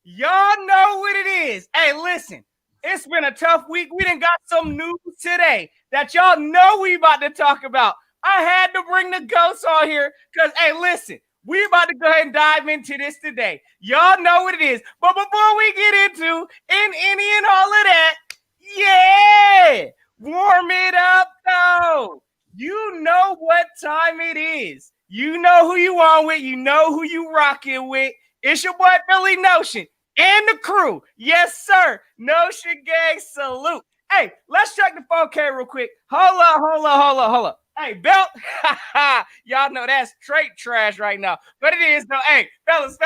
Y'all know what it is. Hey, listen, it's been a tough week. We done got some news today that y'all know we about to talk about. I had to bring the ghosts on here because, hey, listen, we about to go ahead and dive into this today. Y'all know what it is. But before we get into any and all of that, yeah, warm it up, though. You know what time it is. You know who you on with. You know who you rocking with. It's your boy Philly Notion and the crew. Yes, sir. Notion Gang salute. Hey, let's check the 4K real quick. Hold up. Hey, Belt. Y'all know that's straight trash right now. But it is, though. Hey, fellas.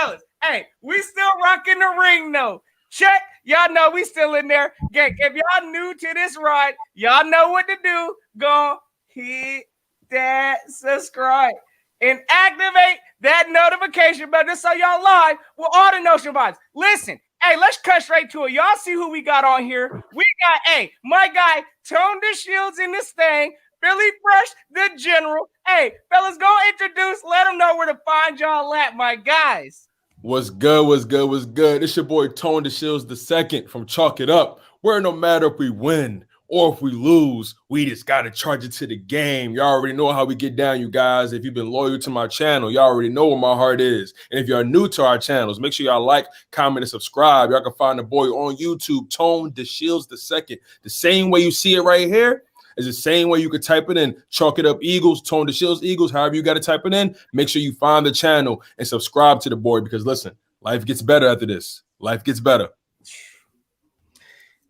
Hey, we still rocking the ring, though. Check. Y'all know we still in there. Gang, if y'all new to this ride, y'all know what to do. Go hit that subscribe and activate that notification button so y'all live with all the Notion vibes. Listen, hey, let's cut straight to it. Y'all see who we got on here. We got, hey, my guy, Tone DeShields in this thing. Philly Fresh, the General. Hey, fellas, go introduce. Let them know where to find y'all at, my guys. What's good? It's your boy Tone DeShields II from Chalk It Up, where no matter if we win or if we lose, we just got to charge it to the game. Y'all already know how we get down, you guys. If you've been loyal to my channel, y'all already know where my heart is. And if you're new to our channels, make sure y'all like, comment, and subscribe. Y'all can find the boy on YouTube, Tone DeShields II. The same way you see it right here is the same way you could type it in. Chalk It Up Eagles, Tone DeShields Eagles, however you got to type it in. Make sure you find the channel and subscribe to the boy because, listen, life gets better after this. Life gets better.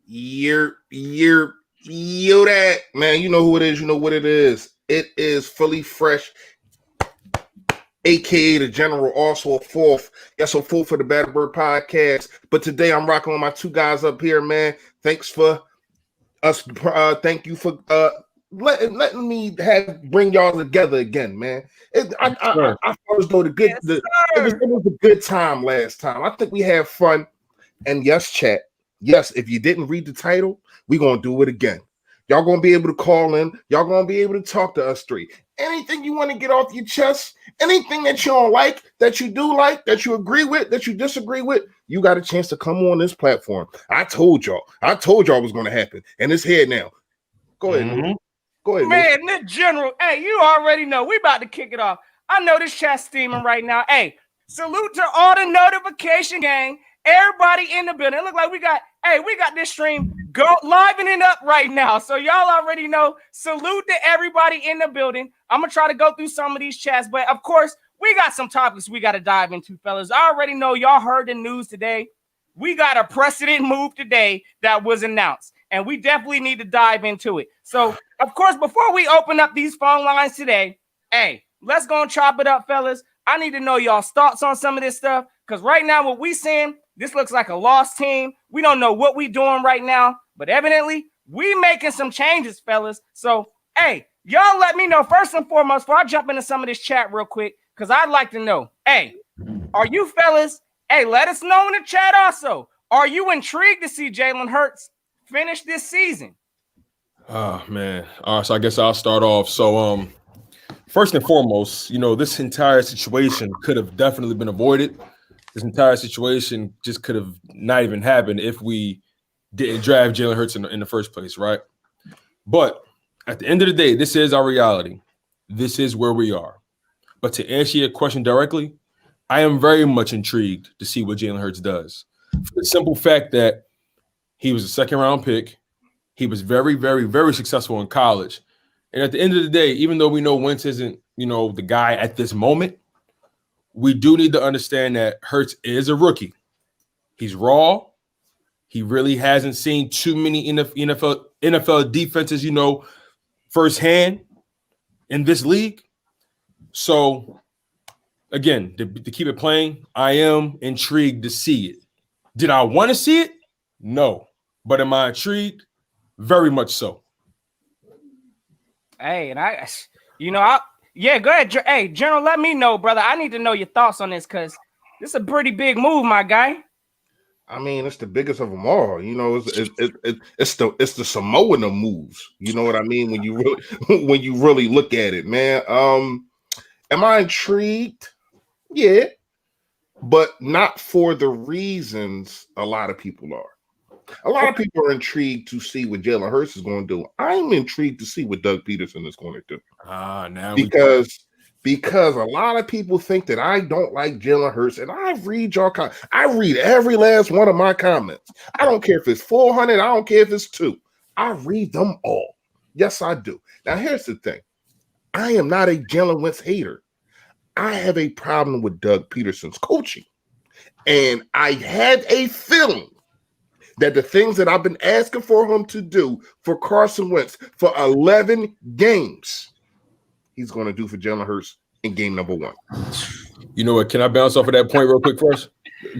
Yo, that man, you know who it is. You know what it is. It is Philly Fresh, aka the General, also a fourth. Yes, a fourth for the Bad Bird podcast. But today I'm rocking with my two guys up here, man. Thanks for us. Thank you for letting me bring y'all together again, man. I felt as though it was a good time last time. I think we had fun. And yes, chat. Yes, if you didn't read the title, we're going to do it again. Y'all going to be able to call in. Y'all going to be able to talk to us three. Anything you want to get off your chest, anything that you don't like, that you do like, that you agree with, that you disagree with, you got a chance to come on this platform. I told y'all it was going to happen. And it's here now. Go ahead, Lou. Go ahead, man, Lou. The General, hey, you already know. We about to kick it off. I know this chat's steaming right now. Hey, salute to all the notification gang. Everybody in the building. It look like we got this stream livening up right now. So y'all already know. Salute to everybody in the building. I'm gonna try to go through some of these chats, but of course, we got some topics we got to dive into, fellas. I already know y'all heard the news today. We got a precedent move today that was announced, and we definitely need to dive into it. So, of course, before we open up these phone lines today, hey, let's go and chop it up, fellas. I need to know y'all's thoughts on some of this stuff, because right now what we seeing, this looks like a lost team. We don't know what we doing right now, but evidently we making some changes, fellas. So, hey, y'all let me know first and foremost before I jump into some of this chat real quick, because I'd like to know, hey, are you fellas, hey, let us know in the chat also. Are you intrigued to see Jalen Hurts finish this season? Oh, man. All right, so I guess I'll start off. So, first and foremost, you know, this entire situation could have definitely been avoided. This entire situation just could have not even happened if we didn't draft Jalen Hurts in the first place, right? But at the end of the day, this is our reality. This is where we are. But to answer your question directly, I am very much intrigued to see what Jalen Hurts does. For the simple fact that he was a second-round pick. He was very, very, very successful in college. And at the end of the day, even though we know Wentz isn't, you know, the guy at this moment, we do need to understand that Hurts is a rookie. He's raw. He really hasn't seen too many NFL defenses, you know, firsthand in this league. So, again, to keep it plain, I am intrigued to see it. Did I want to see it? No. But am I intrigued? Very much so. Hey, and yeah, go ahead. Hey, General, let me know, brother. I need to know your thoughts on this because this is a pretty big move, my guy. I mean, it's the biggest of them all. You know, it's the Samoan moves. You know what I mean? When you really look at it, man. Am I intrigued? Yeah. but not for the reasons a lot of people are. A lot of people are intrigued to see what Jalen Hurts is going to do. I'm intrigued to see what Doug Peterson is going to do. Because a lot of people think that I don't like Jalen Hurts, and I read every last one of my comments. I don't care if it's 400. I don't care if it's 2. I read them all. Yes, I do. Now, here's the thing. I am not a Jalen Hurts hater. I have a problem with Doug Peterson's coaching. And I had a feeling that the things that I've been asking for him to do for Carson Wentz for 11 games, he's going to do for Jalen Hurts in game number 1. You know what? Can I bounce off of that point real quick first?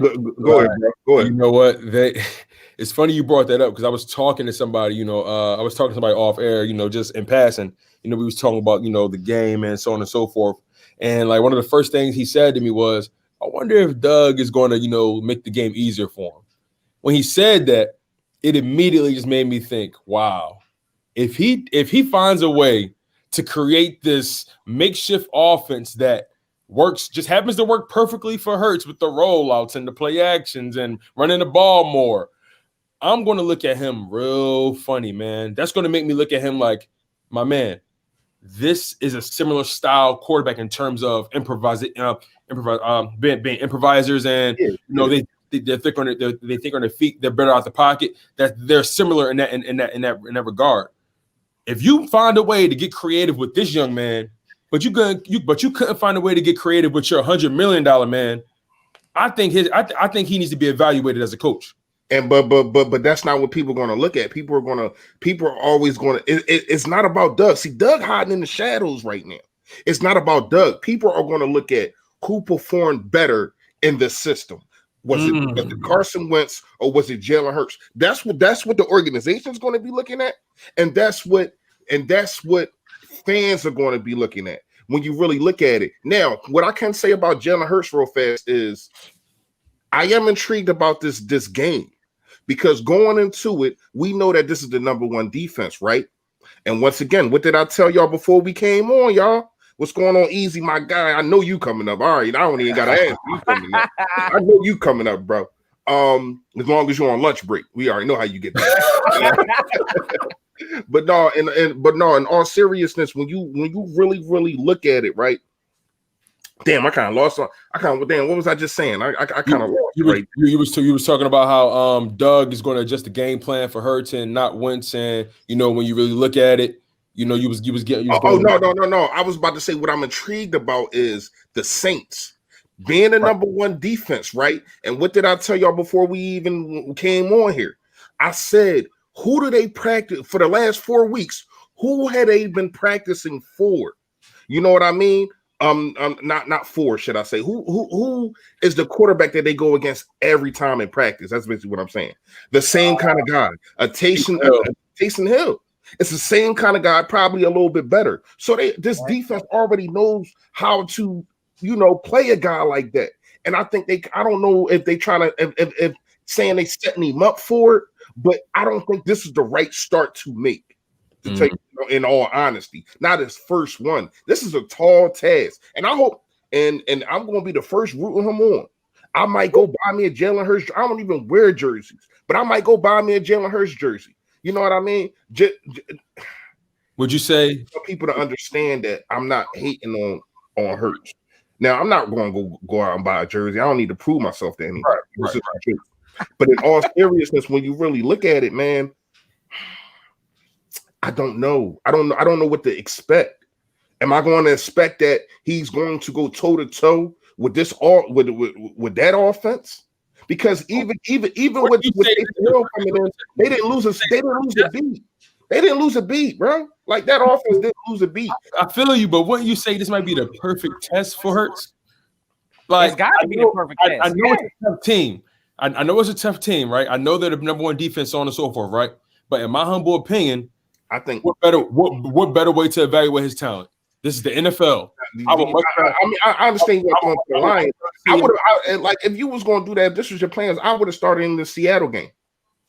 Go ahead, bro. Go ahead. You know what? It's funny you brought that up because I was talking to somebody, I was talking to somebody off air, just in passing. We was talking about, the game and so on and so forth. And like one of the first things he said to me was, I wonder if Doug is going to, make the game easier for him. When he said that, it immediately just made me think, wow, if he finds a way to create this makeshift offense that just happens to work perfectly for Hurts with the rollouts and the play actions and running the ball more, I'm going to look at him real funny, man. That's going to make me look at him like, my man, this is a similar style quarterback in terms of being improvisers, and they think on their feet. They're better out the pocket. That they're similar in that regard. If you find a way to get creative with this young man, but you couldn't find a way to get creative with your $100 million man, I think he needs to be evaluated as a coach. And but that's not what people are going to look at. People are always going to. It's not about Doug. See, Doug hiding in the shadows right now. It's not about Doug. People are going to look at who performed better in the system. Was it Carson Wentz or was it Jalen Hurts? That's what the organization is going to be looking at, and that's what fans are going to be looking at when you really look at it. Now, what I can say about Jalen Hurts real fast is I am intrigued about this game. Because going into it, we know that this is the number 1 defense, right? And once again, what did I tell y'all before we came on, y'all? What's going on, Easy, my guy? I know you coming up. All right, I don't even got to ask you coming up. I know you coming up, bro. As long as you're on lunch break, we already know how you get that. But no, in all seriousness, when you really look at it, right? Damn, I kind of lost. Damn, what was I just saying? I kind of lost. You was talking about how Doug is going to adjust the game plan for Hurts and not Wentz, and when you really look at it, no. I was about to say what I'm intrigued about is the Saints being the number 1 defense, right? And what did I tell y'all before we even came on here? I said, who do they practice for the last 4 weeks? Who had they been practicing for? You know what I mean? Not 4, should I say? Who is the quarterback that they go against every time in practice? That's basically what I'm saying. The same kind of guy, Taysom Hill. It's the same kind of guy, probably a little bit better. So this defense already knows how to, play a guy like that. And I think I don't know if they trying to, if saying they setting him up for it, but I don't think this is the right start to make. To take, in all honesty, not his first one. This is a tall task, and I hope, and I'm going to be the first rooting him on. I might go buy me a Jalen Hurts. I don't even wear jerseys, but I might go buy me a Jalen Hurts jersey. You know what I mean? Would you say for people to understand that I'm not hating on Hurts? Now, I'm not going to go out and buy a jersey. I don't need to prove myself to anybody. Right. But in all seriousness, when you really look at it, man. I don't know. I don't know what to expect. Am I going to expect that he's going to go toe to toe with this with that offense? Because even with Hill coming in, they didn't lose a beat. They didn't lose a beat, bro. Like that offense didn't lose a beat. I feel you, but wouldn't you say this might be the perfect test for Hurts? Like, it's got to be the perfect test. I know it's a tough team. I know it's a tough team, right? I know they're the number 1 defense, so on and so forth, right? But in my humble opinion, I think what better way to evaluate his talent? This is the NFL. I understand you're going to the line. I would have like if you was going to do that. If this was your plans, I would have started in the Seattle game.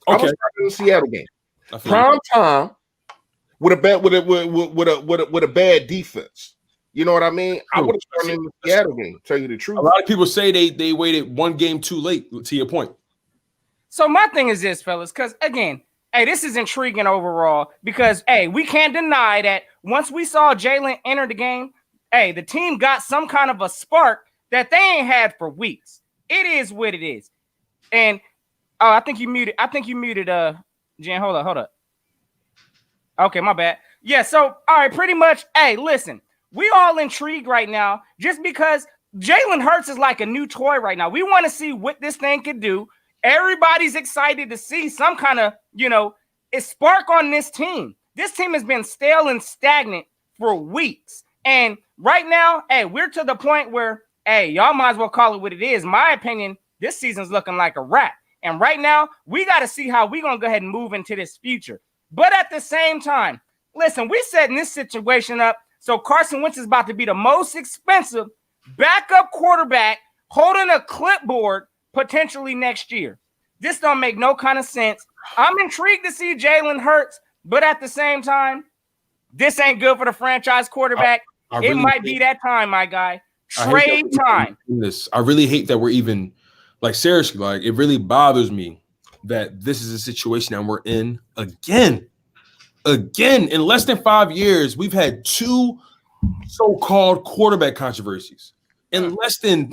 Okay, I would start in the Seattle game. Prime time with a bad defense. You know what I mean? I would have started in the Seattle game, tell you the truth. A lot of people say they waited one game too late, to your point. So my thing is this, fellas, because again, hey, this is intriguing overall because, hey, we can't deny that once we saw Jalen enter the game, hey, the team got some kind of a spark that they ain't had for weeks. It is what it is. And I think you muted. Jen, hold up. Okay, my bad. Yeah, so all right, pretty much, hey, listen, we all intrigued right now just because Jalen Hurts is like a new toy right now. We want to see what this thing could do. Everybody's excited to see some kind of, a spark on this team. This team has been stale and stagnant for weeks. And right now, hey, we're to the point where, hey, y'all might as well call it what it is. My opinion, this season's looking like a wrap. And right now, we got to see how we're going to go ahead and move into this future. But at the same time, listen, we're setting this situation up so Carson Wentz is about to be the most expensive backup quarterback holding a clipboard potentially next year. This don't make no kind of sense. I'm intrigued to see Jalen Hurts, but at the same time, this ain't good for the franchise quarterback. It might be that time, my guy. Trade time. I really hate that we're even, like, seriously, like, it really bothers me that this is a situation that we're in again. In less than 5 years, we've had 2 so-called quarterback controversies. In less than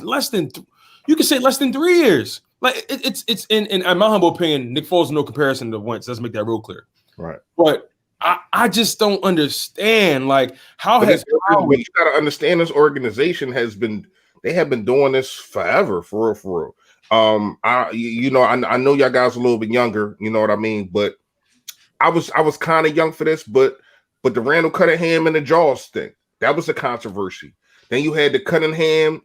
you can say less than 3 years. Like it's in my humble opinion, Nick Foles is no comparison to Wentz. Let's make that real clear. Right. But I just don't understand, like, what you gotta understand, this organization have been doing this forever, for real. I know y'all guys a little bit younger, you know what I mean, but I was kind of young for this, but the Randall Cunningham and the Jaws thing, that was a controversy. Then you had the Cunningham.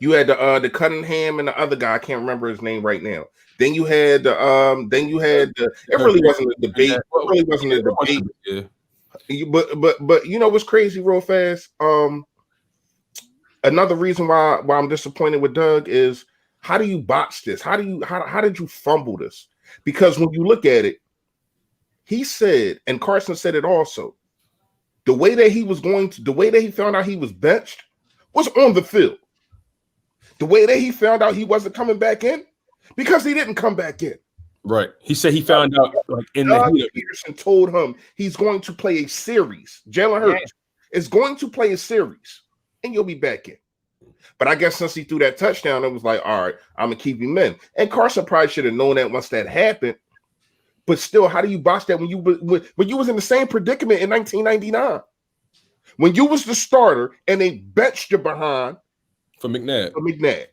You had the Cunningham and the other guy, I can't remember his name right now. Then you had it really wasn't a debate. It really wasn't a debate. Yeah. But you know what's crazy real fast? Another reason why I'm disappointed with Doug is, how do you botch this? How did you fumble this? Because when you look at it, he said, and Carson said it also, the way that he found out he was benched was on the field. The way that he found out he wasn't coming back in, because he didn't come back in. Right. He said he found out, like, in the heat. Peterson told him he's going to play a series. Jalen Hurts is going to play a series, and you'll be back in. But I guess since he threw that touchdown, it was like, all right, I'm gonna keep him in. And Carson probably should have known that once that happened. But still, how do you botch that when you was in the same predicament in 1999? When you was the starter and they benched you behind for McNabb.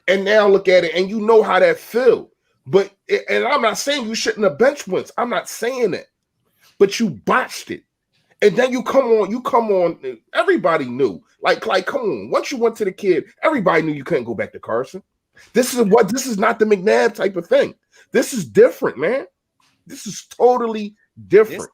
And now look at it, and you know how that felt. And I'm not saying you shouldn't have benched Wentz. I'm not saying that. But you botched it. And then you come on. Everybody knew. Like, come on. Once you went to the kid, everybody knew you couldn't go back to Carson. This is not the McNabb type of thing. This is different, man. This is totally different.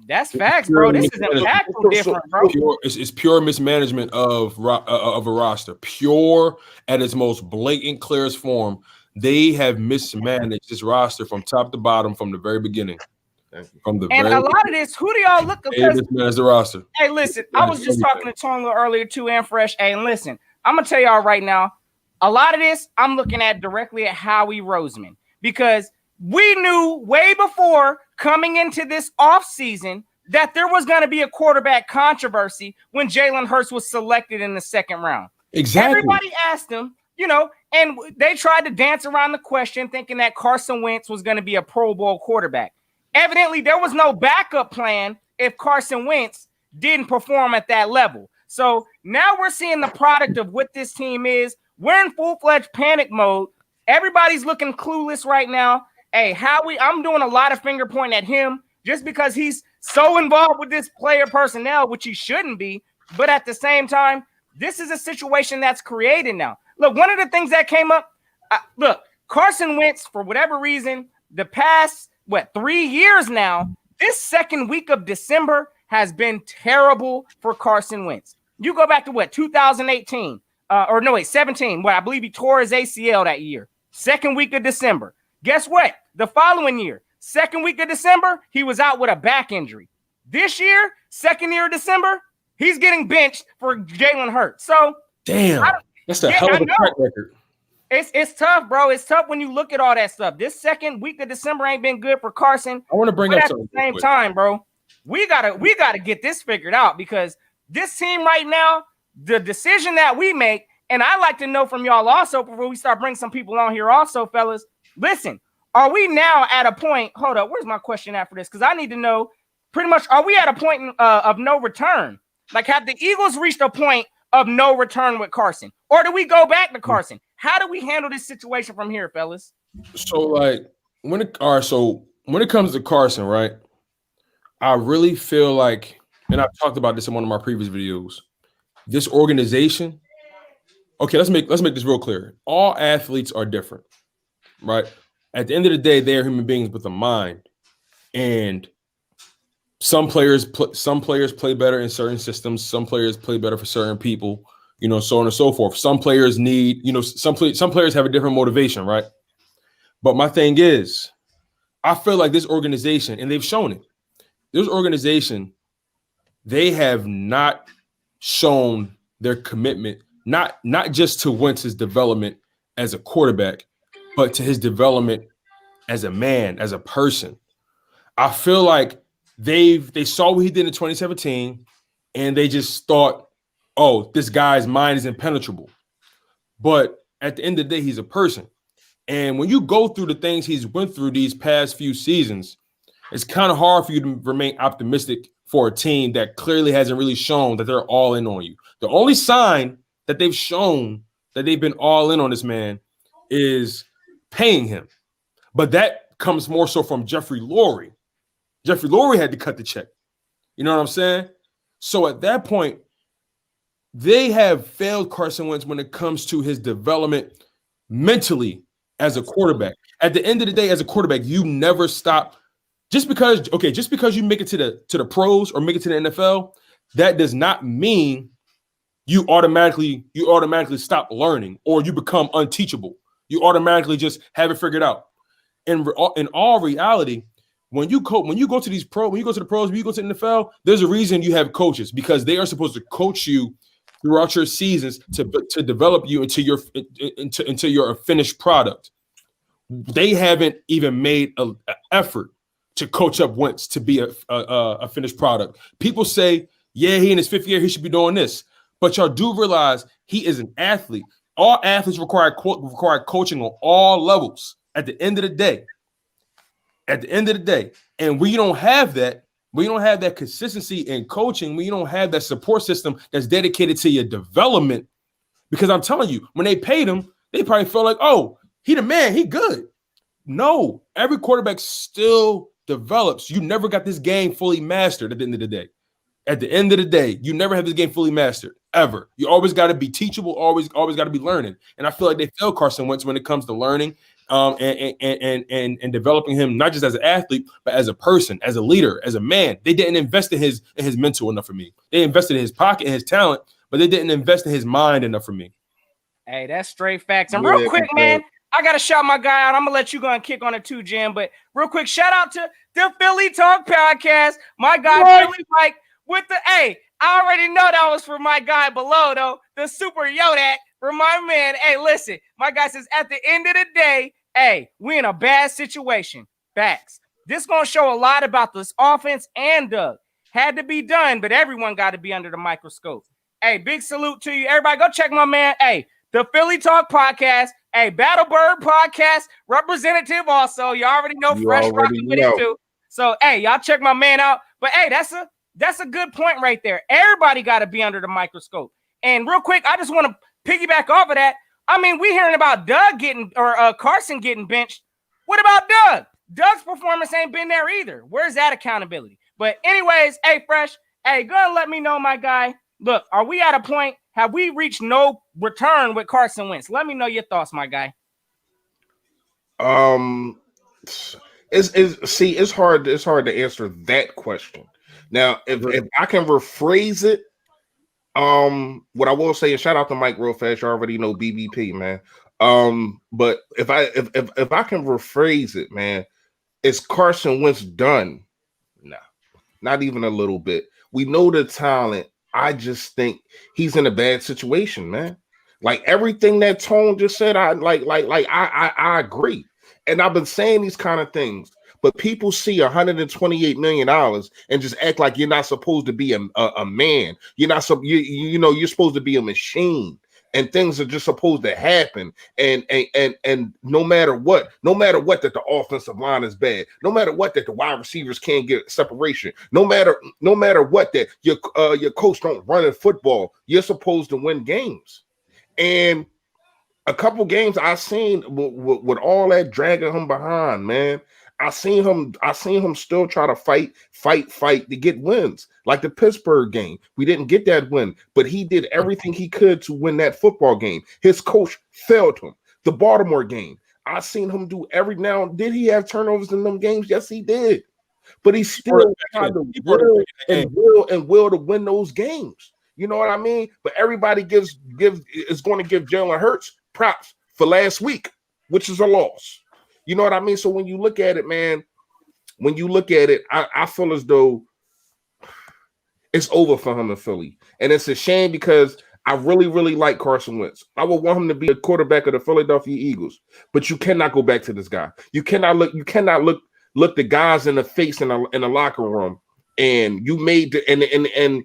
That's facts, bro. This is impactful different, bro. It's pure mismanagement of a roster. Pure at its most blatant, clearest form. They have mismanaged this roster from top to bottom from the very beginning. A lot of this, who do y'all look at? Mismanaged the roster. Hey, listen, I was just talking to Tony earlier too, and Fresh. Hey, listen, I'm gonna tell y'all right now, a lot of this I'm looking at directly at Howie Roseman, because we knew way before coming into this offseason that there was going to be a quarterback controversy when Jalen Hurts was selected in the second round. Exactly. Everybody asked him, and they tried to dance around the question thinking that Carson Wentz was going to be a Pro Bowl quarterback. Evidently, there was no backup plan if Carson Wentz didn't perform at that level. So now we're seeing the product of what this team is. We're in full-fledged panic mode. Everybody's looking clueless right now. Hey, Howie, I'm doing a lot of finger pointing at him just because he's so involved with this player personnel, which he shouldn't be. But at the same time, this is a situation that's created now. Look, one of the things that came up, Carson Wentz, for whatever reason, the past, 3 years now, this second week of December has been terrible for Carson Wentz. You go back to 2018, 17, I believe he tore his ACL that year. Second week of December. Guess what? The following year, second week of December, he was out with a back injury. This year, second year of December, He's getting benched for Jalen Hurts. So damn, that's a hell of a track record. It's tough, bro. It's tough when you look at all that stuff. This second week of December ain't been good for Carson. I want to bring up something. At the same time, bro, we gotta get this figured out, because this team right now, the decision that we make, and I like to know from y'all also before we start bringing some people on here also, fellas. Listen, are we now at a point? Hold up, where's my question after this? Because I need to know pretty much. Are we at a point of no return? Like, have the Eagles reached a point of no return with Carson, or do we go back to Carson? How do we handle this situation from here, fellas? So, like, when it comes to Carson, right? I really feel like, and I've talked about this in one of my previous videos, this organization. Okay, let's make this real clear. All athletes are different, right? At the end of the day, they are human beings with a mind, and some players play better in certain systems. Some players play better for certain people, so on and so forth. Some players need, some players have a different motivation, right? But my thing is, I feel like this organization, and they've shown it, this organization, they have not shown their commitment, not just to Wentz's development as a quarterback, but to his development as a man, as a person. I feel like they saw what he did in 2017, and they just thought, oh, this guy's mind is impenetrable. But at the end of the day, he's a person. And when you go through the things he's went through these past few seasons, it's kind of hard for you to remain optimistic for a team that clearly hasn't really shown that they're all in on you. The only sign that they've shown that they've been all in on this man is paying him. But that comes more so from Jeffrey Lurie. Jeffrey Lurie had to cut the check. You know what I'm saying? So at that point, they have failed Carson Wentz when it comes to his development mentally as a quarterback. At the end of the day, as a quarterback, you never stop. Just because you make it to the pros or make it to the NFL, that does not mean you automatically stop learning or you become unteachable. You automatically just have it figured out. In all reality, when you go to the pros, when you go to the NFL, there's a reason you have coaches, because they are supposed to coach you throughout your seasons to develop you into your finished product. They haven't even made an effort to coach up Wentz to be a finished product. People say, yeah, he in his 5th year, he should be doing this. But y'all do realize he is an athlete. All athletes require coaching on all levels at the end of the day. And we don't have that. We don't have that consistency in coaching. We don't have that support system that's dedicated to your development. Because I'm telling you, when they paid him, they probably felt like, oh, he the man, he good. No, every quarterback still develops. You never got this game fully mastered at the end of the day. At the end of the day, you never have this game fully mastered, ever. You always got to be teachable, always got to be learning. And I feel like they failed Carson Wentz when it comes to learning and developing him, not just as an athlete, but as a person, as a leader, as a man. They didn't invest in his mental enough for me. They invested in his pocket and his talent, but they didn't invest in his mind enough for me. Hey, that's straight facts. And real quick, man, I got to shout my guy out. I'm going to let you go and kick on it too, Jim. But real quick, shout out to the Philly Talk Podcast. My guy, Philly Mike, with the A. I already know that was for my guy below, though. The Super Yodak for my man. Hey, listen, my guy says at the end of the day, hey, we in a bad situation. Facts. This going to show a lot about this offense and Doug. Had to be done, but everyone got to be under the microscope. Hey, big salute to you. Everybody go check my man. Hey, the Philly Talk Podcast. Hey, Battlebird Podcast representative also. You already know Fresh rocking with it too. So, hey, y'all check my man out. But, hey, that's a good point right there. Everybody got to be under the microscope. And real quick, I just want to piggyback off of that. I mean, we hearing about Doug getting or Carson getting benched. What about Doug? Doug's performance ain't been there either. Where's that accountability? But anyways, hey, Fresh, hey, go and let me know, my guy. Look, are we at a point? Have we reached no return with Carson Wentz? Let me know your thoughts, my guy. It's hard to answer that question. Now, if I can rephrase it, what I will say is shout out to Mike real fast. You already know BBP, man. But if I can rephrase it, man, is Carson Wentz done? No, not even a little bit. We know the talent. I just think he's in a bad situation, man. Like everything that Tone just said, I agree. And I've been saying these kind of things, but people see $128 million and just act like you're not supposed to be a man. You're not you're supposed to be a machine. And things are just supposed to happen. And no matter what, that the offensive line is bad, no matter what, that the wide receivers can't get separation, no matter what, that your coach don't run in football, you're supposed to win games. And a couple games I seen with all that dragging him behind, man. I seen him still try to fight to get wins. Like the Pittsburgh game, we didn't get that win, but he did everything he could to win that football game. His coach failed him. The Baltimore game, I seen him do every now. Did he have turnovers in them games? Yes, he did. But he still tried to will to win those games. You know what I mean? But everybody is going to give Jalen Hurts props for last week, which is a loss. You know what I mean? So when you look at it, man, I feel as though it's over for him in Philly. And it's a shame because I really, really like Carson Wentz. I would want him to be a quarterback of the Philadelphia Eagles, but you cannot go back to this guy. You cannot look the guys in the face in the locker room, and you made and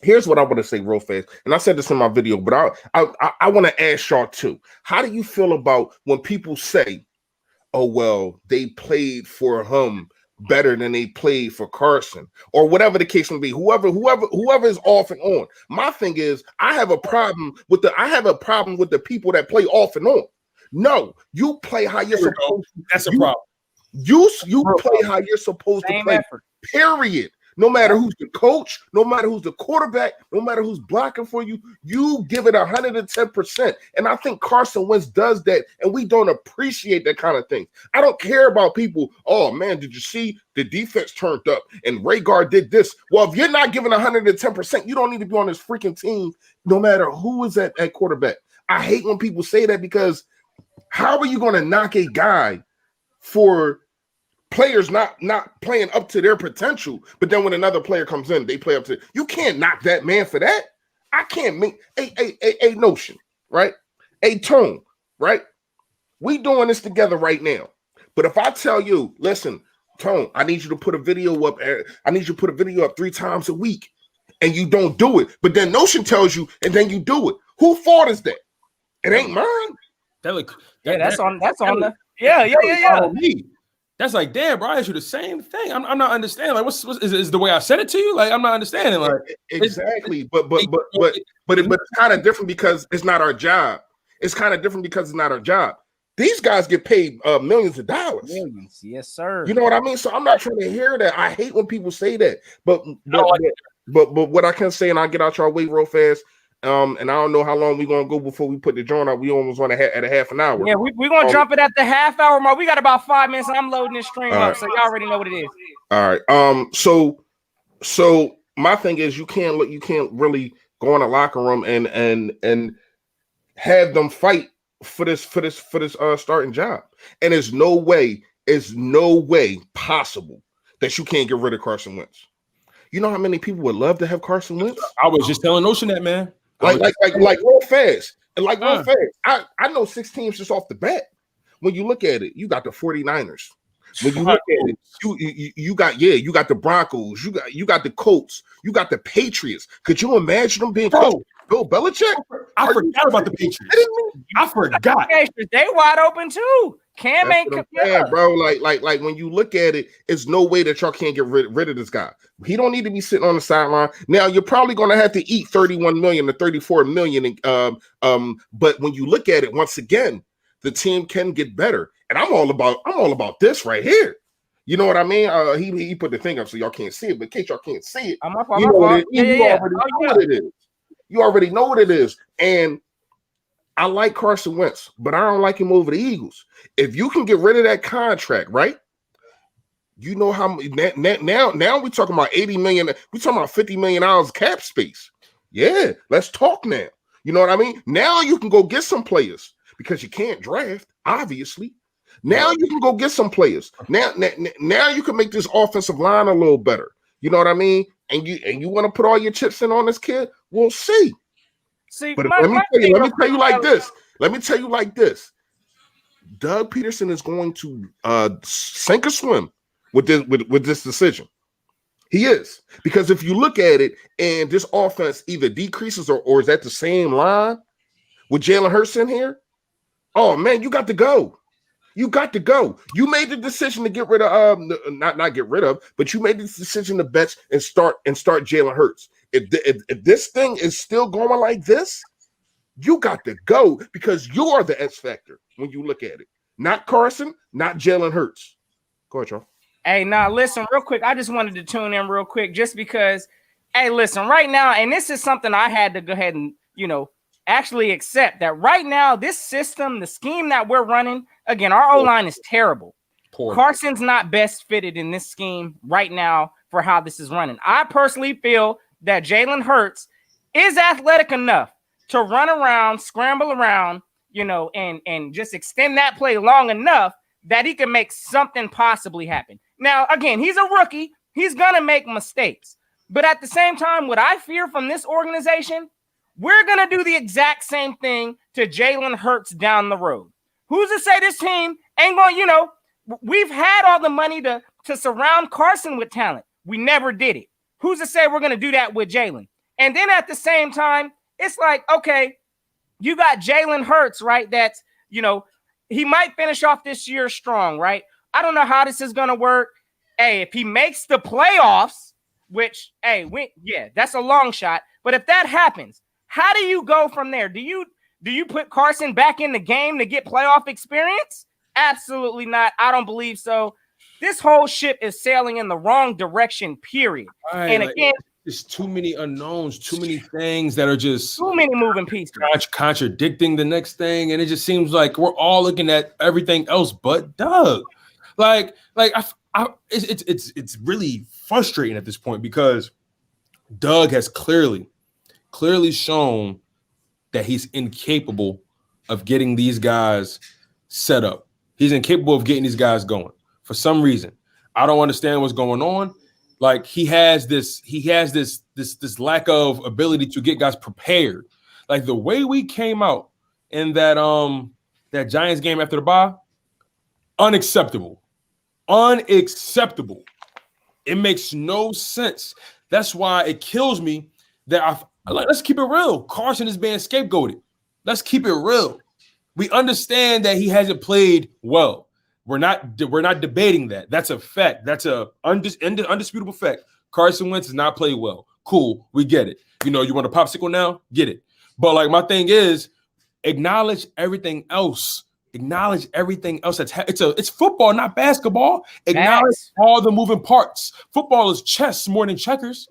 here's what I want to say real fast. And I said this in my video, but I want to ask y'all too. How do you feel about when people say, oh, well, they played for him better than they played for Carson, or whatever the case may be, whoever is off and on? My thing is, I have a problem with the people that play off and on. No, you play how you're supposed to. That's a problem. You play how you're supposed to play. Effort. Period. No matter who's the coach, no matter who's the quarterback, no matter who's blocking for you, you give it 110%. And I think Carson Wentz does that, and we don't appreciate that kind of thing. I don't care about people, oh, man, did you see the defense turned up and Rhaegar did this? Well, if you're not giving 110%, you don't need to be on this freaking team, no matter who is at quarterback. I hate when people say that, because how are you going to knock a guy for players not playing up to their potential, but then when another player comes in, they play up to? You can't knock that man for that. I can't make a notion, right? A Tone, right? We doing this together right now. But if I tell you, listen, Tone, I need you to put a video up. I need you to put a video up 3 times a week, and you don't do it. But then Notion tells you, and then you do it. Who fault is that? It ain't mine. That's on the yeah. Me. That's like, damn, bro, I asked you the same thing. I'm not understanding. Like, what's is the way I said it to you? Like, I'm not understanding. Like, exactly. But it's kind of different because it's not our job. These guys get paid millions of dollars. Millions, yes, sir. You know what I mean? So I'm not trying to hear that. I hate when people say that. But what I can say, and I'll get out your way real fast. And I don't know how long we're gonna go before we put the joint out. We almost on at a half an hour. Yeah, we're gonna jump it at the half hour mark. We got about 5 minutes, and I'm loading this stream up, so y'all already know what it is. All right. So my thing is, you can't really go in a locker room and have them fight for this starting job. And there's no way possible that you can't get rid of Carson Wentz. You know how many people would love to have Carson Wentz? I was just telling Notion that, man. Like real fast. Real fast. I know 6 teams just off the bat. When you look at it, you got the 49ers. When you look at it, you got the Broncos, you got the Colts, you got the Patriots. Could you imagine them being coached? Bill Belichick? I forgot about the Patriots. I forgot. They wide open too. Cam ain't bro. Like when you look at it, it's no way that y'all can't get rid of this guy. He don't need to be sitting on the sideline. Now you're probably gonna have to eat 31 million to 34 million. But when you look at it, once again, the team can get better. And I'm all about this right here. You know what I mean? He put the thing up so y'all can't see it, but in case y'all can't see it, you already know what it is. And I like Carson Wentz, but I don't like him over the Eagles. If you can get rid of that contract, right? You know how now we're talking about 80 million. We're talking about $50 million cap space. Yeah, let's talk now. You know what I mean? Now you can go get some players because you can't draft, obviously. Now you can go get some players. Now you can make this offensive line a little better. You know what I mean? and you want to put all your chips in on this kid, we'll see. See, But let me tell you like this. Let me tell you like this. Doug Peterson is going to sink or swim with this decision. He is, because if you look at it, and this offense either decreases or is at the same line with Jalen Hurts in here, oh man, you got to go. You got to go. You made the decision to get rid of not get rid of, but you made the decision to bench and start Jalen Hurts. If this thing is still going like this, you got to go, because you are the X factor when you look at it. Not Carson, not Jalen Hurts. Go ahead, Charles. Hey, now listen real quick. I just wanted to tune in real quick just because, hey, listen, right now, and this is something I had to go ahead and, actually accept that right now, this system, the scheme that we're running, again, our O-line is terrible. Poor. Carson's not best fitted in this scheme right now for how this is running. I personally feel that Jalen Hurts is athletic enough to run around, scramble around, and just extend that play long enough that he can make something possibly happen. Now, again, he's a rookie. He's going to make mistakes. But at the same time, what I fear from this organization, we're going to do the exact same thing to Jalen Hurts down the road. Who's to say this team ain't going, we've had all the money to surround Carson with talent. We never did it. Who's to say we're going to do that with Jalen? And then at the same time, it's like, okay, you got Jalen Hurts, right? That's, he might finish off this year strong, right? I don't know how this is going to work. Hey, if he makes the playoffs, which, hey, that's a long shot. But if that happens, how do you go from there? Do you put Carson back in the game to get playoff experience? Absolutely not. I don't believe so. This whole ship is sailing in the wrong direction, period. Right, and again, there's too many unknowns, too many things that are just too many moving pieces contradicting the next thing, and it just seems like we're all looking at everything else but Doug. It's really frustrating at this point, because Doug has clearly shown that he's incapable of getting these guys set up. He's incapable of getting these guys going for some reason. I don't understand what's going on. Like, he has this lack of ability to get guys prepared. Like, the way we came out in that Giants game after the bye, unacceptable. It makes no sense. That's why it kills me that let's keep it real. Carson is being scapegoated. Let's keep it real. We understand that he hasn't played well. We're not debating that. That's a fact. That's a undisputable fact. Carson Wentz has not played well. Cool, we get it. You want a popsicle now? Get it. But like, my thing is, acknowledge everything else. Acknowledge everything else. It's football, not basketball. Acknowledge all the moving parts. Football is chess more than checkers.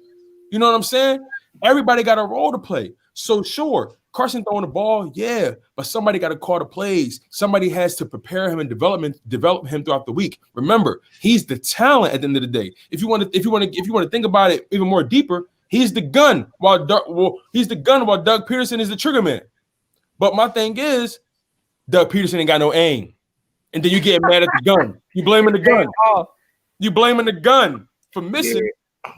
You know what I'm saying? Everybody got a role to play. So sure, Carson throwing the ball, yeah, but somebody got to call the plays. Somebody has to prepare him and develop him throughout the week. Remember, he's the talent at the end of the day. If you want to think about it even more deeper, he's the gun while Doug Peterson is the trigger man. But my thing is, Doug Peterson ain't got no aim, and then you get mad at the gun. You blaming the gun. You blaming the gun for missing.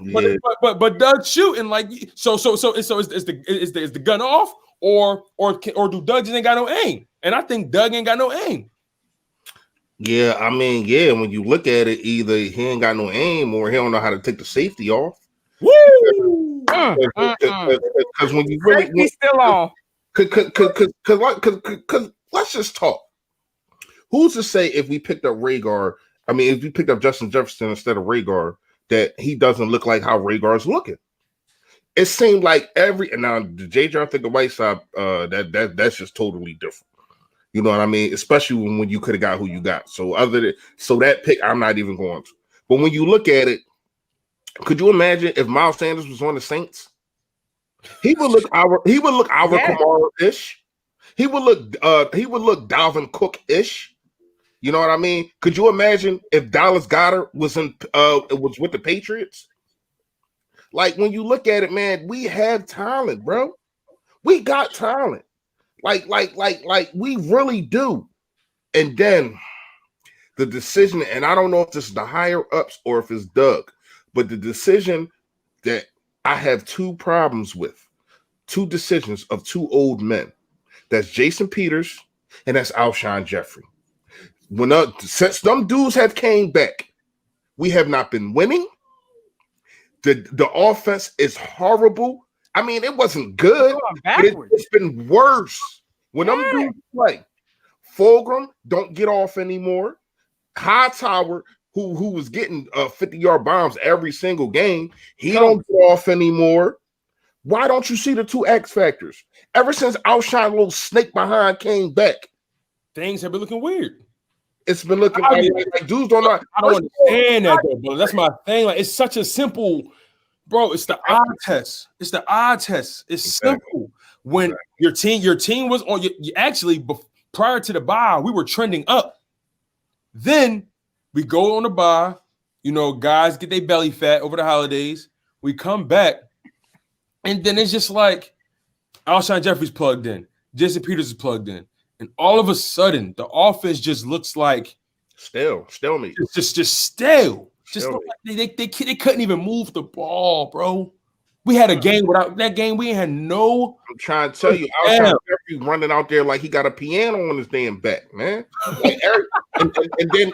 Yeah. But Doug shooting, like, so is the gun off, or do Doug just ain't got no aim? And I think Doug ain't got no aim. Yeah, I mean, yeah, when you look at it, either he ain't got no aim or he don't know how to take the safety off. Woo! Because when you really he's still on. Because let's just talk. Who's to say if we picked up if we picked up Justin Jefferson instead of Rhaegar, that he doesn't look like how Rhaegar's looking? It seemed like now the JJ think the white side, that's just totally different. You know what I mean? Especially when you could have got who you got. So that pick, I'm not even going to. But when you look at it, could you imagine if Miles Sanders was on the Saints? He would look Kamara-ish. He would look Dalvin Cook-ish. You know what I mean? Could you imagine if Dallas Goedert was with the Patriots? Like, when you look at it, man, we have talent, bro. We got talent. Like we really do. And then the decision, and I don't know if this is the higher ups or if it's Doug, but the decision that I have two problems with. Two decisions of two old men. That's Jason Peters and that's Alshon Jeffrey. Since them dudes have came back, we have not been winning. The offense is horrible. I mean, it wasn't good, but it's been worse. When them dudes play, Fulgham don't get off anymore. Hightower, who was getting 50-yard bombs every single game, he don't get off anymore. Why don't you see the two X factors? Ever since Alshon little snake behind came back, things have been looking weird. It's been looking like dudes don't know. I don't understand that though, bro. That's my thing. Like, it's such a simple, bro. It's the eye test. It's the eye test. It's simple. When your team was on. You actually prior to the bye, we were trending up. Then we go on the bye. You know, guys get their belly fat over the holidays. We come back, and then it's just like Alshon Jeffrey's plugged in, Jason Peters is plugged in. And all of a sudden, the offense just looks like stale me. It's just stale. Just look like they couldn't even move the ball, bro. We had a game without that game. We had no. I'm trying to tell you, Alshon Jeffrey running out there like he got a piano on his damn back, man. Like and then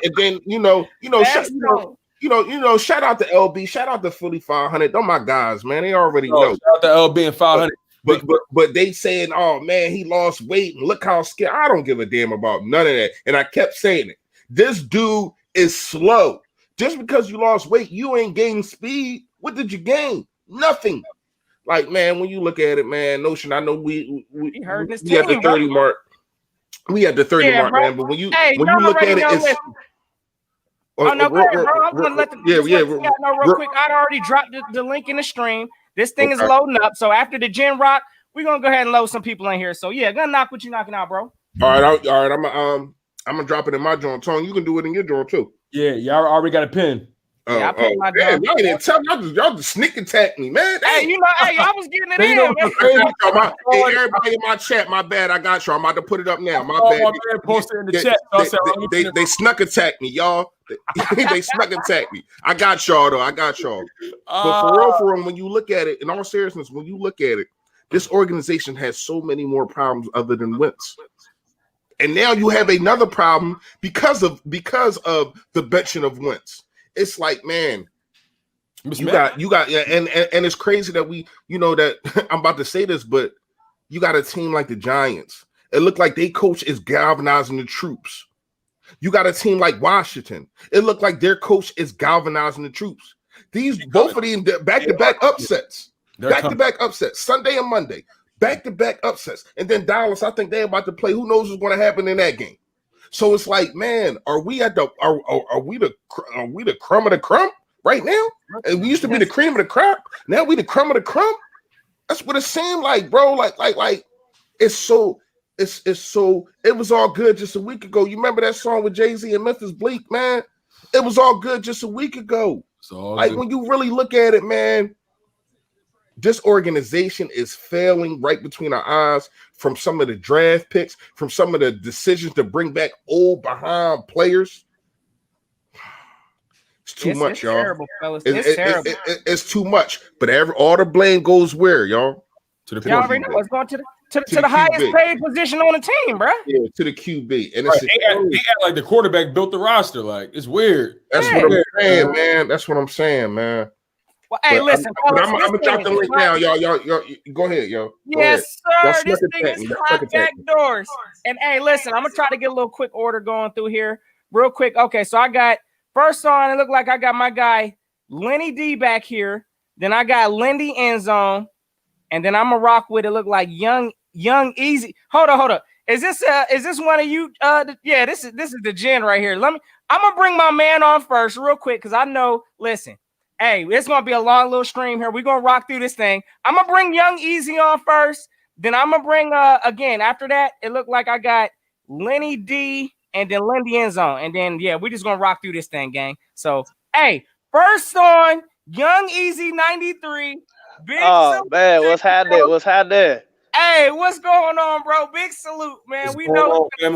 shout out to LB, shout out to Philly 500. They're my guys, man. They already know. Shout out to LB and 500. But they saying, oh man, he lost weight and look how scared. I don't give a damn about none of that. And I kept saying it. This dude is slow. Just because you lost weight, you ain't gained speed. What did you gain? Nothing. Like, man, when you look at it, man, Notion, I know we heard this at the 30 mark. We at the 30 mark, bro. Man. But when you look at it, it's go ahead, bro. I'm gonna let know real quick. I'd already dropped the link in the stream. This thing is loading up. So after the Gen Rock, we're gonna go ahead and load some people in here. So yeah, gonna knock what you knocking out, bro. All right. I'm gonna drop it in my joint. Tone, you can do it in your joint too. Yeah, y'all already got a pin. I pinned my joint. Y'all just sneak attack me, man. Hey, I was getting it in. Man. Hey, everybody in my chat, my bad. I got y'all. I'm about to put it up now. My bad. My man posted in the chat. They snuck attack me, y'all. They snuck attack me. I got y'all though. But for real, when you look at it, in all seriousness, when you look at it, this organization has so many more problems other than Wentz. And now you have another problem because of the benching of Wentz. It's like, man, you got and it's crazy that that I'm about to say this, but you got a team like the Giants. It looked like their coach is galvanizing the troops. You got a team like Washington. It looked like their coach is galvanizing the troops. Both of them back-to-back upsets. Back-to-back upsets. Sunday and Monday. Back-to-back upsets. And then Dallas, I think they're about to play. Who knows what's going to happen in that game? So it's like, man, are we the crumb of the crumb right now? And we used to be the cream of the crop. Now we the crumb of the crumb. That's what it seemed like, bro. Like it's so. It was all good just a week ago. You remember that song with Jay-Z and Memphis Bleak, man? It was all good just a week ago. Like, when you really look at it, man, this organization is failing right between our eyes from some of the draft picks, from some of the decisions to bring back old behind players. It's too much, y'all. Terrible, fellas. It's terrible. It's too much. But all the blame goes where, y'all? To the y'all already know it's going to the highest paid position on the team, bro. Yeah, to the QB. And they act like the quarterback built the roster. Like, it's weird. That's what I'm saying, man. That's what I'm saying, man. Well, hey, listen. I'm gonna drop the link now, y'all. Go ahead, yo. Yes, sir. This thing is hot back doors. And hey, listen, I'm gonna try to get a little quick order going through here, real quick. Okay, so I got first on. It looked like I got my guy Lenny D back here. Then I got Lindy end zone, and then I'm gonna rock with it. Look like Young Easy. Hold up. Is this one of you? Yeah, this is the Gen right here. I'm gonna bring my man on first, real quick, because I know. Listen. Hey, it's going to be a long little stream here. We're going to rock through this thing. I'm going to bring Young Easy on first. Then I'm going to bring, again, after that, it looked like I got Lenny D and then Lindy end zone. And then, yeah, we're just going to rock through this thing, gang. So, hey, first on, Young Easy 93. Man, what's happening? Hey, what's going on, bro? Big salute, man.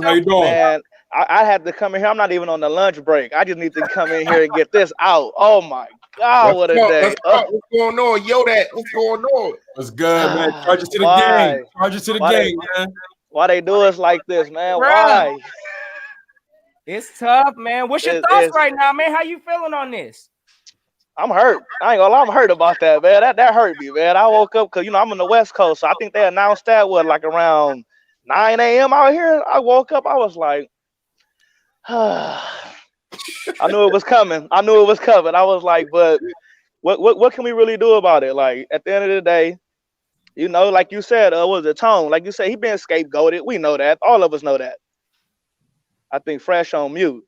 How you doing? Man, I had to come in here. I'm not even on the lunch break. I just need to come in here and get this out. Oh, my Oh, what a day. What's going on? Yo, what's going on? What's good, man? Charge it to the game. Charge it to the game, man. Why they do us like this, man? Bruh. Why? It's tough, man. What's your thoughts right now, man? How you feeling on this? I'm hurt. I ain't gonna lie, I'm hurt about that, man. That hurt me, man. I woke up because I'm in the West Coast, so I think they announced that like around 9 a.m. out here. I woke up, I was like, I knew it was coming. I was like, but what can we really do about it? Like at the end of the day, like you said, was it Tone? Like you said, he been scapegoated. We know that. All of us know that. I think Fresh on mute.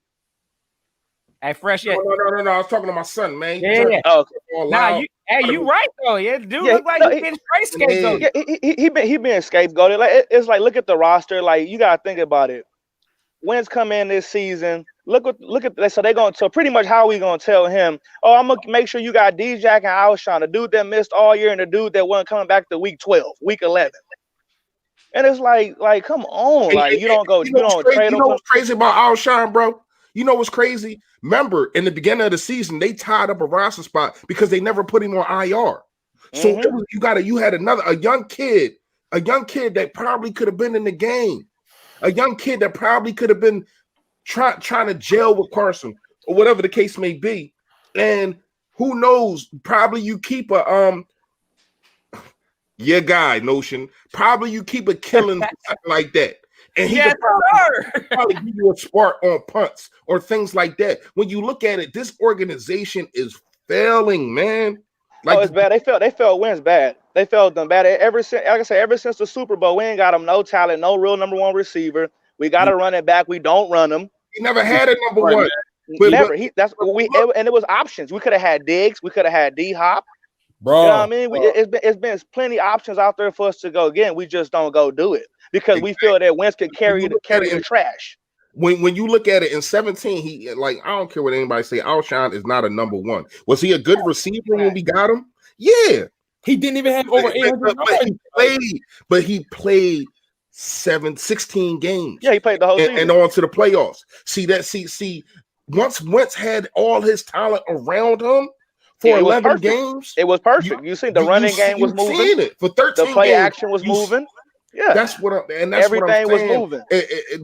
Hey, Fresh, yeah. No. I was talking to my son, man. Yeah. Oh, nah, you right though. Yeah, dude look like he been straight scapegoated. Yeah, he been scapegoated. Like it's like, look at the roster. Like you gotta think about it. Wins come in this season. Look at that. So pretty much how we gonna tell him? Oh, I'm gonna make sure you got D-Jack and Alshon, the dude that missed all year and the dude that wasn't coming back to week 12, week 11. And it's like come on, like you don't trade him. You know what's crazy about Alshon, bro? You know what's crazy? Remember, in the beginning of the season, they tied up a roster spot because they never put him on IR. So you had a young kid that probably could have been in the game, a young kid that probably could have been trying to gel with Carson or whatever the case may be. And who knows? Probably you keep a your guy notion. Probably you keep a killing like that. And he could probably give you a spark on punts or things like that. When you look at it, this organization is failing, man. Like, it's bad. They felt wins bad. They felt them bad. Ever since the Super Bowl, we ain't got them no talent, no real number one receiver. We got to run it back. We don't run them. He never had a number one. Never. And it was options. We could have had Diggs. We could have had D-Hop. Bro, you know what I mean? It's been plenty options out there for us to go again. We just don't go do it because we feel that Wentz could carry the trash. When you look at it in 17, he I don't care what anybody say. Alshon is not a number one. Was he a good receiver when we got him? Yeah, he didn't even have over 800. But he played 16 games. Yeah, he played the whole season and on to the playoffs. See. Once Wentz had all his talent around him. For 11 games, it was perfect. You see, the running game was moving. It. For 13 the play games, action was moving. Yeah, that's everything what I'm was moving.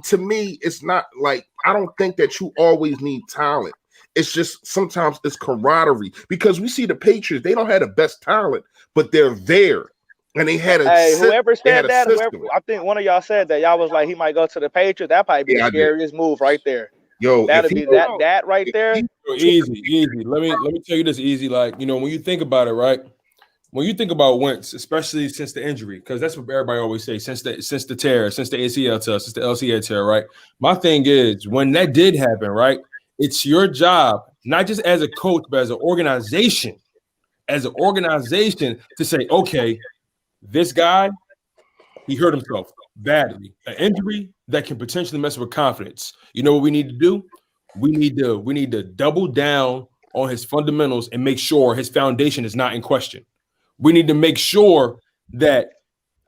To me, it's not like I don't think that you always need talent. It's just sometimes it's camaraderie because we see the Patriots. They don't have the best talent, but they're there, and they had a. Whoever said that, I think one of y'all said that y'all was like he might go to the Patriots. That probably be the scariest move right there. Yo, that'd be that right there. Easy. Let me tell you this easy. Like, when you think about it, right? When you think about Wentz, especially since the injury, because that's what everybody always say, since the tear, since the ACL tear, since the LCA tear, right? My thing is, when that did happen, right? It's your job, not just as a coach, but as an organization, to say, okay, this guy, he hurt himself badly, an injury that can potentially mess with confidence. You know what we need to do? We need to double down on his fundamentals and make sure his foundation is not in question. We need to make sure that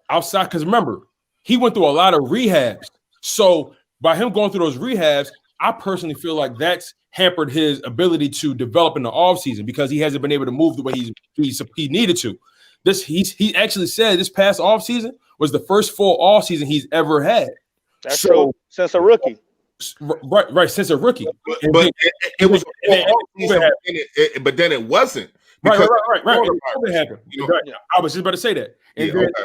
outside, because remember, he went through a lot of rehabs. So by him going through those rehabs, I personally feel like that's hampered his ability to develop in the offseason because he hasn't been able to move the way he needed to. He actually said this past offseason was the first full offseason he's ever had. That's true. Since a rookie. Right, since a rookie. But it was but then it wasn't. Right. COVID happened. I was just about to say that.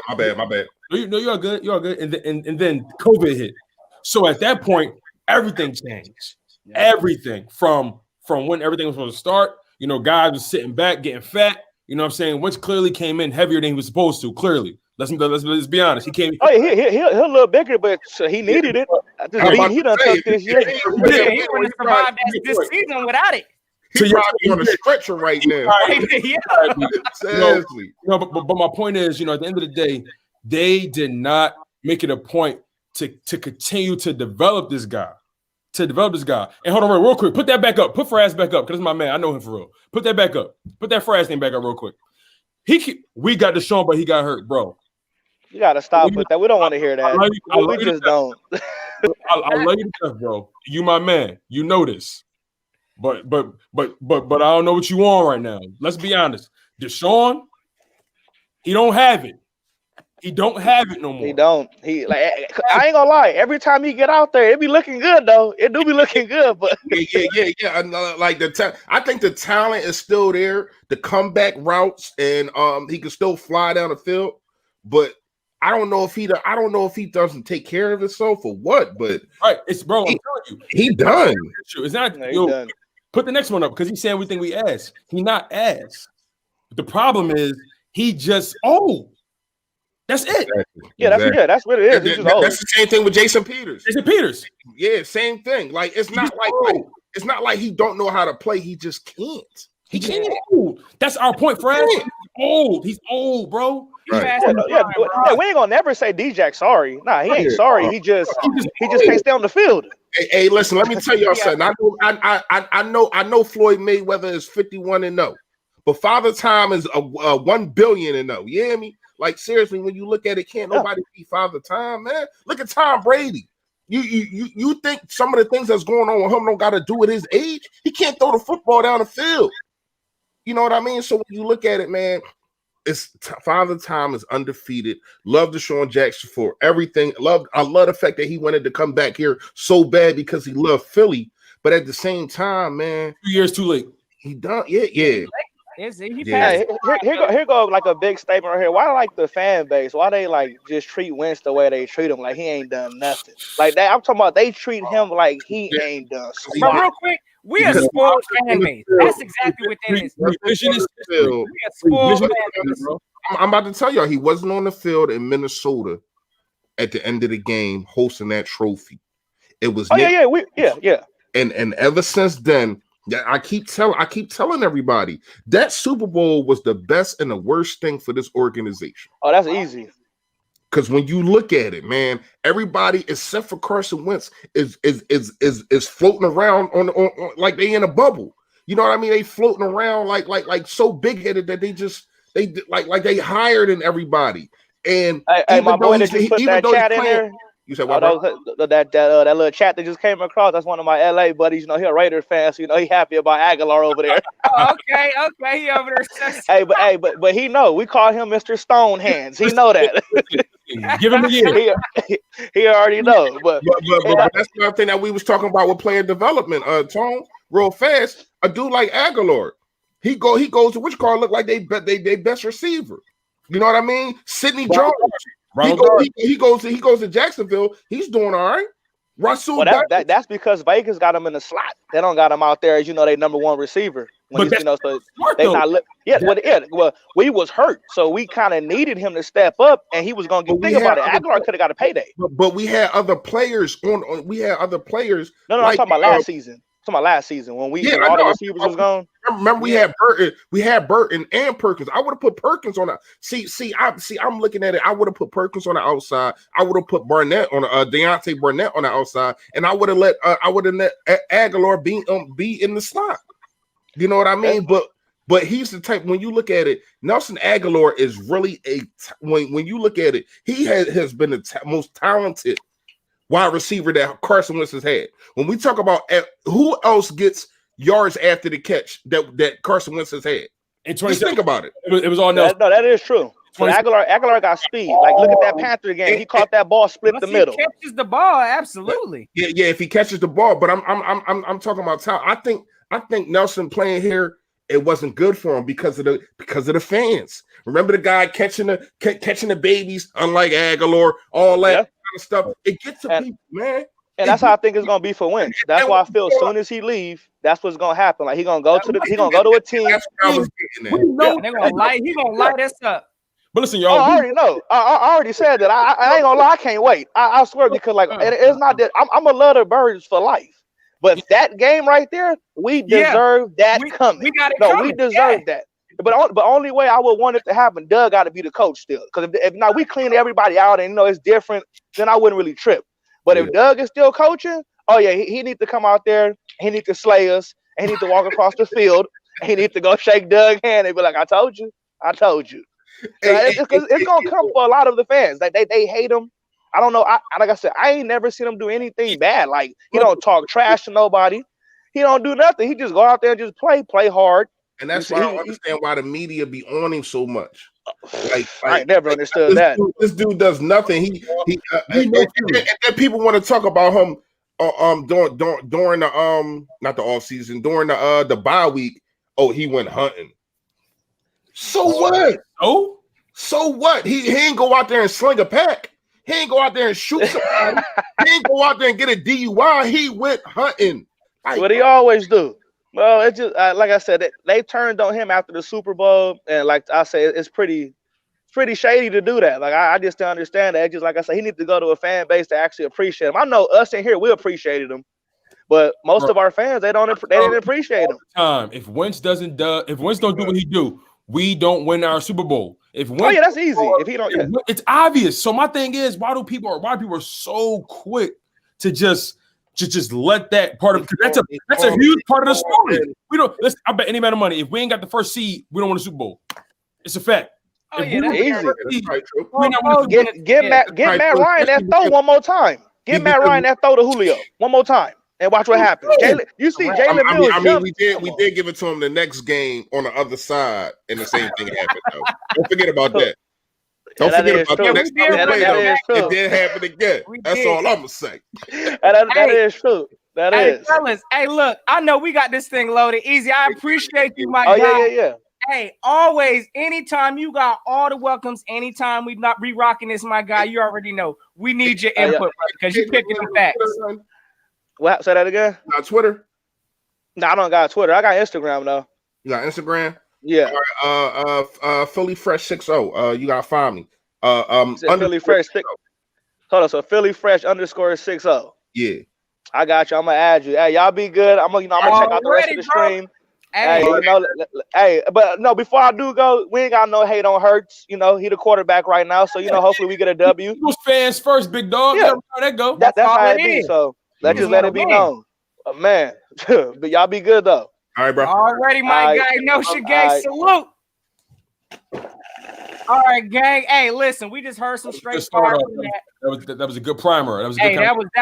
My bad. No, you're good. And then COVID hit. So at that point, everything changed. Everything from when everything was supposed to start. Guys was sitting back, getting fat. You know what I'm saying? Wentz clearly came in heavier than he was supposed to. Clearly, let's be honest. He came. Oh, he a little bigger, but he needed it. He done took this year. He wouldn't have survived this season without it. He's probably on a stretcher right now. Seriously. But my point is, at the end of the day, they did not make it a point to continue to develop this guy. And hold on real quick. Put that back up. Put Fraz back up because it's my man. I know him for real. Put that back up. Put that Fraz thing back up real quick. We got Deshaun, but he got hurt, bro. You got to stop with that. We don't want to hear that. We just don't. I love you to death, bro. You my man. You know this. But I don't know what you want right now. Let's be honest. Deshaun, he don't have it. He don't have it no more. He don't. He like I ain't gonna lie. Every time he get out there, it be looking good though. It do be looking good, but yeah. And, like I think the talent is still there. The comeback routes and he can still fly down the field, but I don't know if he doesn't take care of himself or what. But it's bro. I'm telling you, he done. It's not. he done. Put the next one up because he said everything we asked. He not asked. The problem is he just old. That's it. Exactly. That's what it is. He's just old. That's the same thing with Jason Peters. Yeah, same thing. Like it's not like he don't know how to play. He just can't. He can't. That's our point, Fred. He's old. He's old, bro. Right. We ain't gonna never say D-Jack sorry. Nah, he ain't sorry. He just can't stay on the field. Hey, listen. Let me tell y'all something. I know Floyd Mayweather is 51-0, but Father Time is a 1 billion-0. You hear me? Like seriously, when you look at it, can't nobody beat Father Time, man. Look at Tom Brady. You think some of the things that's going on with him don't got to do with his age? He can't throw the football down the field. You know what I mean? So when you look at it, man, it's Father Time is undefeated. Love Deshaun Jackson for everything. I love the fact that he wanted to come back here so bad because he loved Philly. But at the same time, man, 2 years too late. He done. Yeah. Here go like a big statement right here. Why like the fan base? Why they like just treat Wentz the way they treat him? Like he ain't done nothing. Like that. I'm talking about they treat him like he ain't done. But real quick, we a spoiled fan base. That's exactly what that is. We a spoiled fan base. I'm about to tell y'all, he wasn't on the field in Minnesota at the end of the game hosting that trophy. It was And ever since then. Yeah, I keep telling everybody that Super Bowl was the best and the worst thing for this organization. Oh, that's easy. Because when you look at it, man, everybody except for Carson Wentz is floating around on like they in a bubble. You know what I mean? They floating around like so big headed that they higher than everybody. And hey my boy that just put that chat in there. You said what? That little chat that just came across. That's one of my LA buddies. You know, he a Raiders fan, so you know he happy about Aguilar over there. Okay, he over there. But he know we call him Mr. Stone Hands. He know that. Give him a year. He already know. But that's another thing that we was talking about with player development. Tone, real fast. A dude like Aguilar, he goes to which car look like they best receiver. You know what I mean? Sidney Jones. He goes to Jacksonville. He's doing all right. Russell. Well, that's because Vegas got him in the slot. They don't got him out there as they number one receiver. When so they not. Well, we was hurt, so we kind of needed him to step up, and he was going to think about it. Aguilar could have got a payday. But we had other players on. We had other players. No, I'm talking about last season. I'm talking about last season when all the receivers was gone. Remember, we had Burton and Perkins. I would have put Perkins on the I'm looking at it. I would have put Perkins on the outside. I would have put Barnett on Deontay Barnett on the outside, and I would have let Aguilar be in the slot. You know what I mean? But he's the type. When you look at it, Nelson Aguilar is really when you look at it, he has been the most talented wide receiver that Carson Wentz has had. When we talk about who else gets yards after the catch that Carson Wentz has had, just think about it. It was all Nelson. No, that is true. So Aguilar got speed. Like look at that Panther game. He caught that ball, split the middle. He catches the ball, absolutely. Yeah. If he catches the ball, but I'm talking about talent. I think Nelson playing here, it wasn't good for him because of the fans. Remember the guy catching the babies, unlike Aguilar, all that. Of stuff. It gets to people, man. And that's how I think it's gonna be for Wentz. That's why I feel as soon as he leave, that's what's gonna happen. Like he's gonna go to a team. They're gonna light us up. But listen, y'all. I already know. I already said that. I ain't gonna lie. I can't wait. I swear because it's not that I'm a love the birds for life. But that game right there, we deserve that coming. We got it coming. We deserve that. But only way I would want it to happen, Doug got to be the coach still. Because if not, we clean everybody out and it's different, then I wouldn't really trip. But if Doug is still coaching, he needs to come out there, he needs to slay us, and he needs to walk across the field, and he needs to go shake Doug's hand and be like, I told you. So it's gonna come for a lot of the fans. Like they hate him. I don't know. Like I said, I ain't never seen him do anything bad. Like he don't talk trash to nobody. He don't do nothing. He just go out there and just play hard. And that's why I don't understand why the media be on him so much. I ain't never understood that. This dude does nothing. And then people want to talk about him during the not the off season, during the bye week. Oh, he went hunting. So what? Oh, so what? He ain't go out there and sling a pack. He ain't go out there and shoot somebody. He ain't go out there and get a DUI. He went hunting. What he always do. Well, it's just like I said, they turned on him after the Super Bowl, and like I say, it's pretty shady to do that. Like I just don't understand that. It's just like I said, he needs to go to a fan base to actually appreciate him. I know us in here, we appreciated him, but most of our fans they didn't appreciate him. If Wentz don't do what he do, we don't win our Super Bowl. That's easy. If he don't, it's obvious. So my thing is, why people are so quick to just let that part of, because that's a huge part of the story. I bet any amount of money. If we ain't got the first seed, we don't win the Super Bowl. It's a fact. Oh, yeah, that's easy. Get Matt Ryan that throw one more time. Get Matt Ryan that throw to Julio one more time, and watch what happens. You see Jalen Mills. I mean, we did give it to him the next game on the other side, and the same thing happened. Though. Don't forget about that. Don't forget about that. Next time we play them, it did happen again. That's all I'm gonna say. That is true. That is. Fellas, hey, look, I know we got this thing loaded easy. I appreciate you, my guy. Yeah. Hey, always, anytime you got all the welcomes, anytime we not re-rocking this, my guy, you already know we need your input because you're picking the facts. What? Say that again? Got Twitter? No, I don't got Twitter. I got Instagram though. You got Instagram? Yeah. All right, Philly Fresh 60. You gotta find me. Philly Fresh 60. Hold on, so Philly Fresh _60. Yeah. I got you. I'm gonna add you. Hey, y'all be good. I'm gonna check out the rest of the stream. Hey, but no, before I do go, we ain't got no hate on Hurts. He the quarterback right now, so hopefully we get a W. Eagles fans first, big dog. Yeah, how that go. That's how it be. So let's just let it be known. Man, but y'all be good though. All right, bro. Already, my guy. No shit, gang. Salute. All right, gang. Hey, listen, we just heard some straight fire from that. That was a good primer. That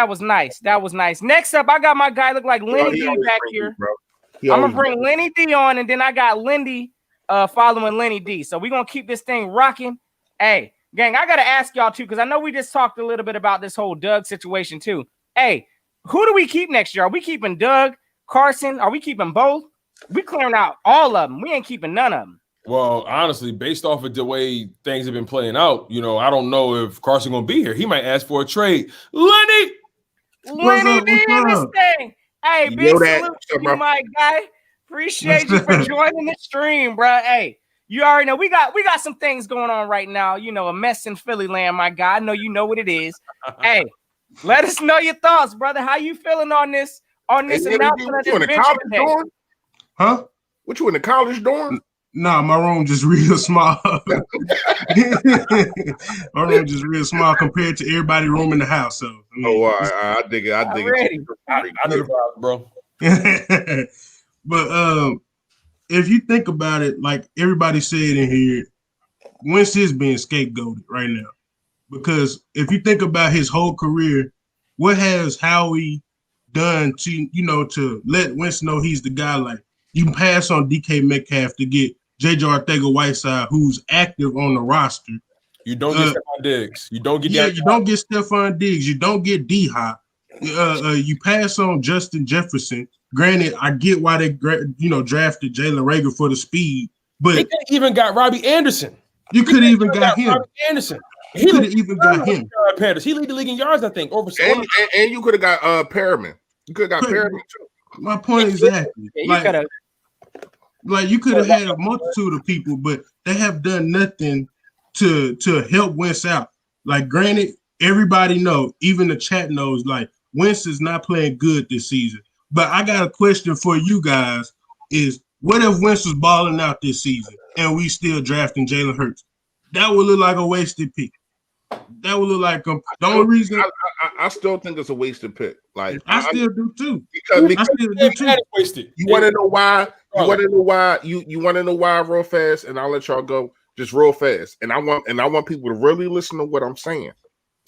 was nice. That was nice. Next up, I got my guy look like Lenny D back here. I'm gonna bring Lenny D on, and then I got Lindy following Lenny D. So we're gonna keep this thing rocking. Hey, gang, I gotta ask y'all too, because I know we just talked a little bit about this whole Doug situation too. Hey, who do we keep next year? Are we keeping Doug, Carson? Are we keeping both? We clearing out all of them. We ain't keeping none of them. Well, honestly, based off of the way things have been playing out, I don't know if Carson gonna be here. He might ask for a trade. Lenny D in this thing. Hey, big salute to you, my guy. Appreciate you for joining the stream, bro. Hey, you already know we got some things going on right now. A mess in Philly land, my guy. I know you know what it is. Hey, let us know your thoughts, brother. How you feeling on this announcement of this venture today? Huh? What, you in the college dorm? Nah, my room just real small. My room just real small compared to everybody's room in the house. So I dig it. I dig it. I know the vibes, bro. But if you think about it, like everybody said in here, Wentz is being scapegoated right now. Because if you think about his whole career, what has Howie done to let Wentz know he's the guy? Like, you can pass on DK Metcalf to get J.J. Arcega-Whiteside, who's active on the roster. You don't get Stephon Diggs. You don't get you don't get Stephon Diggs. You don't get D-Hop. You pass on Justin Jefferson. Granted, I get why they drafted Jalen Reagor for the speed, but they could even got Robbie Anderson. You could have even got him. Robbie Anderson. He could have even got him. Panthers. He lead the league in yards, I think. And you could have got Perriman. You could have got Perriman too. My point exactly. Like you could have had a multitude of people, but they have done nothing to help Wentz out. Like, granted, everybody know, even the chat knows, like, Wentz is not playing good this season. But I got a question for you guys: is what if Wentz was balling out this season and we still drafting Jalen Hurts? That would look like a wasted pick. That would look like the only reason. I still think it's a wasted pick. Like, I still do too. Because I still do too. Wasted. You want to know why? You want to know why? You want to know why real fast, and I'll let y'all go just real fast. And I want people to really listen to what I'm saying.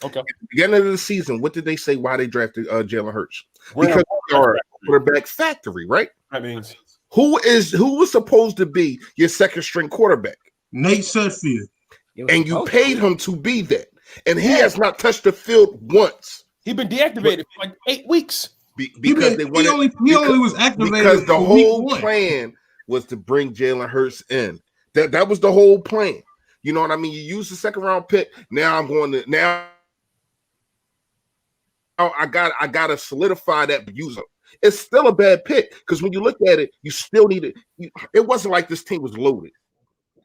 Okay. At the beginning of the season, what did they say why they drafted Jalen Hurts? Because they are a quarterback factory, right? That means who was supposed to be your second string quarterback? Nate Sudfeld. And you paid him to be that. And he has not touched the field once. He's been deactivated for like 8 weeks. Because he only was activated because the whole plan was to bring Jalen Hurts in. That was the whole plan. You know what I mean? You use the second round pick. Now I gotta solidify that user. It's still a bad pick because when you look at it, you still need it. It wasn't like this team was loaded.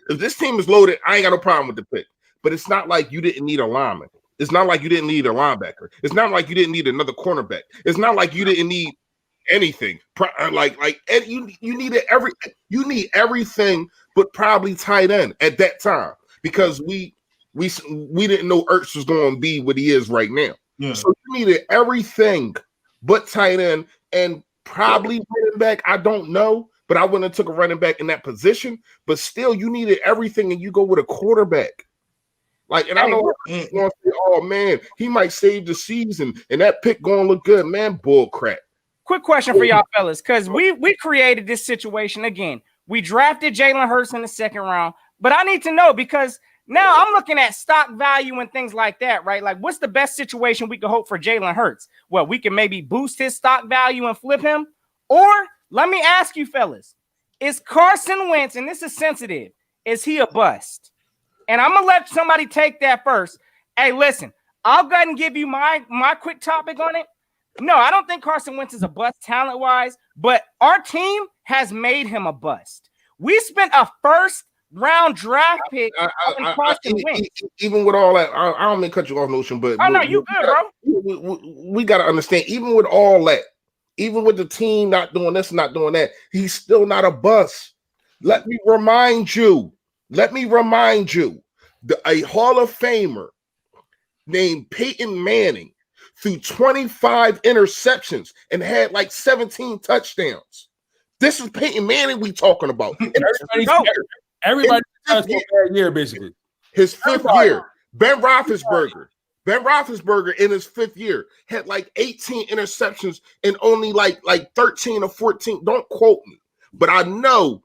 If this team is loaded, I ain't got no problem with the pick. But it's not like you didn't need a lineman. It's not like you didn't need a linebacker. It's not like you didn't need another cornerback. It's not like you didn't need anything. You need everything, but probably tight end at that time because we didn't know Ertz was going to be what he is right now. Yeah. So you needed everything but tight end and probably running back. I don't know, but I wouldn't have took a running back in that position. But still, you needed everything, and you go with a quarterback. Like, and I know want to say, oh man, he might save the season, and that pick gonna look good, man. Bull crap. Quick question for y'all fellas, because we created this situation again. We drafted Jalen Hurts in the second round, but I need to know because now I'm looking at stock value and things like that, right? Like, what's the best situation we could hope for Jalen Hurts? Well, we can maybe boost his stock value and flip him, or let me ask you fellas, is Carson Wentz, and this is sensitive, is he a bust? And I'm gonna let somebody take that first. Hey, listen, I'll go ahead and give you my quick topic on it. No, I don't think Carson Wentz is a bust talent-wise, but our team has made him a bust. We spent a first-round draft pick on Carson Wentz. Even with all that, I don't mean to cut you off, Notion, but oh no, you good, bro. We got to understand, even with all that, even with the team not doing this, not doing that, he's still not a bust. Let me remind you. A Hall of Famer named Peyton Manning threw 25 interceptions and had like 17 touchdowns. This is Peyton Manning we talking about. Everybody has a bad year, basically. His fifth year. Ben Roethlisberger in his fifth year had like 18 interceptions and only like 13 or 14. Don't quote me, but I know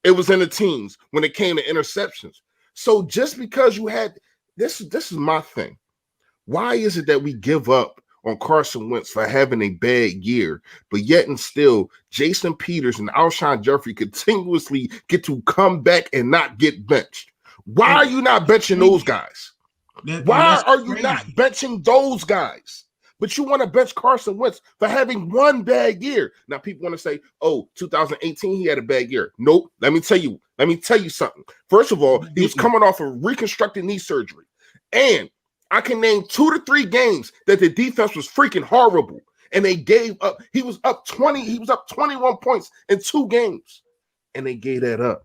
it was in the teens when it came to interceptions. So just because you had this is my thing. Why is it that we give up on Carson Wentz for having a bad year, but yet and still Jason Peters and Alshon Jeffrey continuously get to come back and not get benched? Why are you not benching those guys? Why are you not benching those guys? But you want to bench Carson Wentz for having one bad year. Now people want to say, oh, 2018, he had a bad year. Nope. Let me tell you something. First of all, he was coming off of reconstructed knee surgery. And I can name 2 to 3 games that the defense was freaking horrible. And they gave up. He was up 21 points in 2 games. And they gave that up.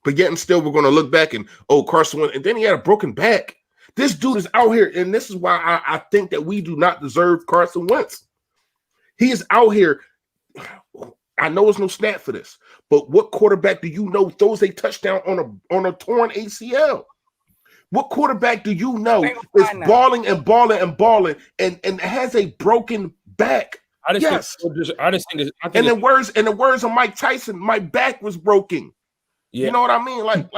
But yet and still, we're going to look back and, oh, Carson Wentz. And then he had a broken back. This dude is out here, and this is why I think that we do not deserve Carson Wentz. He is out here. I know there's no stat for this, but what quarterback do you know throws a touchdown on a torn ACL? What quarterback do you know is balling and has a broken back? In the words of Mike Tyson, my back was broken. Yeah. You know what I mean? Like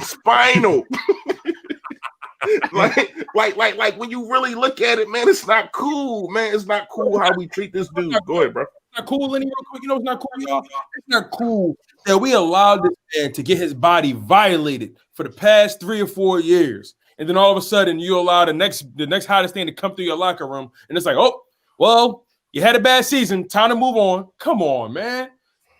spinal. like when you really look at it, man, it's not cool, man. It's not cool how we treat this dude. Go ahead, bro. It's not cool, Lenny, real quick. You know it's not cool, y'all. It's not cool that we allowed this man to get his body violated for the past 3 or 4 years, and then all of a sudden you allow the next hottest thing to come through your locker room, and it's like, oh, well, you had a bad season, time to move on. Come on, man.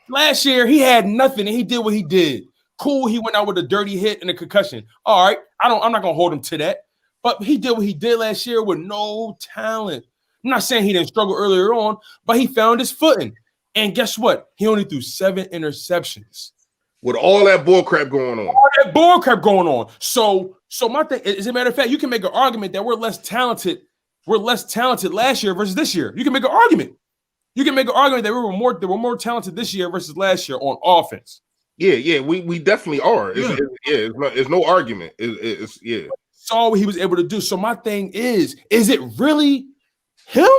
Last year he had nothing, and he did what he did. Cool, he went out with a dirty hit and a concussion. All right, I'm not gonna hold him to that. But he did what he did last year with no talent. I'm not saying he didn't struggle earlier on, but he found his footing. And guess what? He only threw 7 interceptions. With all that bull crap going on. So my thing, as a matter of fact, you can make an argument that we're less talented last year versus this year. You can make an argument. That we were more talented this year versus last year on offense. Yeah, we definitely are. It's no argument. It's saw what he was able to do. So my thing is it really him?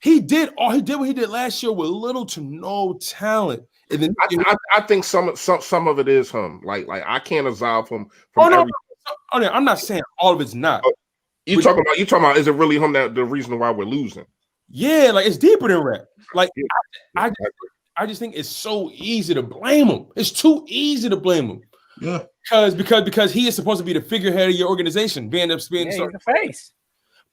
He did what he did last year with little to no talent. And then I think some of it is him. Like I can't absolve him from I'm not saying all of it's not. You talking about is it really him that the reason why we're losing? Yeah, like it's deeper than rap. Like I just think it's so easy to blame him. It's too easy to blame him. Yeah. Because he is supposed to be the figurehead of your organization, being the face.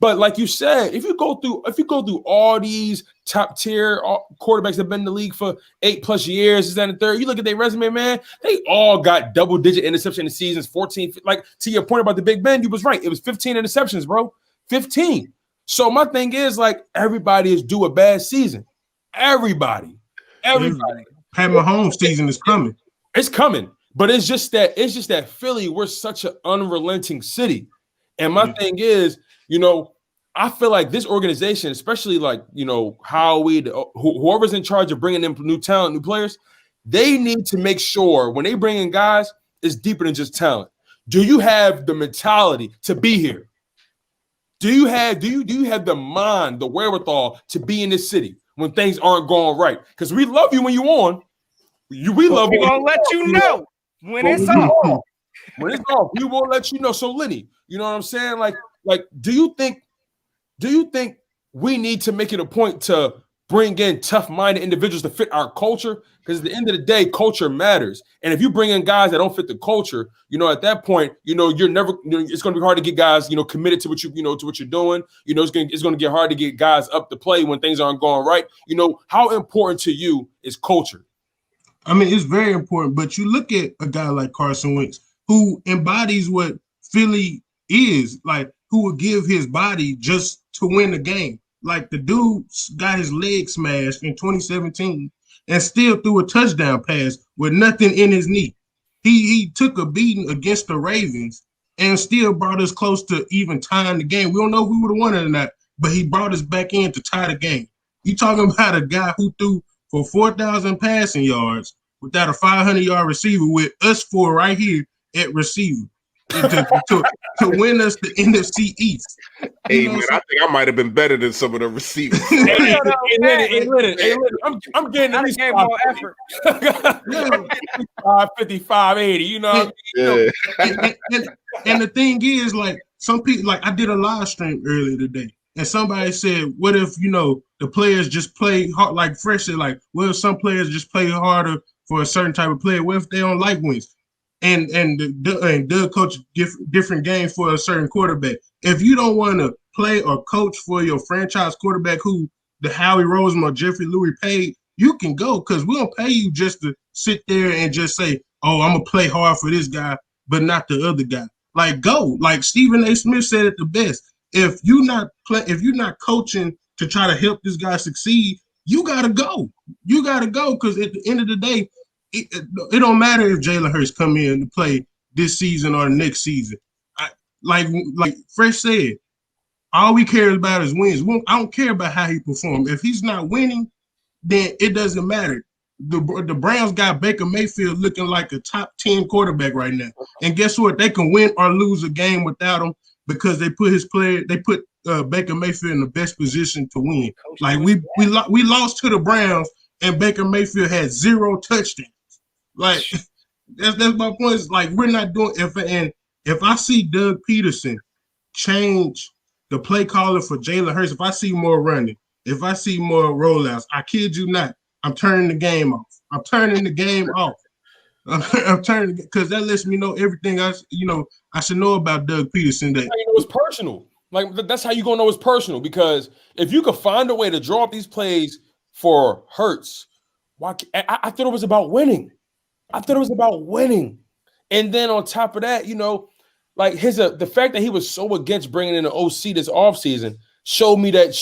But like you said, if you go through all these top tier quarterbacks that have been in the league for 8+ years, is that the third? You look at their resume, man. They all got double-digit interception in seasons, 14. Like to your point about the Big Ben, you was right. It was 15 interceptions, bro. 15. So my thing is like everybody is due a bad season. Everybody. Pat Mahomes' season is coming. It's coming, but it's just that Philly, we're such an unrelenting city, and my thing is. I feel like this organization, especially like, Howie, whoever's in charge of bringing in new talent, new players, they need to make sure when they bring in guys, it's deeper than just talent. Do you have the mentality to be here? Do you have the mind, the wherewithal to be in this city when things aren't going right? Because we love you when you're on. We love you. We're gonna let you know when it's off. When it's off, we will let you know. So Lenny, you know what I'm saying? Like, do you think we need to make it a point to bring in tough-minded individuals to fit our culture? Because at the end of the day, culture matters. And if you bring in guys that don't fit the culture, at that point, you're never. It's going to be hard to get guys, committed to what to what you're doing. It's going to get hard to get guys up to play when things aren't going right. How important to you is culture? I mean, it's very important. But you look at a guy like Carson Wentz, who embodies what Philly is like. Who would give his body just to win the game. Like the dude got his leg smashed in 2017 and still threw a touchdown pass with nothing in his knee. He took a beating against the Ravens and still brought us close to even tying the game. We don't know if we would have won it or not, but he brought us back in to tie the game. You talking about a guy who threw for 4,000 passing yards without a 500-yard receiver with us four right here at receiver. To win us the NFC East. Hey, man, I think I might have been better than some of the receivers. Hey, I'm getting at least more effort. 55, 80, And the thing is, like, some people, like, I did a live stream earlier today, and somebody said, what if, the players just play hard, like Fresh said, like, what if some players just play harder for a certain type of player? What if they don't like wins? And Doug coach different games for a certain quarterback. If you don't want to play or coach for your franchise quarterback who the Howie Roseman or Jeffrey Lurie paid, you can go because we don't pay you just to sit there and just say, oh, I'm going to play hard for this guy, but not the other guy. Like, go. Like Stephen A. Smith said it the best. If you're not coaching to try to help this guy succeed, you got to go. You got to go because at the end of the day, it don't matter if Jalen Hurts come in to play this season or next season. Like Fresh said, all we care about is wins. I don't care about how he performs. If he's not winning, then it doesn't matter. The Browns got Baker Mayfield looking like a top 10 quarterback right now. And guess what? They can win or lose a game without him because they put Baker Mayfield in the best position to win. Like we lost to the Browns and Baker Mayfield had 0 touchdowns. Like that's my point. Is like we're not doing if I see Doug Peterson change the play caller for Jalen Hurts, if I see more running, if I see more rollouts, I kid you not, I'm turning the game off. I'm turning because that lets me know everything I should know about Doug Peterson. That it's personal. Like that's how you gonna know it's personal because if you could find a way to draw up these plays for Hurts, I thought it was about winning. And then on top of that, like the fact that he was so against bringing in an OC this offseason showed me that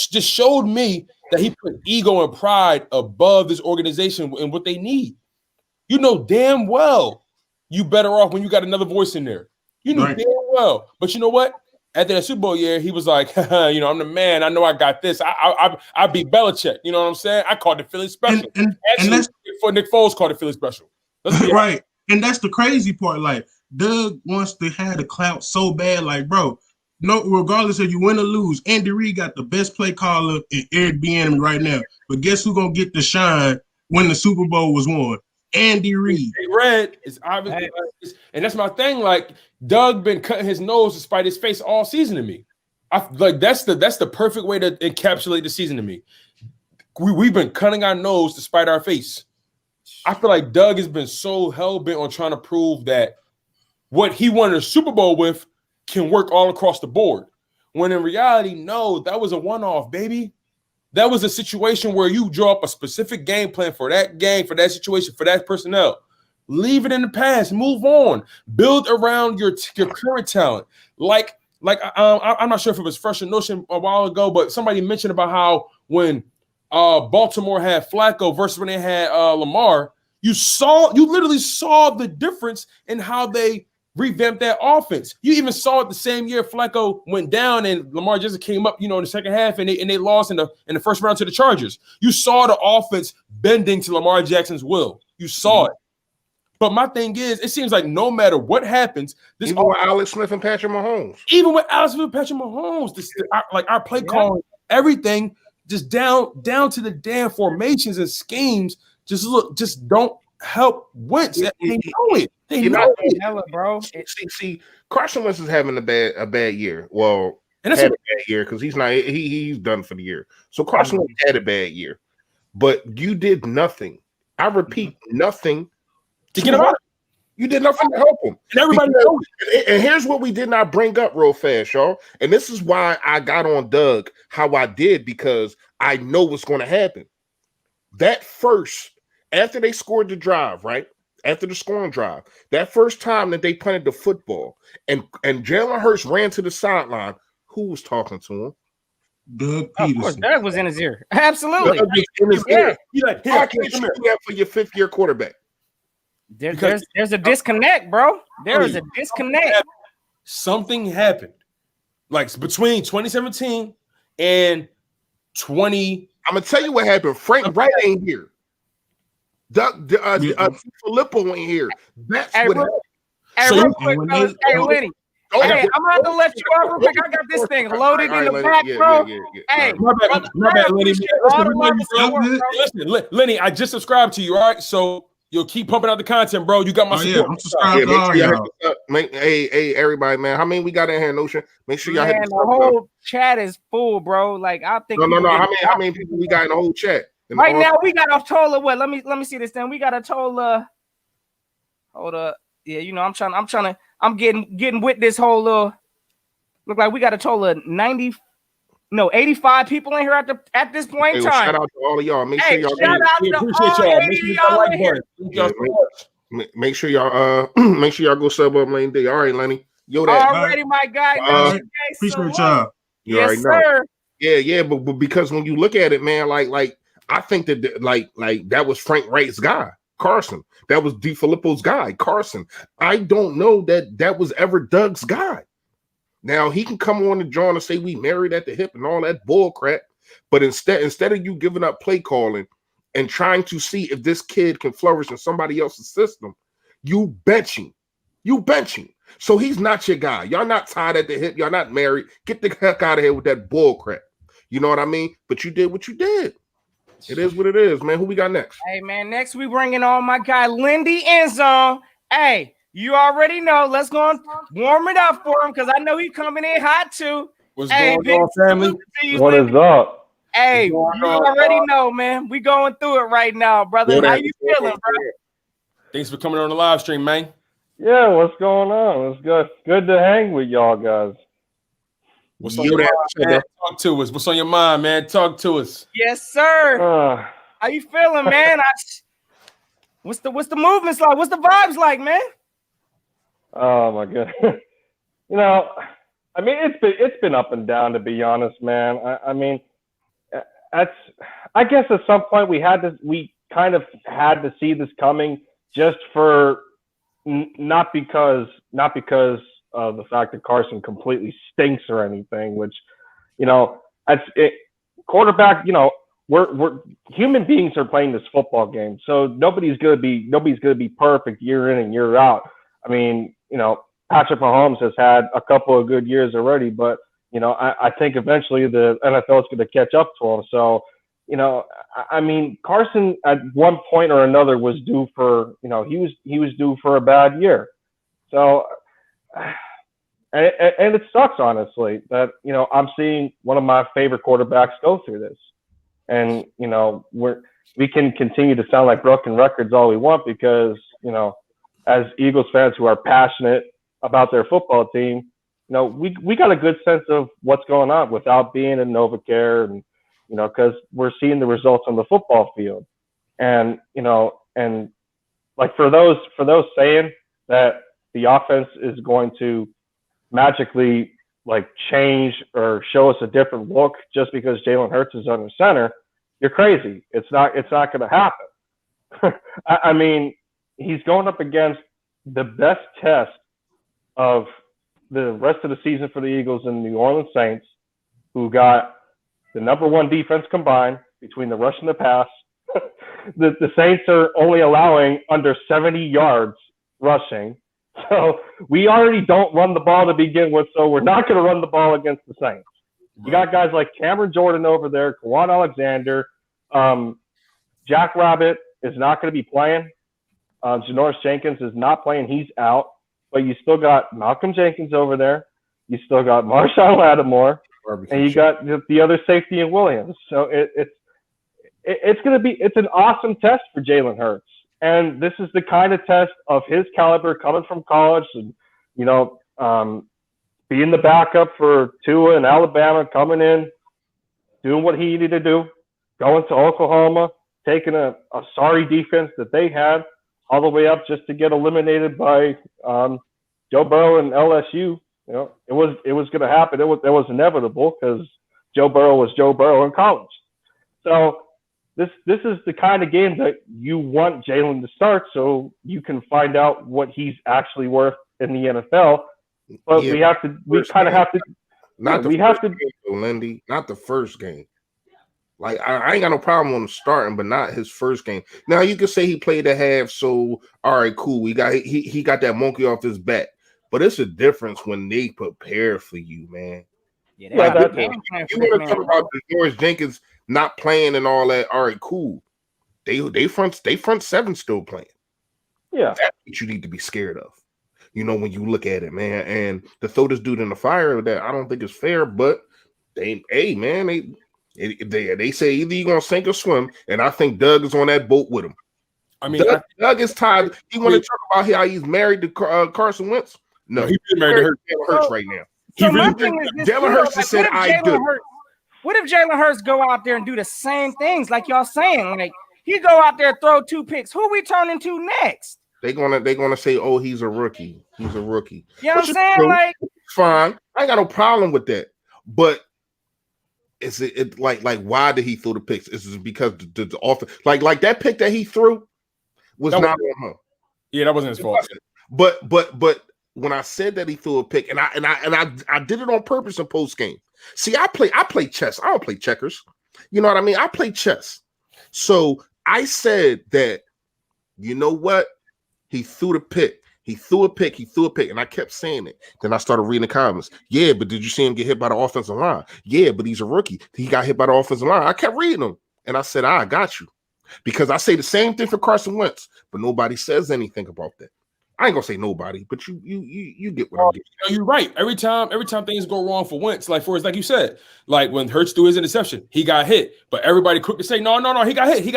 he put ego and pride above this organization and what they need. You know damn well you better off when you got another voice in there. You know damn well. But you know what? After that Super Bowl year, he was like, I'm the man. I know I got this. I beat Belichick. You know what I'm saying? I called it Philly special. And that's before Nick Foles called it Philly special. Right. And that's the crazy part. Like, Doug wants to have the clout so bad, like, bro, no, regardless if you win or lose, Andy Reid got the best play caller in Eric Bieniemy right now. But guess who's gonna get the shine when the Super Bowl was won? Andy Reid. Red is obviously, and that's my thing. Like Doug been cutting his nose to spite his face all season to me. That's the perfect way to encapsulate the season to me. We've been cutting our nose to spite our face. I feel like Doug has been so hell-bent on trying to prove that what he won a Super Bowl with can work all across the board. When in reality, no, that was a one-off, baby. That was a situation where you draw up a specific game plan for that game, for that situation, for that personnel. Leave it in the past. Move on. Build around your current talent. I'm not sure if it was Fresh Notion a while ago, but somebody mentioned about how when Baltimore had Flacco versus when they had Lamar, you literally saw the difference in how they revamped that offense. You even saw it the same year Flacco went down and Lamar just came up, in the second half and they lost in the first round to the Chargers. You saw the offense bending to Lamar Jackson's will. You saw it. But my thing is, it seems like no matter what happens, this even with Alex Smith and Patrick Mahomes, our play calling, everything just down to the damn formations and schemes just don't help Wentz. They know it. They know it, bro. See, Carson Wentz is having a bad year. Well, and had a bad year because he's done for the year. So Carson Wentz had a bad year, but you did nothing. I repeat, nothing to get him out. You did nothing to help him. And everybody knows it. And here's what we did not bring up real fast, y'all. And this is why I got on Doug how I did, because I know what's going to happen. That first, after they scored the drive, right? After the scoring drive, that first time that they punted the football and Jalen Hurts ran to the sideline, who was talking to him? Doug Peterson. Of course, Doug was in his ear. Absolutely. Doug was in his ear. Why can't you do that for your fifth-year quarterback? There's a disconnect, bro. There is a disconnect. Something happened. Like between 2017 and 20. I'm gonna tell you what happened. Frank Wright ain't here. Doug Filippo ain't here. That's what happened. Hey, real quick, fellas. Hey, Lenny. Hey, I'm about to let you off real quick. I got this thing loaded in the back, bro. Hey, my bad, Lenny. Listen, Lenny, I just subscribed to you, all right? So you'll keep pumping out the content, bro. You got my support. Yeah, I'm subscribed to all y'all. Hey, everybody, man. How many we got in here, Notion? Make sure y'all hit the whole chat is full, bro. Like I think no. How many people we got in the whole chat? Right now, we got a total of what? Let me see this thing. We got a total of. Hold up. Yeah, I'm getting with this whole look like we got a total of 85 people in here at this point in time. Shout out to all of y'all. Make sure y'all make sure y'all go sub up Lane Day. All right, Lenny. Yo, that already, my guy. Appreciate y'all. Yes, sir. Yeah, but because when you look at it, man, like I think that like that was Frank Wright's guy, Carson. That was DeFilippo's guy, Carson. I don't know that was ever Doug's guy. Now he can come on the joint and say we married at the hip and all that bull crap, but instead of you giving up play calling and trying to see if this kid can flourish in somebody else's system, you benching. So he's not your guy. Y'all not tied at the hip. Y'all not married. Get the heck out of here with that bull crap. You know what I mean? But you did what you did. It is what it is, man. Who we got next? Hey, man, next we bringing on my guy, Lindy Endzone. Hey, you already know. Let's go and warm it up for him because I know he's coming in hot too. What's going on, family? What is up? Hey, you already know, man. We going through it right now, brother. How you feeling, bro? Thanks for coming on the live stream, man. Yeah, what's going on? It's good to hang with y'all guys. What's on your mind, man? Talk to us. What's on your mind, man? Talk to us. Yes, sir. How you feeling, man? What's the movements like? What's the vibes like, man? Oh my god. I mean, it's been up and down, to be honest, man. I mean, I guess at some point we kind of had to see this coming, just for not because of the fact that Carson completely stinks or anything, which, quarterback, we're human beings are playing this football game. So nobody's going to be perfect year in and year out. I mean, Patrick Mahomes has had a couple of good years already, but I think eventually the NFL is going to catch up to him. So, I mean, Carson at one point or another was due for, he was due for a bad year. So, and it sucks, honestly, that, I'm seeing one of my favorite quarterbacks go through this. And, we can continue to sound like broken records all we want because, as Eagles fans who are passionate about their football team, we got a good sense of what's going on without being in NovaCare and, because we're seeing the results on the football field. And, and like for those saying that the offense is going to magically like change or show us a different look just because Jalen Hurts is under center, you're crazy. It's not going to happen. I mean, he's going up against the best test of the rest of the season for the Eagles and the New Orleans Saints, who got the number one defense combined between the rush and the pass. The Saints are only allowing under 70 yards rushing. So we already don't run the ball to begin with, so we're not going to run the ball against the Saints. You got guys like Cameron Jordan over there, Kwan Alexander. Jack Rabbit is not going to be playing. Janoris Jenkins is not playing. He's out. But you still got Malcolm Jenkins over there. You still got Marshawn Lattimore. And you got the other safety in Williams. So it's an awesome test for Jalen Hurts. And this is the kind of test of his caliber coming from college and, being the backup for Tua in Alabama, coming in, doing what he needed to do, going to Oklahoma, taking a sorry defense that they had all the way up just to get eliminated by Joe Burrow and LSU. It was going to happen. It was inevitable because Joe Burrow was Joe Burrow in college. So this is the kind of game that you want Jalen to start so you can find out what he's actually worth in the NFL. But we kind of have to. Lindy, not the first game. Like I ain't got no problem on starting, but not his first game. Now you could say he played a half, so all right, cool. He got that monkey off his back. But it's a difference when they prepare for you, man. Yeah, you want to talk about Janoris Jenkins not playing and all that. All right, cool. They front seven still playing. Yeah, that's what you need to be scared of. When you look at it, man, and to throw this dude in the fire, that I don't think is fair. But they say either you're gonna sink or swim, and I think Doug is on that boat with him. I mean, Doug is tired. He want to talk about how he's married to Carson Wentz. No, he's married to Hurts right now. So Jalen Hurts just said, "I do." What if Jalen Hurts go out there and do the same things like y'all saying? Like he go out there, throw 2 picks. Who we turning to next? They're gonna say, "Oh, he's a rookie. He's a rookie." You know what I'm saying? Like, fine. I ain't got no problem with that. But is it like why did he throw the picks? Is it because the offense like that pick that he threw was not on him? Yeah, that wasn't his fault. But when I said that he threw a pick, and I did it on purpose in post game. See, I play chess. I don't play checkers. You know what I mean? I play chess. So I said that, you know what? He threw the pick. He threw a pick. And I kept saying it. Then I started reading the comments. Yeah, but did you see him get hit by the offensive line? Yeah, but he's a rookie. He got hit by the offensive line. I kept reading them. And I said, I got you. Because I say the same thing for Carson Wentz, but nobody says anything about that. I ain't gonna say nobody, but you get what I'm getting. You're right. Every time things go wrong for Wentz, like you said, like when Hurts threw his interception, he got hit. But everybody quick to say, no, he got hit. He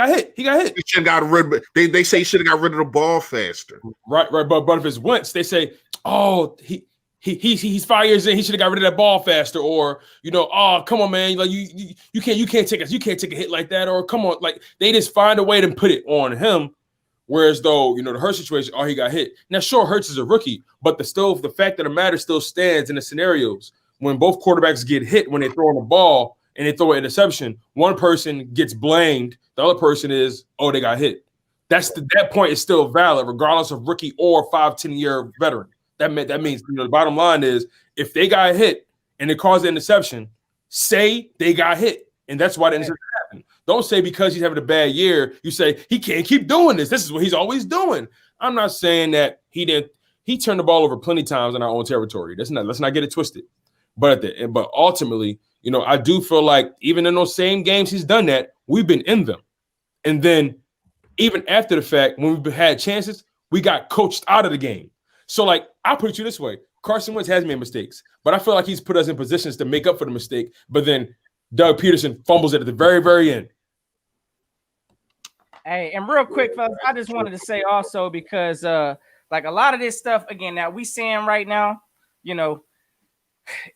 should have got rid of it. They say he should have got rid of the ball faster. Right. But if it's Wentz, they say, oh, he's 5 years in, he should have got rid of that ball faster, or oh, come on, man, like you can't take a hit like that, or come on, like they just find a way to put it on him. Whereas though, the Hurts situation, he got hit. Now, sure, Hurts is a rookie, but the fact of the matter still stands in the scenarios when both quarterbacks get hit when they throw on the ball and they throw an interception. One person gets blamed, the other person is, they got hit. That point is still valid, regardless of rookie or 5-10-year veteran. That means the bottom line is if they got hit and it caused an interception, say they got hit, and that's why the interception happened. Don't say because he's having a bad year, you say he can't keep doing this. This is what he's always doing. I'm not saying that he he turned the ball over plenty of times in our own territory. Let's not get it twisted. But ultimately, you know, I do feel like even in those same games he's done that, we've been in them. And then even after the fact, when we've had chances, we got coached out of the game. So, like, I'll put it to you this way. Carson Wentz has made mistakes, but I feel like he's put us in positions to make up for the mistake. But then Doug Peterson fumbles it at the very, very end. Hey, and real quick, fellas, I just wanted to say also because like a lot of this stuff, again, that we seeing right now, you know,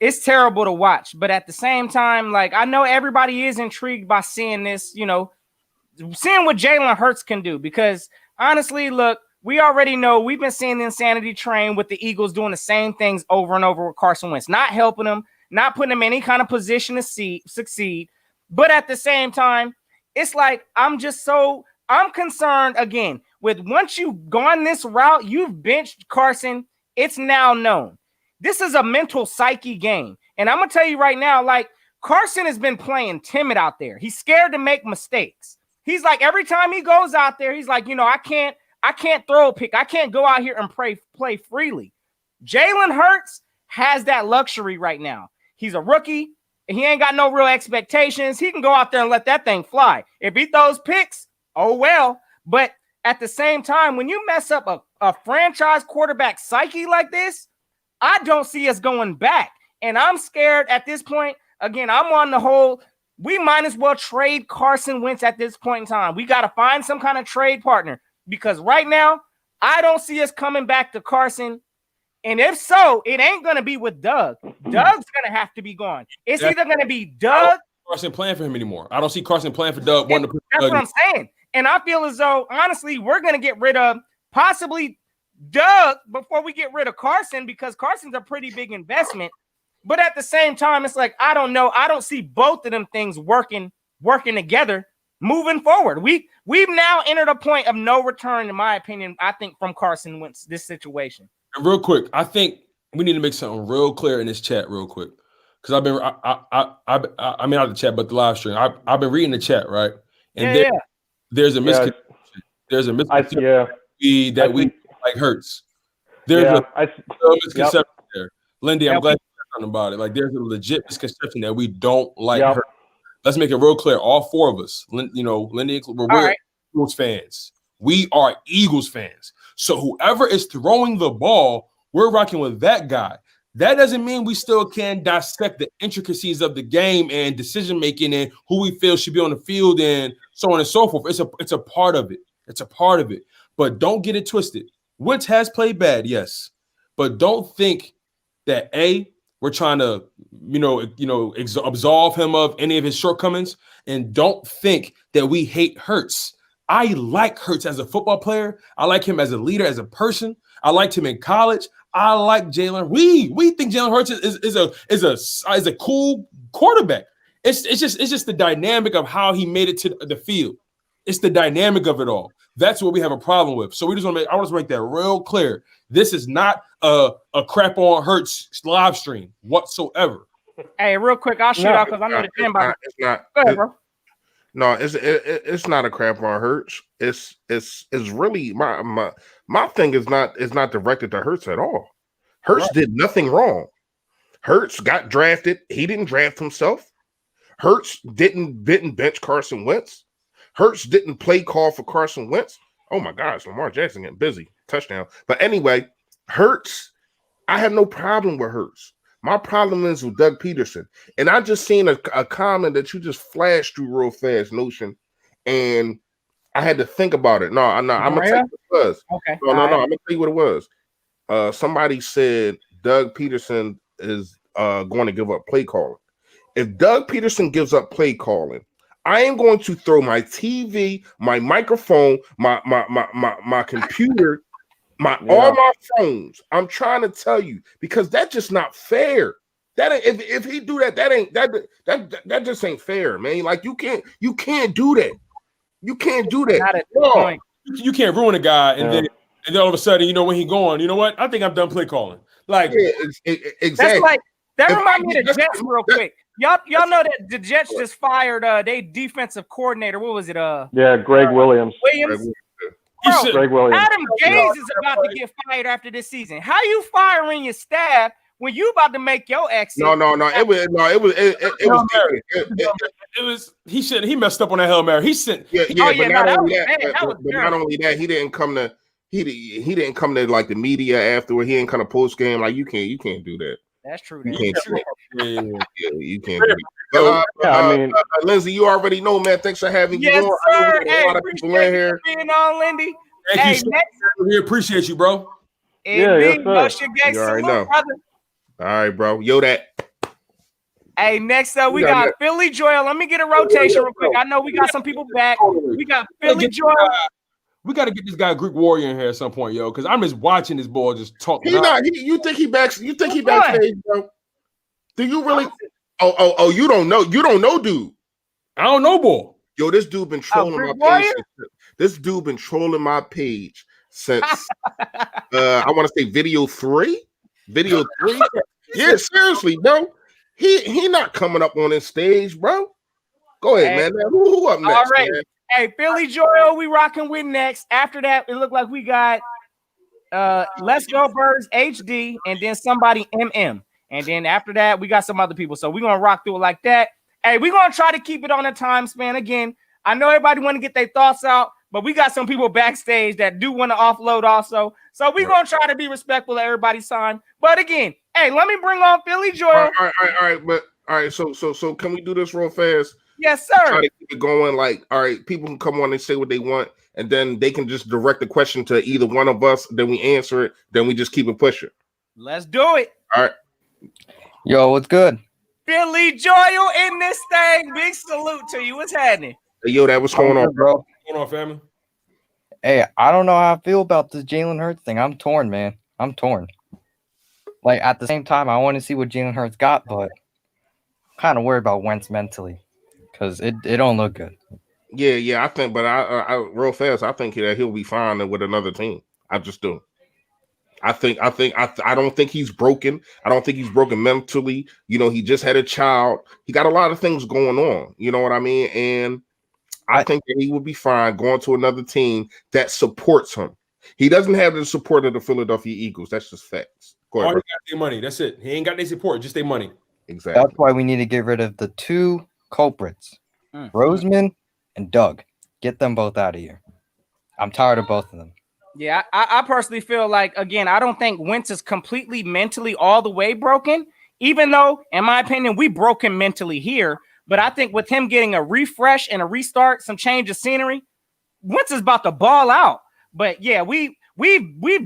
it's terrible to watch. But at the same time, like, I know everybody is intrigued by seeing this, you know, seeing what Jalen Hurts can do. Because honestly, look, we already know we've been seeing the insanity train with the Eagles doing the same things over and over with Carson Wentz, not helping him, not putting him in any kind of position to succeed. But at the same time, it's like I'm concerned again with once you've gone this route, you've benched Carson. It's now known. This is a mental psyche game. And I'm going to tell you right now, like, Carson has been playing timid out there. He's scared to make mistakes. He's like, every time he goes out there, he's like, you know, I can't throw a pick. I can't go out here and play freely. Jalen Hurts has that luxury right now. He's a rookie. He ain't got no real expectations. He can go out there and let that thing fly. If he throws picks, oh well. But at the same time, when you mess up a franchise quarterback psyche like this, I don't see us going back. And I'm scared at this point. Again, I'm on the whole, we might as well trade Carson Wentz at this point in time. We got to find some kind of trade partner because right now, I don't see us coming back to Carson. And if so, it ain't going to be with Doug. Doug's going to have to be gone. It's either going to be Doug. Carson playing for him anymore. I don't see Carson playing for Doug. That's what I'm saying. And I feel as though, honestly, we're going to get rid of possibly Doug before we get rid of Carson because Carson's a pretty big investment. But at the same time, it's like, I don't know. I don't see both of them things working together moving forward. We've now entered a point of no return, in my opinion, I think, from Carson Wentz, this situation. And real quick, I think we need to make something real clear in this chat real quick. Because I've been, I mean, not the chat, but the live stream. I've been reading the chat, right? And there's a misconception. There's a misconception that we like Hurts. There's a misconception there. Lindy, I'm glad you're talking about it. Like, there's a legit misconception that we don't like Hurts. Let's make it real clear. All four of us, you know, Lindy, we're Eagles fans. We are Eagles fans. So whoever is throwing the ball, we're rocking with that guy. That doesn't mean we still can't dissect the intricacies of the game and decision making and who we feel should be on the field and so on and so forth. It's a part of it. It's a part of it. But don't get it twisted. Wentz has played bad, yes, but don't think that we're trying to absolve him of any of his shortcomings, and don't think that we hate Hurts. I like Hurts as a football player. I like him as a leader, as a person. I liked him in college. I like Jalen. We think Jalen Hurts is a cool quarterback. It's just the dynamic of how he made it to the field. It's the dynamic of it all. That's what we have a problem with. So I want to make that real clear. This is not a crap on Hurts live stream whatsoever. Hey, real quick, I'll shoot out because I know the game about it. It's not. Go ahead, bro. No, it's not a crap on Hurts. It's really my thing is not directed to Hurts at all. Hurts did nothing wrong. Hurts got drafted. He didn't draft himself. Hurts didn't bench Carson Wentz. Hurts didn't play call for Carson Wentz. Oh my gosh, Lamar Jackson getting busy. Touchdown. But anyway, Hurts, I have no problem with Hurts. My problem is with Doug Peterson. And I just seen a comment that you just flashed through real fast, Notion, and I had to think about it. No, I'm going to tell you what it was. Okay. No, I'm going to tell you what it was. Somebody said Doug Peterson is going to give up play calling. If Doug Peterson gives up play calling, I am going to throw my TV, my microphone, my computer, all my phones. I'm trying to tell you because that's just not fair. That if he do that, that just ain't fair, man. Like you can't do that. You can't do that. Not at this point. You can't ruin a guy and then all of a sudden, when he going, you know what? I think I'm done play calling. Like exactly. That's like that reminds me of the Jets real quick. Y'all know that the Jets just fired their defensive coordinator. What was it? Greg Williams. Bro, Greg Williams. Adam Gase is about to get fired after this season. How you firing your staff when you about to make your exit? No. He messed up on that Hail Mary. He sent. Yeah. But Not only that, he didn't come to. He didn't come to like the media afterward. He didn't come to post game. Like you can't do that. That's true. You can't do that. Yeah, you can't do that. I mean, Lindsay, you already know, man. Thanks for having you on. Sir. A lot of people in here. Being on, Lindy. Thank you, we appreciate you, bro. Yes, sir. You already know. Brother. All right, bro. Yo, that. Hey, next up, we got Philly Joel. Let me get a rotation real quick. I know we got some people back. We got Philly Joel. We got to get this guy Greek Warrior in here at some point, yo, because I'm just watching this boy just talk. You think he backstage, bro? Do you really? Oh, you don't know. You don't know, dude. I don't know, boy. Yo, this dude been trolling my page. This dude been trolling my page since I want to say video 3. Yeah, seriously, bro. He not coming up on this stage, bro. Go ahead, man. Who up next? All right. Man? Hey, Philly Joel, we rocking with next. After that, it looked like we got Let's Go Birds HD and then somebody MM. And then after that, we got some other people. So we're going to rock through it like that. Hey, we're going to try to keep it on a time span. Again, I know everybody want to get their thoughts out, but we got some people backstage that do want to offload also. So we're going to try to be respectful of everybody's time. But again, hey, let me bring on Philly Joel. All right. So can we do this real fast? Yes, sir. Try to keep it going. Like, all right, people can come on and say what they want, and then they can just direct the question to either one of us. Then we answer it. Then we just keep it pushing. Let's do it. All right. Yo, what's good? Billy Joel in this thing. Big salute to you. What's happening? Hey, yo, what's going on, bro? What's going on, family? Hey, I don't know how I feel about this Jalen Hurts thing. I'm torn, man. I'm torn. Like, at the same time, I want to see what Jalen Hurts got, but I'm kind of worried about Wentz mentally because it don't look good. Yeah, I think, but I real fast, I think that he'll be fine with another team. I just do. I don't think he's broken. I don't think he's broken mentally. You know, he just had a child. He got a lot of things going on. You know what I mean? And I think that he would be fine going to another team that supports him. He doesn't have the support of the Philadelphia Eagles. That's just facts. All he got their money. That's it. He ain't got their support, just their money. Exactly. That's why we need to get rid of the two culprits, Roseman and Doug. Get them both out of here. I'm tired of both of them. Yeah, I personally feel like, again, I don't think Wentz is completely mentally all the way broken, even though, in my opinion, we broke him mentally here. But I think with him getting a refresh and a restart, some change of scenery, Wentz is about to ball out. But yeah, we've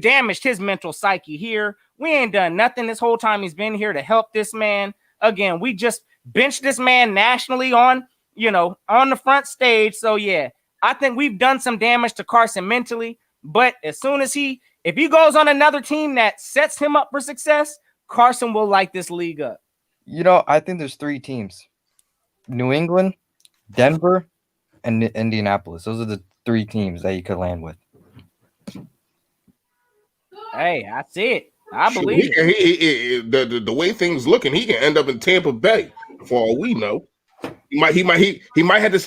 damaged his mental psyche here. We ain't done nothing this whole time he's been here to help this man. Again, we just benched this man nationally on the front stage. So yeah, I think we've done some damage to Carson mentally. But as soon as if he goes on another team that sets him up for success, Carson will light this league up. You know, I think there's 3 teams: New England, Denver, and Indianapolis. Those are the 3 teams that you could land with. Hey, I see it. I believe the way things looking, he can end up in Tampa Bay for all we know. He might have to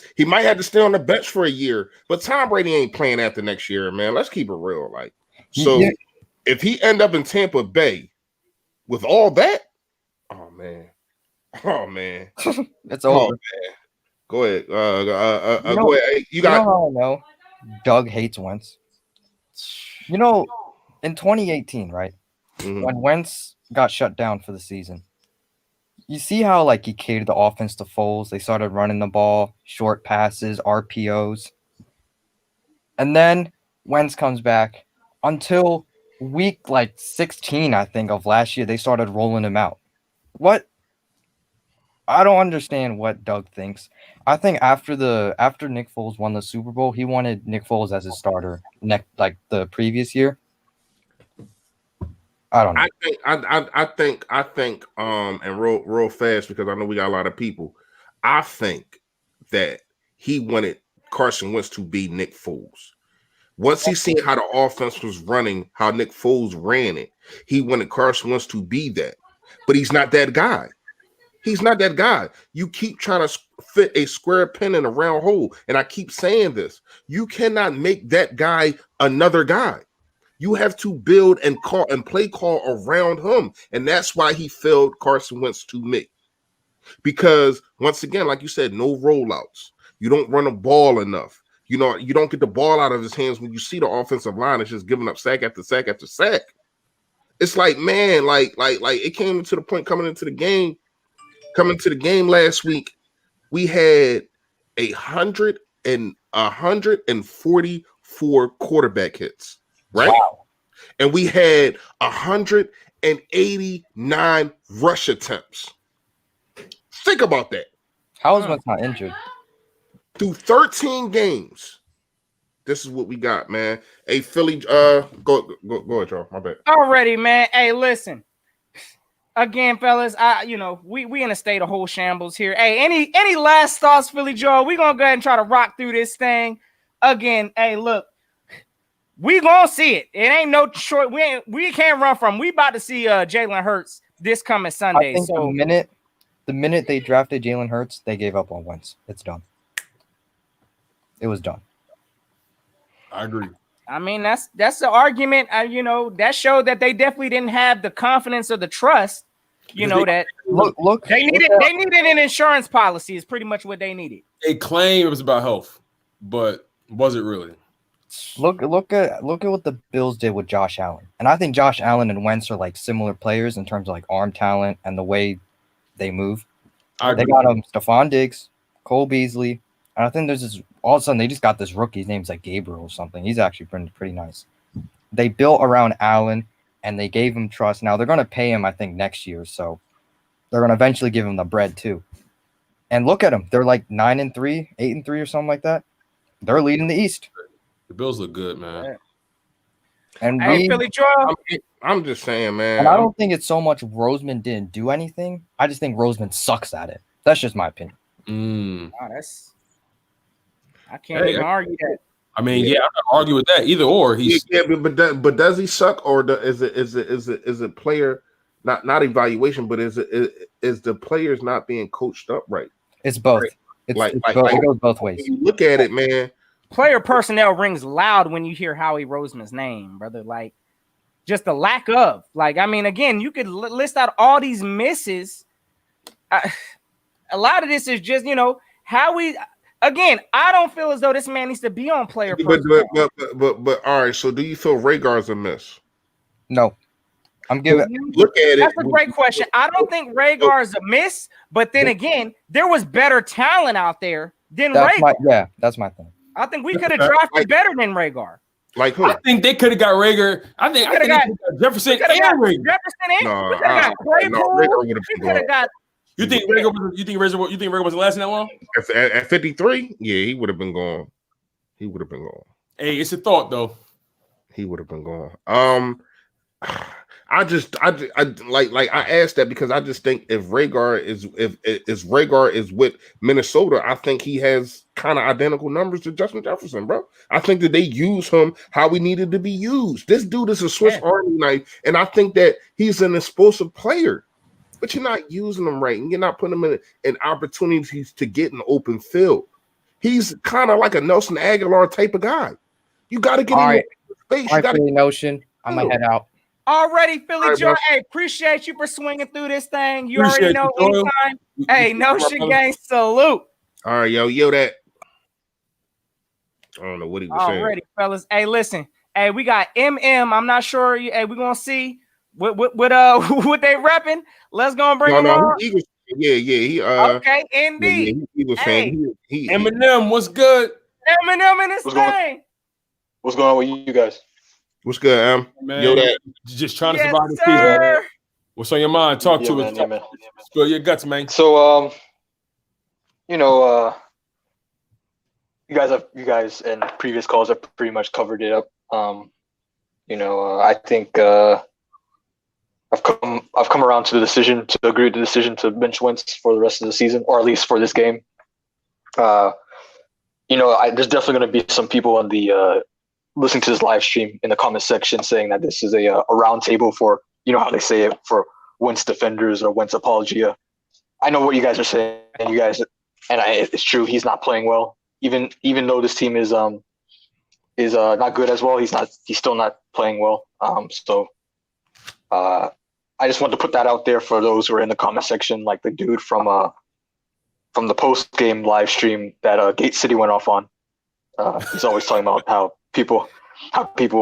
stay on the bench for a year, but Tom Brady ain't playing after next year, man. Let's keep it real. Like, so if he end up in Tampa Bay with all that, oh man, it's over. Oh, man. Go ahead. Go ahead. You know how I know Doug hates Wentz? You know, in 2018, right? Mm-hmm. When Wentz got shut down for the season, you see how he catered the offense to Foles. They started running the ball, short passes, RPOs. And then Wentz comes back until week 16, I think, of last year. They started rolling him out. What? I don't understand what Doug thinks. I think after Nick Foles won the Super Bowl, he wanted Nick Foles as his starter the previous year. I don't know. I think, and real fast, because I know we got a lot of people. I think that he wanted Carson Wentz to be Nick Foles. Once he seen how the offense was running, how Nick Foles ran it, he wanted Carson Wentz to be that. But he's not that guy. He's not that guy. You keep trying to fit a square pin in a round hole. And I keep saying this. You cannot make that guy another guy. You have to build and play call around him. And that's why he failed Carson Wentz to me. Because once again, like you said, no rollouts. You don't run the ball enough. You don't get the ball out of his hands when you see the offensive line is just giving up sack after sack after sack. It's like, man, like it came to the point coming into the game last week, we had 144 quarterback hits, right? Wow. And we had 189 rush attempts. Think about that. How is Wentz not injured? Through 13 games. This is what we got, man. Hey, Philly, go ahead, y'all. My bad. Already, man. Hey, listen. Again, fellas, we in a state of whole shambles here. Hey, any last thoughts, Philly Joe? We gonna go ahead and try to rock through this thing. Again, hey, look, we gonna see it. It ain't no short. We can't run from. We about to see Jalen Hurts this coming Sunday. I think so the minute they drafted Jalen Hurts, they gave up on Wentz. It's done. It was done. I agree. I mean, that's the argument. That showed that they definitely didn't have the confidence or the trust. That look. They needed an insurance policy. Is pretty much what they needed. They claim it was about health, but was it really? Look at what the Bills did with Josh Allen, and I think Josh Allen and Wentz are like similar players in terms of like arm talent and the way they move. They got Stephon Diggs, Cole Beasley, and I think there's this. All of a sudden, they just got this rookie. His name's like Gabriel or something. He's actually pretty nice. They built around Allen, and they gave him trust. Now, they're going to pay him, I think, next year. So they're going to eventually give him the bread, too. And look at them. They're like 9-3, 8-3 or something like that. They're leading the East. The Bills look good, man. And Philly Joe. I'm just saying, man. And I don't think it's so much Roseman didn't do anything. I just think Roseman sucks at it. That's just my opinion. I can't even argue that. I mean, I'm not argue with that either. Or he's but does he suck, or is it player not evaluation, but is the players not being coached up right? It's both. Right? It goes both ways. When you look at it, man. Player personnel rings loud when you hear Howie Roseman's name, brother. Like, just the lack of. Like, I mean, again, you could list out all these misses. A lot of this is just Howie. Again, I don't feel as though this man needs to be on player. But all right. So, do you feel Rhaegar's a miss? No, I'm giving. Look at it. That's a great question. I don't think Rhaegar is a miss, but then again, there was better talent out there than Rhaegar. That's my thing. I think we could have drafted better than Rhaegar. Like who? I think they could have got Rhaegar. I think they could have got Jefferson and Rhaegar. Rhaegar would have been gone. You think Rhaegar wasn't lasting that long? At 53, yeah, he would have been gone. He would have been gone. Hey, it's a thought though. He would have been gone. I asked that because I just think if Rhaegar is with Minnesota, I think he has kind of identical numbers to Justin Jefferson, bro. I think that they use him how we needed to be used. This dude is a Swiss Army knife, and I think that he's an explosive player. But you're not using them right, and you're not putting them in opportunities to get an open field. He's kind of like a Nelson Aguilar type of guy. You got to get him space. All right, Notion. I'm going to head out. Already, Philly Joe. Hey, appreciate you for swinging through this thing. You already know anytime. Hey, Notion gang, salute. All right, yo, that. I don't know what he was saying. Already, fellas. Hey, listen. Hey, we got MM. I'm not sure. Hey, we're going to see. What they repping? Let's go and bring him on. He okay, indeed. He was saying he Eminem, what's good? Eminem in his thing. What's going on with you guys? What's good, man? Yo, that just trying to survive the season. Man. What's on your mind? Talk to us. Spill your guts, man. So, you guys in previous calls have pretty much covered it up. I think I've come around to agree with the decision to bench Wentz for the rest of the season, or at least for this game. There's definitely going to be some people in the listening to this live stream in the comment section saying that this is a round table for, how they say it, for Wentz defenders or Wentz apologia. I know what you guys are saying. You guys it's true he's not playing well. Even though this team is not good as well, he's still not playing well. So I just wanted to put that out there for those who are in the comment section, like the dude from the post game live stream that Gate City went off on. He's always talking about how people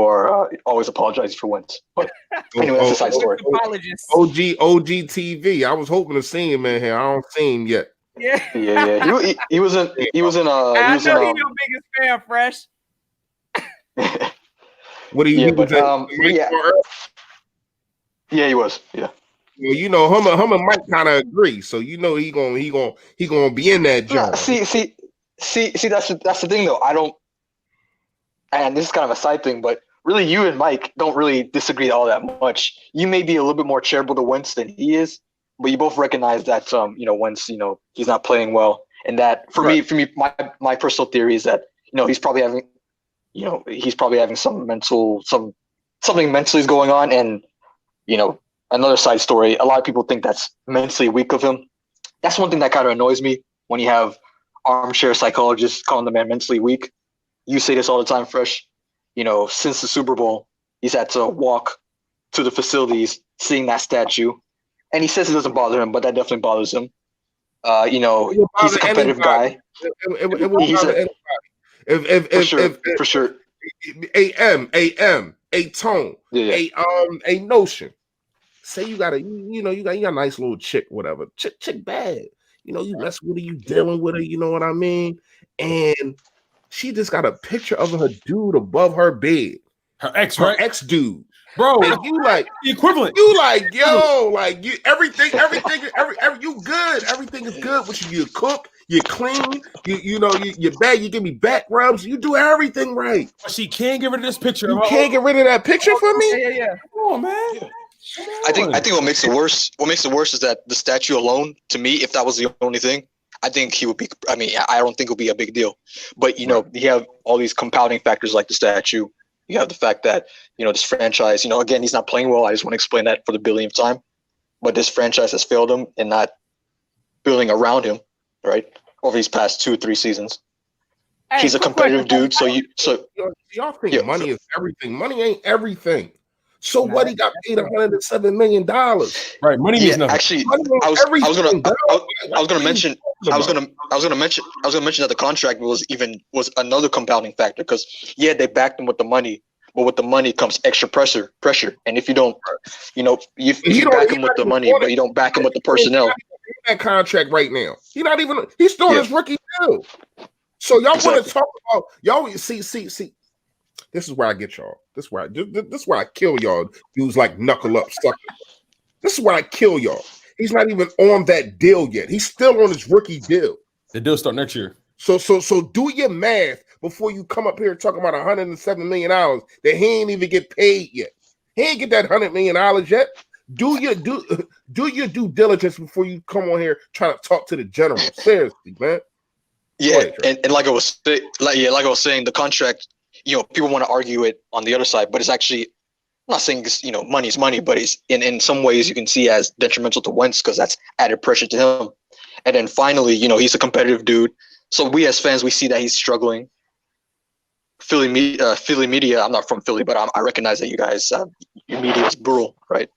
are always apologizing for Wentz. But anyway, that's a side story. OG TV. I was hoping to see him in here. I don't see him yet. Yeah. He was in. I know he's your biggest fan, Fresh. What do you? Yeah, he was. Yeah. Well, you know, him and Mike kind of agree, so you know he gonna be in that job. See, that's the thing though. I don't, and this is kind of a side thing, but really, you and Mike don't really disagree all that much. You may be a little bit more charitable to Wentz than he is, but you both recognize that Wentz, he's not playing well, and that for me, my personal theory is that he's probably having something mentally is going on, and another side story. A lot of people think that's mentally weak of him. That's one thing that kind of annoys me when you have armchair psychologists calling the man mentally weak. You say this all the time, Fresh. Since the Super Bowl, he's had to walk to the facilities, seeing that statue, and he says it doesn't bother him, but that definitely bothers him. He's a competitive guy. For sure. A tone, a notion. Say you got a nice little chick, whatever. Chick bad. You mess with her, you dealing with her, you know what I mean? And she just got a picture of her dude above her bed. Her ex dude. Bro, and you like the equivalent. You like, yo, like you everything, you good. Everything is good with you. You cook, you clean, you're bad, you give me back rubs, you do everything right. But she can't get rid of this picture. You can't get rid of that picture for me? Yeah. Come on, man. Yeah. I think what makes it worse is that the statue alone, to me, if that was the only thing, I think he would be. I mean, I don't think it would be a big deal. But you have all these compounding factors like the statue. You have the fact that this franchise. Again, he's not playing well. I just want to explain that for the billionth time. But this franchise has failed him in not building around him, right, over these past 2-3 seasons. Hey, he's a competitive dude. Y'all think money is everything. Money ain't everything. So what? He got paid $107 million. Right, money means nothing. Actually, I was gonna mention that the contract was another compounding factor because they backed him with the money, but with the money comes extra pressure. And if you don't, if you back him with the money, but you don't back him with the personnel. That contract right now, he's still his rookie deal. So y'all want to talk about y'all see. This is where I get y'all. This is where I kill y'all. Dudes like knuckle up suckers. This is where I kill y'all. He's not even on that deal yet. He's still on his rookie deal. The deal start next year. So do your math before you come up here talking about $107 million that he ain't even get paid yet. He ain't get that $100 million yet. Do your due diligence before you come on here trying to talk to the general. Seriously, man. Yeah, and like I was saying, the contract. People want to argue it on the other side, but it's actually, I'm not saying this, money is money, but it's in some ways you can see as detrimental to Wentz because that's added pressure to him. And then finally, he's a competitive dude. So we as fans, we see that he's struggling. Philly media, I'm not from Philly, but I recognize that you guys, your media is brutal, right?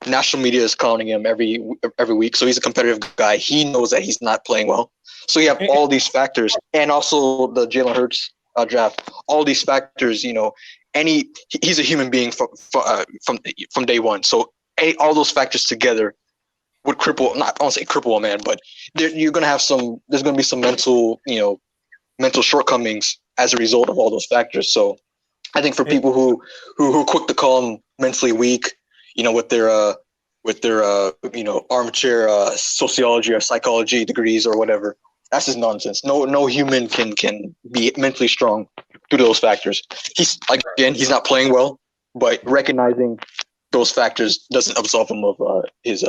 National media is calling him every week. So he's a competitive guy. He knows that he's not playing well. So you have all these factors and also the Jalen Hurts draft, all these factors, he's a human being from day one. So all those factors together would cripple, I won't say cripple a man, but there's going to be some mental shortcomings as a result of all those factors. So I think for people who are quick to call him mentally weak, with their armchair sociology or psychology degrees or whatever, that's just nonsense. No human can be mentally strong due to those factors. He's not playing well, but recognizing those factors doesn't absolve him of his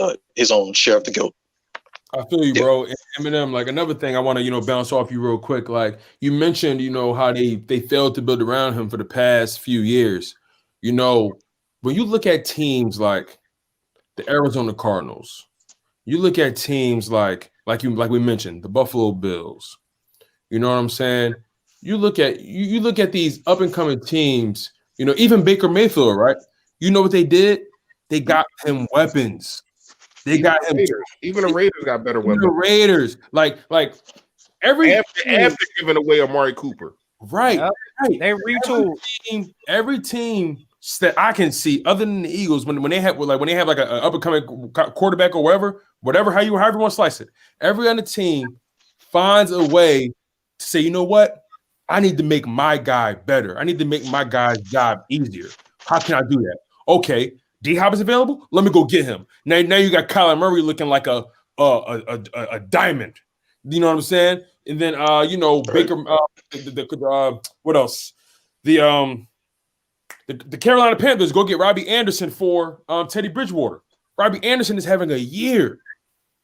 own share of the guilt. I feel you, bro. And Eminem, like another thing I want to, bounce off you real quick. Like you mentioned, how they failed to build around him for the past few years. When you look at teams like the Arizona Cardinals, you look at teams like like we mentioned, the Buffalo Bills. You know what I'm saying? You look at these up and coming teams. You know, even Baker Mayfield, right? You know what they did? They got him weapons. They got him. Even the Raiders got better weapons. The Raiders, like every after giving away Amari Cooper, right? Yep. Right. They retooled every team that I can see, other than the Eagles, when they have like an up and coming quarterback or whatever, however you want to slice it. Every other team finds a way to say, you know what? I need to make my guy better. I need to make my guy's job easier. How can I do that? Okay, D-Hop is available. Let me go get him. Now you got Kyler Murray looking like a diamond. You know what I'm saying? And then Baker. What else? The Carolina Panthers go get Robbie Anderson for Teddy Bridgewater. Robbie Anderson is having a year.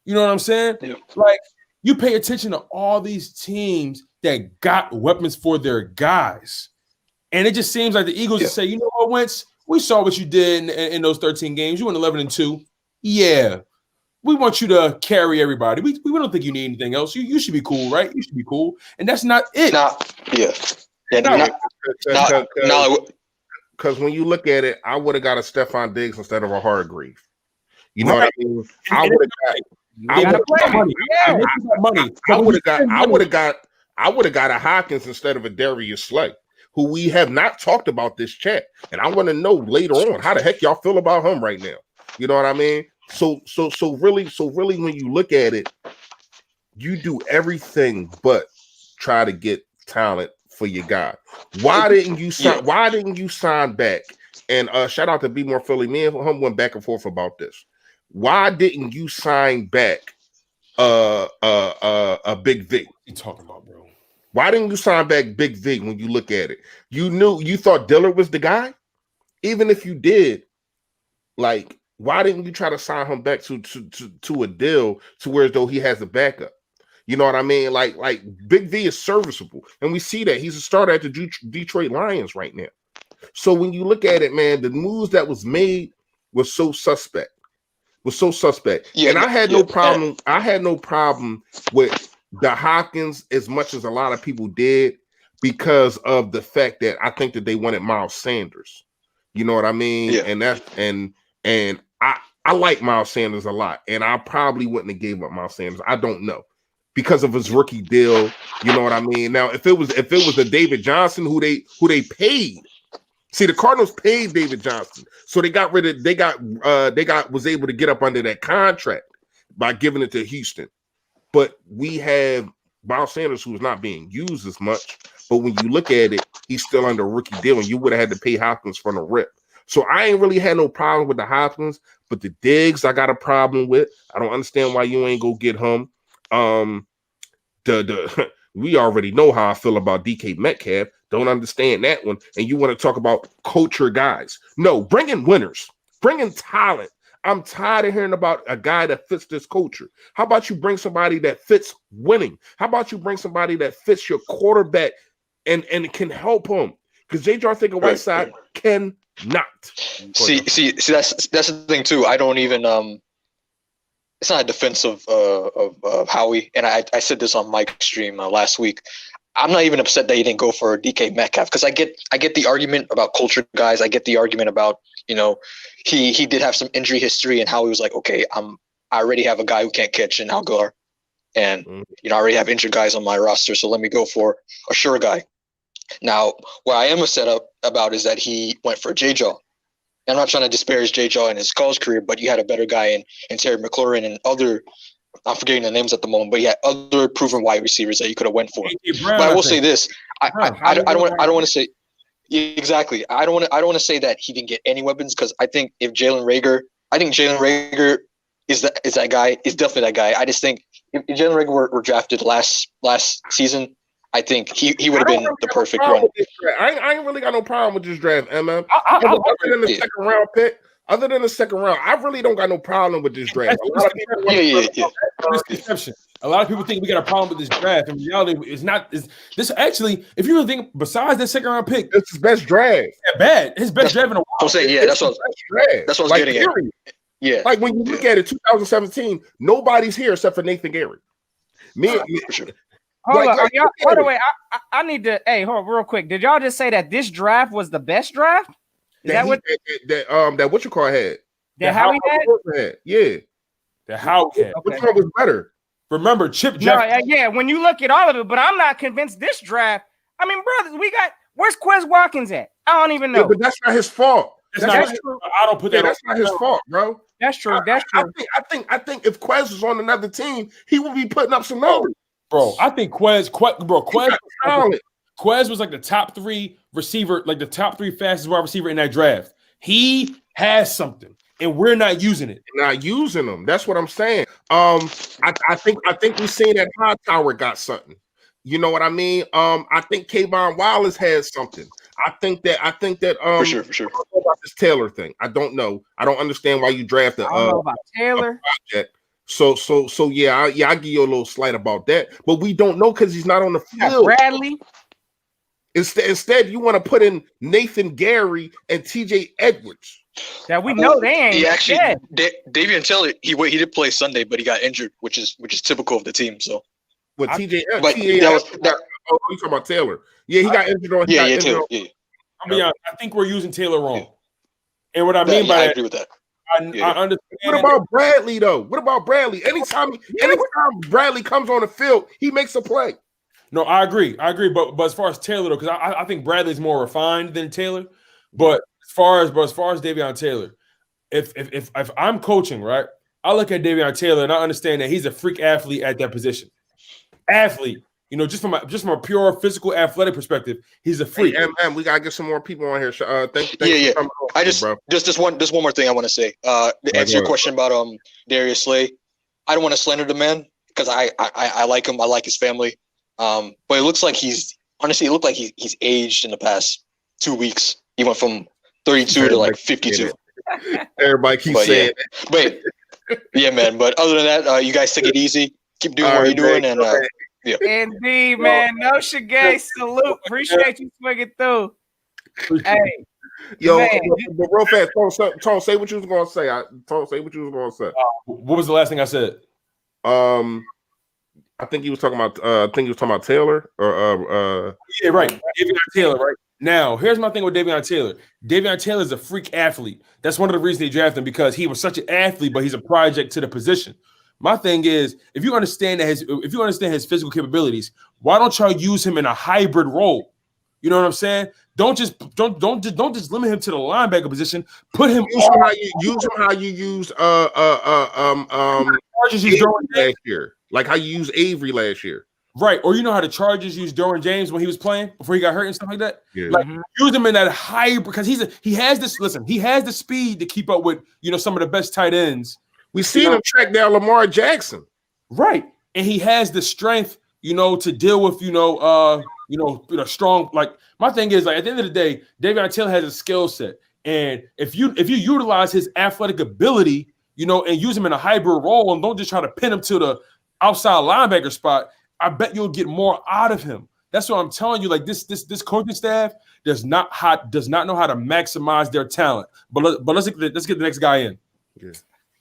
You know what I'm saying? Yeah. Like, you pay attention to all these teams that got weapons for their guys. And it just seems like the Eagles just say, you know what, Wentz? We saw what you did in those 13 games. You went 11-2. Yeah. We want you to carry everybody. We don't think you need anything else. You should be cool, right? You should be cool. And that's not it. Because when you look at it, I would have got a Stephon Diggs instead of a Hargrave. You know what I mean? I would have got a Hopkins instead of a Darius Slay, who we have not talked about this chat. And I want to know later on how the heck y'all feel about him right now. You know what I mean? So really, when you look at it, you do everything but try to get talent for your guy. Why didn't you sign back? And shout out to Be More Philly. Me and him went back and forth about this. Why didn't you sign back a Big V? What you talking about, bro? Why didn't you sign back Big V when you look at it? You thought Dillard was the guy? Even if you did, like, why didn't you try to sign him back to a deal to where as though he has a backup? You know what I mean? Like Big V is serviceable, and we see that he's a starter at the Detroit Lions right now. So when you look at it, man, the moves that was made was so suspect. Yeah, and I had no problem. I had no problem with the Hopkins as much as a lot of people did, because of the fact that I think that they wanted Miles Sanders. You know what I mean? Yeah. And I like Miles Sanders a lot, and I probably wouldn't have gave up Miles Sanders. I don't know, because of his rookie deal. You know what I mean? Now, if it was a David Johnson who they paid, see, the Cardinals paid David Johnson, so was able to get up under that contract by giving it to Houston. But we have Miles Sanders, who's not being used as much. But when you look at it, he's still under a rookie deal, and you would have had to pay Hopkins from the rip. So I ain't really had no problem with the Hopkins, but the Diggs I got a problem with. I don't understand why you ain't go get him. We already know how I feel about DK Metcalf. Don't understand that one. And you want to talk about culture guys? No, bring in winners, bring in talent. I'm tired of hearing about a guy that fits this culture. How about you bring somebody that fits winning? How about you bring somebody that fits your quarterback and can help him? Because J.J. Arcega-Whiteside can not. See, that's the thing too. I don't even it's not a defense of Howie, and I said this on Mike's stream last week. I'm not even upset that he didn't go for DK Metcalf, because I get the argument about culture guys. I get the argument about, you know, he did have some injury history, and Howie was like, okay, I already have a guy who can't catch in Algar, and you know, I already have injured guys on my roster, so let me go for a sure guy. Now, what I am upset about is that he went for J-Jaw. I'm not trying to disparage J-Jaw in his college career, but you had a better guy in Terry McLaurin and other, I'm forgetting the names at the moment, but you had other proven wide receivers that you could have went for. But I will say this: I don't want to say exactly. I don't want to say that he didn't get any weapons, because I think Jalen Reagor is that guy, is definitely that guy. I just think if Jalen Reagor were drafted last season, I think he would have been the perfect one. I ain't really got no problem with this draft, Emma. Other than the second round, I really don't got no problem with this draft. A lot of people think we got a problem with this draft. In reality, it's not. It's this actually, if you really think, besides that second round pick, it's his best draft. Yeah, bad. His best draft in a while. I'm saying, yeah, that's what I was getting at. Yeah. Like when you look at it, 2017, nobody's here except for Nathan Gary. For sure. Hold on, y'all. By the way, I need to. Hey, hold on, real quick. Did y'all just say that this draft was the best draft? Is that what that what you call had? That Howie had? Yeah. The Howie had. Which one was better? Remember, Chip No, Jefferson. yeah. When you look at all of it, but I'm not convinced this draft. I mean, brothers, where's Quez Watkins at? I don't even know. Yeah, but that's not his fault. That's true. I don't put that. That's not his fault, bro. That's true. That's true. I think if Quez was on another team, he would be putting up some numbers. Bro, I think Quez was like the top 3 receiver, like the top 3 fastest wide receiver in that draft. He has something, and we're not using it. Not using them. That's what I'm saying. I think we seen that Hightower got something. You know what I mean? I think Kayvon Wallace has something. I think that for sure. I don't know about this Taylor thing. I don't know. I don't understand why you drafted I don't know about Taylor. So yeah, I give you a little slight about that, but we don't know because he's not on the field. Bradley. Instead, you want to put in Nathan Gary and TJ Edwards. That we know they ain't. He actually, Davion Taylor, he did play Sunday, but he got injured, which is typical of the team. So, with TJ, but oh, you talking about Taylor? Yeah, he got injured on. Taylor. Yeah. I'll be honest, I think we're using Taylor wrong. And what I mean by I that, agree with that. I understand. What about Bradley though? What about Bradley? Anytime Bradley comes on the field, he makes a play. No, I agree. But as far as Taylor though, because I think Bradley's more refined than Taylor. But as far as Davion Taylor, if I'm coaching, right, I look at Davion Taylor and I understand that he's a freak athlete at that position. Athlete. You know, just from a pure physical athletic perspective, he's a freak. Hey, and we gotta get some more people on here. Thank you. I just one more thing I want to say. To answer your question about Darius Slay, I don't want to slander the man because I like him. I like his family. But it looks like he's aged in the past 2 weeks. He went from 32 to like 52. Everybody keeps saying it. But yeah, man. But other than that, you guys take it easy. Keep doing what you're doing, and yeah. Indeed, man. No Shigay, salute. Appreciate you swinging through. Hey, yo, man. but real fast, Tone, say what you was gonna say. Say what you was gonna say. What was the last thing I said? I think he was talking about Taylor or yeah, right. Davion Taylor, right? Now, here's my thing with Davion Taylor. Davion Taylor is a freak athlete. That's one of the reasons they drafted him, because he was such an athlete, but he's a project to the position. My thing is, if you understand his physical capabilities, why don't y'all use him in a hybrid role? You know what I'm saying? Don't just limit him to the linebacker position. Put him use him how you used last year, like how you used Avery last year. Right, or you know how the Chargers used Derwin James when he was playing before he got hurt and stuff like that. Yeah. Like use him in that hybrid because he has the speed to keep up with some of the best tight ends. We seen him track down Lamar Jackson. Right. And he has the strength, to deal with, strong. Like my thing is, like, at the end of the day, Davion Taylor has a skill set. And if you utilize his athletic ability, and use him in a hybrid role and don't just try to pin him to the outside linebacker spot, I bet you'll get more out of him. That's what I'm telling you. Like this coaching staff does not know how to maximize their talent. But let's get the next guy in. Yeah.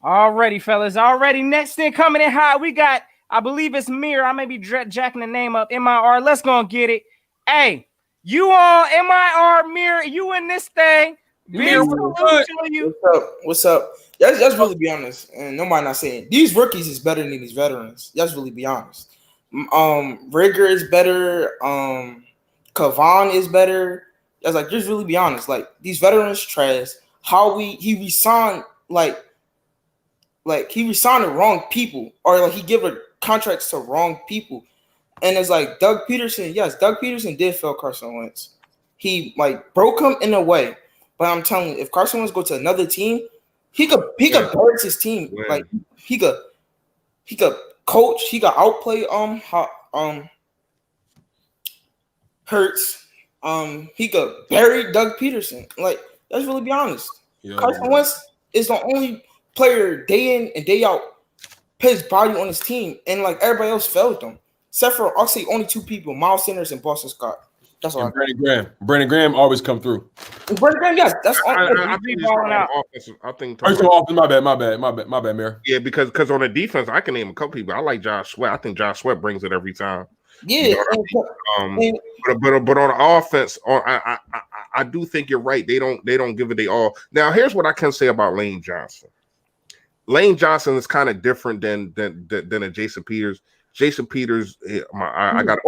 Already, fellas. Already. Next thing coming in hot, we got, I believe it's Mir. I may be jacking the name up. MIR. Let's go and get it. Hey, you on MIR, Mir? You in this thing? Mir, What's up? Let's really be honest. And nobody not saying these rookies is better than these veterans. Let's really be honest. Rigger is better. Kavon is better. That's like, just really be honest. Like these veterans trash. He resigned he resigned the wrong people, or like he gave contracts to wrong people. And it's like Doug Peterson. Yes, Doug Peterson did fail Carson Wentz. He broke him in a way. But I'm telling you, if Carson Wentz go to another team, he could burst his team. Yeah. Like he could coach. He could outplay Hurts. He could bury Doug Peterson. Like, let's really be honest. Yeah. Carson Wentz is the only player day in and day out put his body on his team, and like everybody else failed them, except for I'll say only two people: Miles Sanders and Boston Scott. That's all. Brandon Graham always come through. Brandon Graham, yes, that's all. I think I think. My bad, Mayor. Yeah, because on the defense, I can name a couple people. I like Josh Sweat. I think Josh Sweat brings it every time. Yeah, you know but on the offense, I do think you're right. They don't give it they all. Now, here's what I can say about Lane Johnson. Lane Johnson is kind of different than a Jason Peters. Jason Peters, I got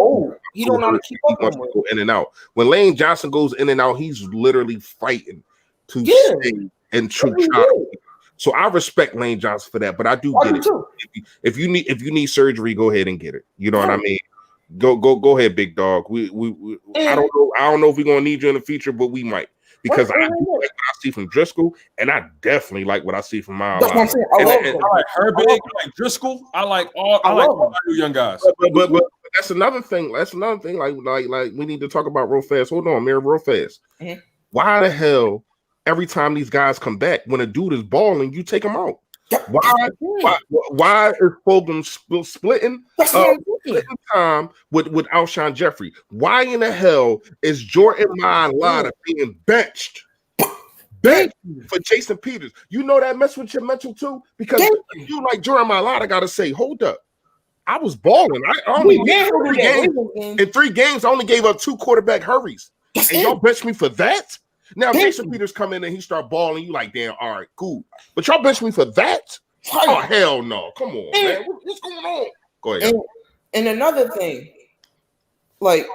he don't know how to keep up. He wants to go in and out. When Lane Johnson goes in and out, he's literally fighting to stay and to try. So I respect Lane Johnson for that, but I do get it. If you need surgery, go ahead and get it. You know what I mean? Go ahead, big dog. I don't know if we're gonna need you in the future, but we might. Because I do like what I see from Driscoll, and I definitely like what I see from Miles. I like Herbig, I like Driscoll, I like all the young guys. But that's another thing. That's another thing. Like we need to talk about real fast. Hold on, Mayor, real fast. Mm-hmm. Why the hell every time these guys come back, when a dude is balling, you take him out? Why is Fulgham splitting time with Alshon Jeffrey? Why in the hell is Jordan Mailata being benched for Jason Peters? You know that mess with your mental too? Because you like Jordan Mailata got to say, hold up. I was balling. I only in 3 games, I only gave up 2 quarterback hurries. And y'all bench me for that? Now, Jason Peters come in and he start balling. You like, damn, all right, cool. But y'all bench me for that? Oh, hell no. Come on, man. What's going on? Go ahead. And another thing, like,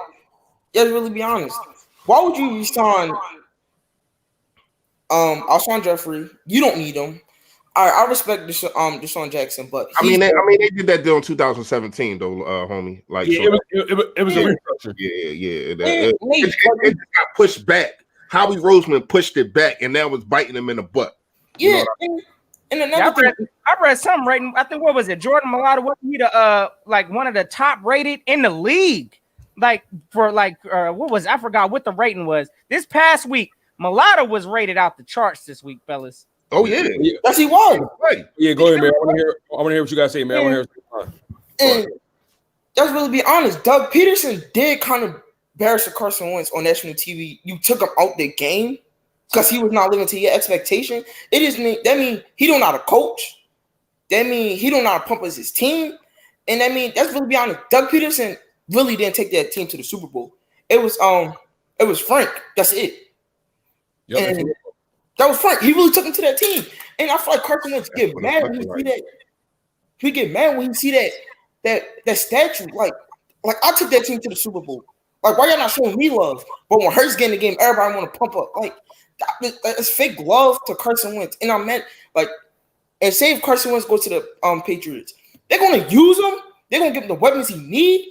let's really be honest. Why would you resign Alshon Jeffrey? You don't need him. I respect Deshaun Jackson, but I mean they did that deal in 2017 though, homie. Like it was a restructure. It got pushed back. Howie Roseman pushed it back, and that was biting him in the butt. Yeah, and another thing, I read something right. I think what was it? Jordan Mailata, wasn't he the like one of the top rated in the league? Like for what was I forgot what the rating was this past week. Mailata was rated out the charts this week, fellas. Oh yeah, yes he was. Right. Yeah, go ahead, man. I want to hear what you guys say, man. I want to hear. And let's really be honest. Doug Peterson did kind of embarrass Carson Wentz on national TV. You took him out the game because he was not living to your expectation. That mean he don't know how to coach. That mean he don't know how to pump up his team. And that mean let's really be honest. Doug Peterson really didn't take that team to the Super Bowl. It was Frank. That's it. Yep, and that was Frank. He really took him to that team. And I feel like Carson Wentz get mad when he see that. He get mad when he see that statue. Like I took that team to the Super Bowl. Like, why y'all not showing me love? But when Hurts get in the game, everybody want to pump up. Like, it's fake love to Carson Wentz. And I meant, like, and say if Carson Wentz goes to the Patriots, they're going to use him. They're going to give him the weapons he need.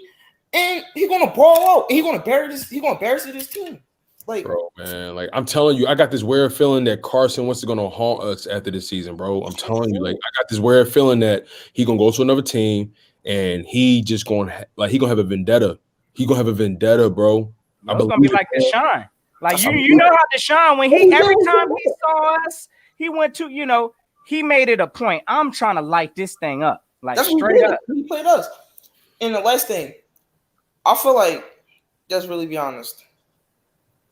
And he's going to ball out. And he's going to embarrass his team. Like, bro, man, like, I'm telling you, I got this weird feeling that Carson Wentz is going to haunt us after this season, bro. I'm telling you, like, I got this weird feeling that he's going to go to another team and he just going to, like, he going to have a vendetta. He gonna have a vendetta, bro. It's gonna be like Deshaun. Like you know how Deshaun, when every time he saw us, he went to, he made it a point. I'm trying to light this thing up. Like that's straight up. He played us. And the last thing, I feel like, let's really be honest.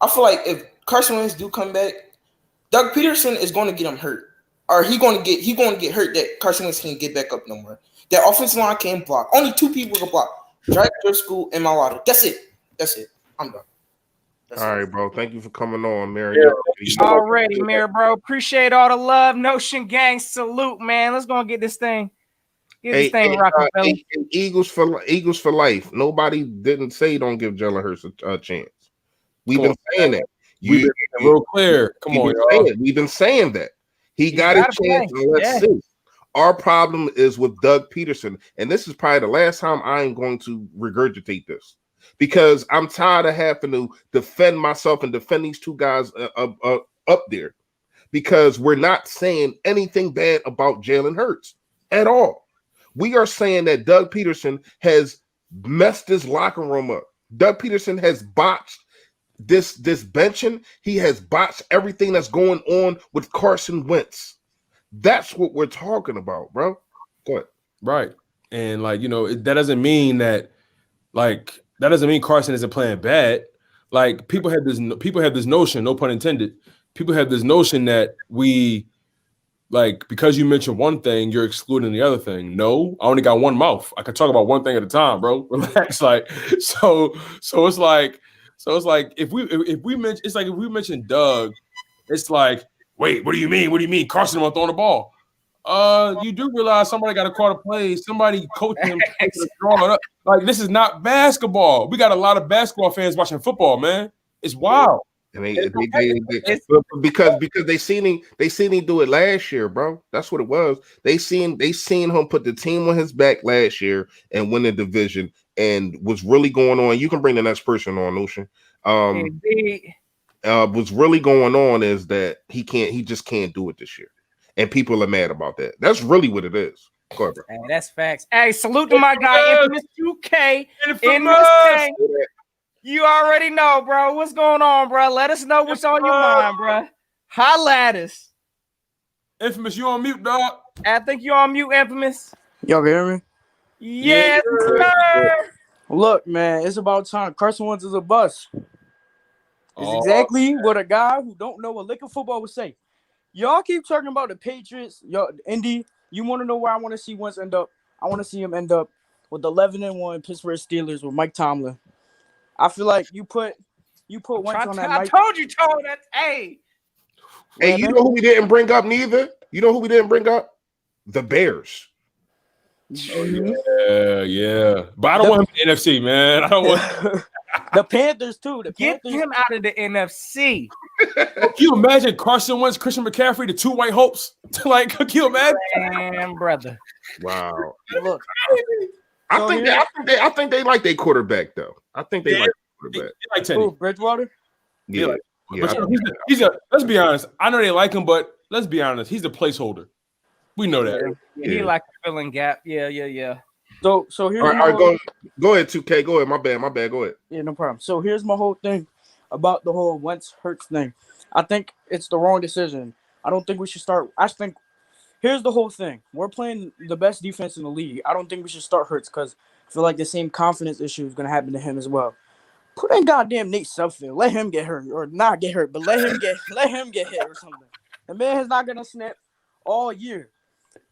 I feel like if Carson Wentz do come back, Doug Peterson is going to get him hurt. Or he going to get hurt that Carson Wentz can't get back up no more. That offensive line can't block. Only 2 people can block. Drake, Driscoll, and Mailata. That's it. I'm done. All right, bro. Thank you for coming on, Mary. Already, Mary, bro. Appreciate all the love. Notion gang, salute, man. Let's go and get this thing. Rocking, fella. Eagles for life. Nobody didn't say don't give Jalen Hurts a chance. We've been saying that. We've been real clear. Come on, y'all. We've been saying that. He got a chance. Let's see. Our problem is with Doug Peterson, and this is probably the last time I'm going to regurgitate this because I'm tired of having to defend myself and defend these 2 guys up there because we're not saying anything bad about Jalen Hurts at all. We are saying that Doug Peterson has messed his locker room up. Doug Peterson has botched this benching. He has botched everything that's going on with Carson Wentz. That's what we're talking about, bro. Go ahead. Right. And that doesn't mean Carson isn't playing bad. like people have this notion, no pun intended. People have this notion that we like because you mentioned one thing, you're excluding the other thing. No, I only got one mouth. I can talk about one thing at a time, bro. Relax. Like so it's like if we mention Doug, it's like, wait, what do you mean? What do you mean? Carson won't throw the ball. You do realize somebody got to call the plays, somebody coaching him, drawing up. Like this is not basketball. We got a lot of basketball fans watching football, man. It's wild. Because they seen him do it last year, bro. That's what it was. They seen him put the team on his back last year and win the division. And what's really going on? You can bring the next person on, Ocean. What's really going on is that he just can't do it this year, and people are mad about that. That's really what it is. Go ahead, bro. Hey, that's facts. Hey, salute to my guy, Infamous 2K in this thing. You already know, bro. What's going on, bro? Let us know what's on your mind, bro. Holla at us. Infamous, you on mute, dog? I think you're on mute, Infamous. Y'all can hear me? Yes, sir. Look, man, it's about time. Carson Wentz is a bust. It's exactly what a guy who don't know a lick of football would say. Y'all keep talking about the Patriots, Indy. You want to know where I want to see Wentz end up? I want to see him end up with 11-1 Pittsburgh Steelers with Mike Tomlin. I feel like you put Wentz on that. I told you, Tone. That's Hey, you know who we didn't bring up neither? You know who we didn't bring up? The Bears. Yeah. But I don't want him in the NFC, man. I don't want the Panthers too. Get him out of the NFC. Can you imagine Carson Wentz, Christian McCaffrey, the two white hopes? Like, can you imagine? Damn, brother. Wow. Look, I think they like their quarterback though. I think they like quarterback. They like Teddy. Who, Bridgewater? Yeah. He's a. Let's be honest. I know they like him, but let's be honest. He's a placeholder. We know that. Yeah, he like a filling gap. Yeah. So here's all right, go ahead, 2K. Go ahead. My bad. Go ahead. Yeah, no problem. So here's my whole thing about the whole Wentz Hurts thing. I think it's the wrong decision. I don't think we should start. I think here's the whole thing. We're playing the best defense in the league. I don't think we should start Hurts because I feel like the same confidence issue is going to happen to him as well. Put in goddamn Nate Sudfeld. Let him get hurt or not get hurt, but let him get hit or something. The man is not going to snap all year.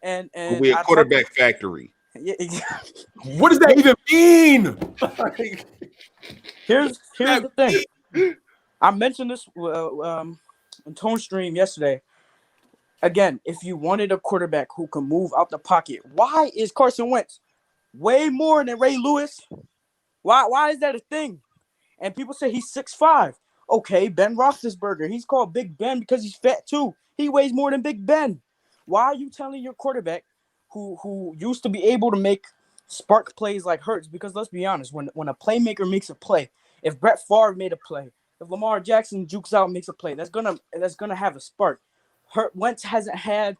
And we a quarterback factory. Yeah, exactly. What does that even mean? Here's the thing. I mentioned this in Tone Stream yesterday. Again, if you wanted a quarterback who can move out the pocket, why is Carson Wentz way more than Ray Lewis? Why is that a thing? And people say he's 6'5". Okay, Ben Roethlisberger. He's called Big Ben because he's fat too. He weighs more than Big Ben. Why are you telling your quarterback who used to be able to make spark plays like Hurts? Because let's be honest, when a playmaker makes a play, if Brett Favre made a play, if Lamar Jackson jukes out and makes a play, that's gonna have a spark. Wentz hasn't had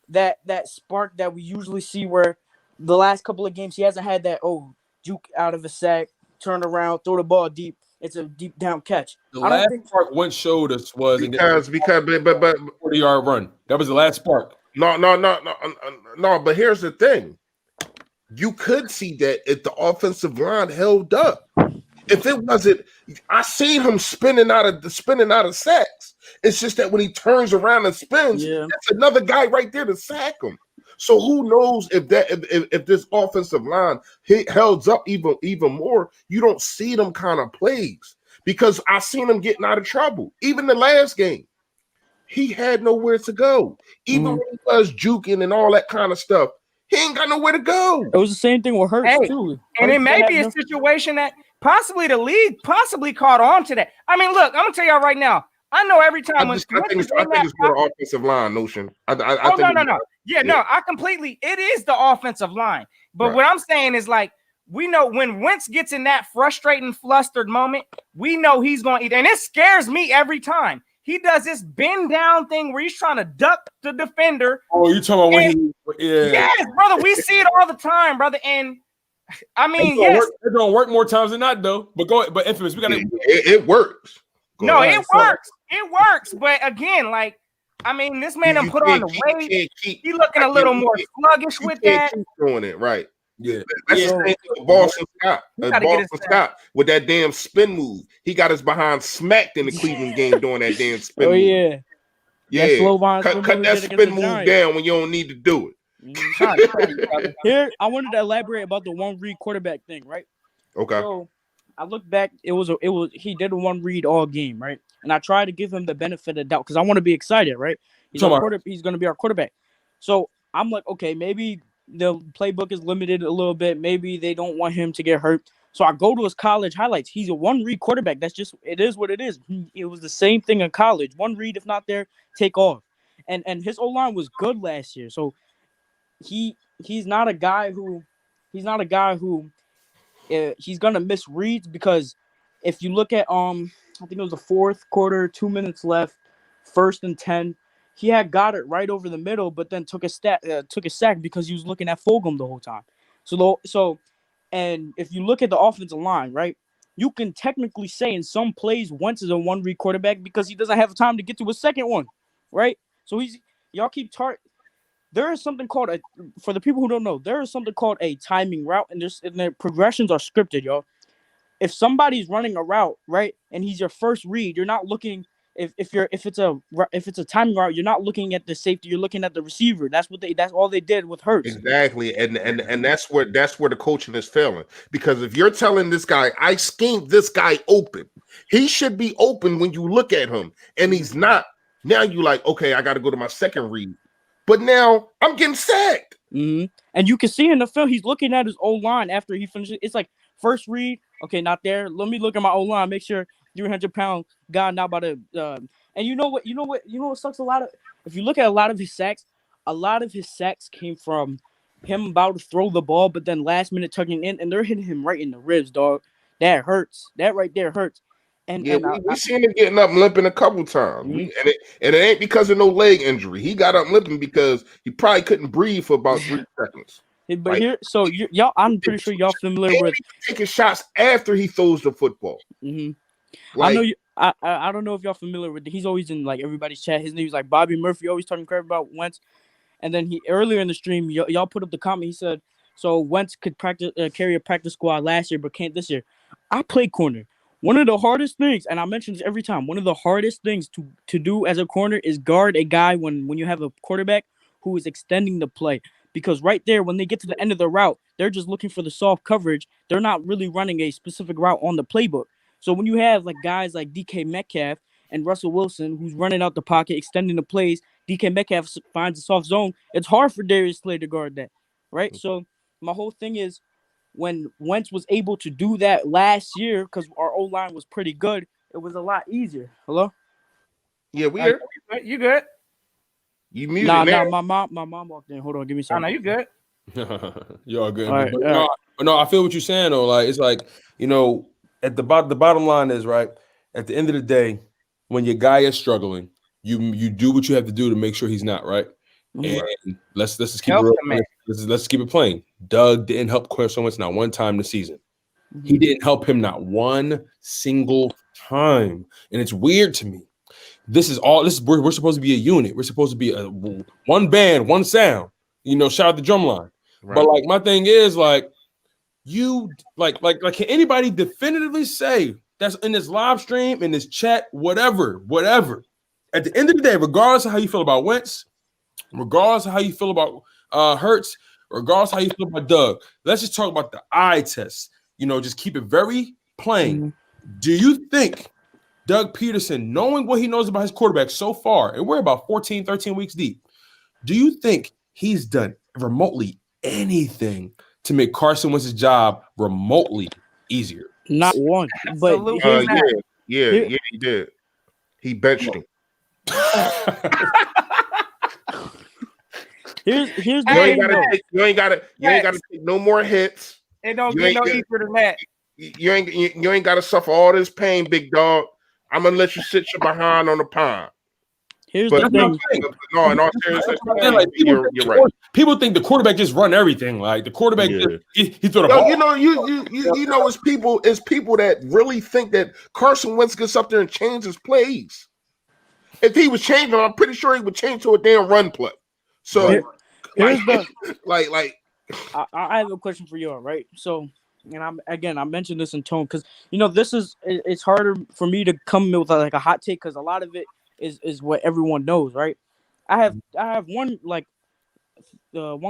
that spark that we usually see where the last couple of games he hasn't had that juke out of a sack, turn around, throw the ball deep. It's a deep down catch. The last spark Wentz showed us was because 40-yard run. That was the last spark. No. But here's the thing: you could see that if the offensive line held up. If it wasn't, I seen him spinning out of sacks. It's just that when he turns around and spins, that's another guy right there to sack him. So who knows if this offensive line held up even more? You don't see them kind of plays because I seen him getting out of trouble. Even the last game, he had nowhere to go. Even when he was juking and all that kind of stuff, he ain't got nowhere to go. It was the same thing with Hurts too. And it may be a situation that possibly the league caught on to that. I mean, look, I'm gonna tell y'all right now. I know every time I think it's more offensive line notion. No. Yeah, no, I completely. It is the offensive line, but what I'm saying is like we know when Wentz gets in that frustrating, flustered moment, we know he's going to eat, and it scares me every time. He does this bend down thing where he's trying to duck the defender. Oh, you talking about when he? Yeah. Yes, brother, we see it all the time, brother, and. I mean, it's gonna work more times than not, though. But Infamous, we gotta. It works. It works. It works. But again, like, I mean, this man done put on the weight. He looking a little more sluggish with that. Keep doing it right. Yeah. That's the same thing with Boston Scott. Boston Scott with that damn spin move. He got his behind smacked in the Cleveland game doing that damn spin move. Yeah. Yeah. Cut that spin move down when you don't need to do it. Here, I wanted to elaborate about the one read quarterback thing, right? Okay. So I look back, he did a one read all game, right? And I tried to give him the benefit of the doubt because I want to be excited, right? He's going to be our quarterback. So I'm like, okay, maybe the playbook is limited a little bit. Maybe they don't want him to get hurt. So I go to his college highlights. He's a one read quarterback. It is what it is. It was the same thing in college. One read, if not there, take off. And his O-line was good last year. So he's not a guy who he's gonna miss reads, because if you look at I think it was the fourth quarter, 2 minutes left, 1st and 10. He had got it right over the middle, but then took a sack because he was looking at Fulgham the whole time. And if you look at the offensive line, right, you can technically say in some plays Wentz is a one read quarterback because he doesn't have time to get to a second one, right? So there is something called for the people who don't know, there is something called a timing route, and their progressions are scripted, y'all. If somebody's running a route, right, and he's your first read, you're not looking. If it's a timing route, you're not looking at the safety, you're looking at the receiver. That's all they did with Hurts. Exactly, and that's where the coaching is failing. Because if you're telling this guy, I schemed this guy open, he should be open when you look at him, and he's not. Now you like, okay, I got to go to my second read, but now I'm getting sacked. Mm-hmm. And you can see in the film, he's looking at his O-line after he finishes. It's like first read, okay, not there. Let me look at my O-line, make sure 300-pound guy not about to. And you know what sucks a lot of. If you look at a lot of his sacks came from him about to throw the ball, but then last minute tucking in, and they're hitting him right in the ribs, dog. That hurts. That right there hurts. And we seen him getting up limping a couple times, mm-hmm. and it ain't because of no leg injury. He got up limping because he probably couldn't breathe for about 3 seconds. But y'all, I'm pretty sure y'all familiar with taking shots after he throws the football. Mm-hmm. I know you. I don't know if y'all familiar with. He's always in like everybody's chat. His name's like Bobby Murphy. Always talking crap about Wentz. And then he earlier in the stream, y'all put up the comment. He said, "So Wentz could carry a practice squad last year, but can't this year." I play corner. One of the hardest things, and I mention this every time, one of the hardest things to do as a corner is guard a guy when you have a quarterback who is extending the play. Because right there, when they get to the end of the route, they're just looking for the soft coverage. They're not really running a specific route on the playbook. So when you have like guys like DK Metcalf and Russell Wilson who's running out the pocket, extending the plays, DK Metcalf finds a soft zone. It's hard for Darius Slay to guard that, right? So my whole thing is when Wentz was able to do that last year, because our O-line was pretty good, it was a lot easier. Hello? Yeah, we are. You good? You muted now. My mom walked in. Hold on, give me a second. No, you good. You all good. All right, but no, I feel what you're saying though. Like it's like, at the bottom line is, right, at the end of the day, when your guy is struggling, you do what you have to do to make sure he's not, right? Mm-hmm. And let's just keep it real. Let's keep it plain. Doug didn't help Carson Wentz not one time this season. Mm-hmm. He didn't help him not one single time. And it's weird to me. We're supposed to be a unit. We're supposed to be a one band, one sound. Shout out the drum line. Right. But like my thing is like you like can anybody definitively say that's in this live stream, in this chat, whatever. At the end of the day, regardless of how you feel about Wentz, regardless of how you feel about Hurts, regardless of how you feel about Doug, let's just talk about the eye test. Just keep it very plain. Mm-hmm. Do you think Doug Peterson, knowing what he knows about his quarterback so far, and we're about 14, 13 weeks deep, do you think he's done remotely anything to make Carson Wentz's job remotely easier? Not one. But he did. He benched him. Here's the you ain't gotta take no more hits. It don't get no easier than that. You ain't gotta suffer all this pain, big dog. I'm gonna let you sit your behind on the pond. Here's the thing. No, in all seriousness, you're right. People think the quarterback just run everything. Like the quarterback, he threw the ball. It's people that really think that Carson Wentz gets up there and changes plays. If he was changing, I'm pretty sure he would change to a damn run play. So, here's I have a question for y'all, right? So, and I mentioned this in tone because it's harder for me to come with like a hot take because a lot of it is what everyone knows, right? I have one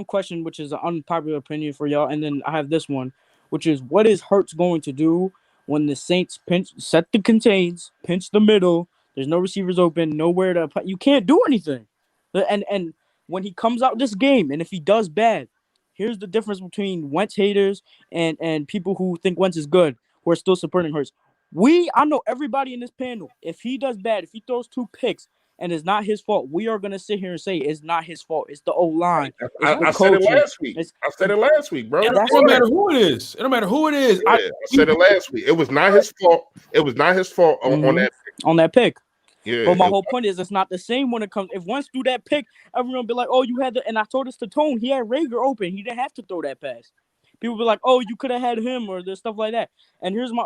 question which is an unpopular opinion for y'all, and then I have this one, which is what is Hurts going to do when the Saints set the contains, pinch the middle, there's no receivers open, nowhere to you can't do anything, and when he comes out this game, and if he does bad, here's the difference between Wentz haters and people who think Wentz is good, who are still supporting Hurts. I know everybody in this panel. If he does bad, if he throws 2 picks, and it's not his fault, we are gonna sit here and say it's not his fault. It's the O-line. I said it last week. I said it last week, bro. It don't matter who it is. It don't matter who it is. Yeah, I said it last week. It was not his fault. It was not his fault on that pick. On that pick. Yeah. But my whole point is it's not the same when it comes. If Wentz threw that pick, everyone will be like, "Oh, you had the." And I told this to Tone. He had Rager open. He didn't have to throw that pass. People be like, "Oh, you could have had him," or there's stuff like that. And here's an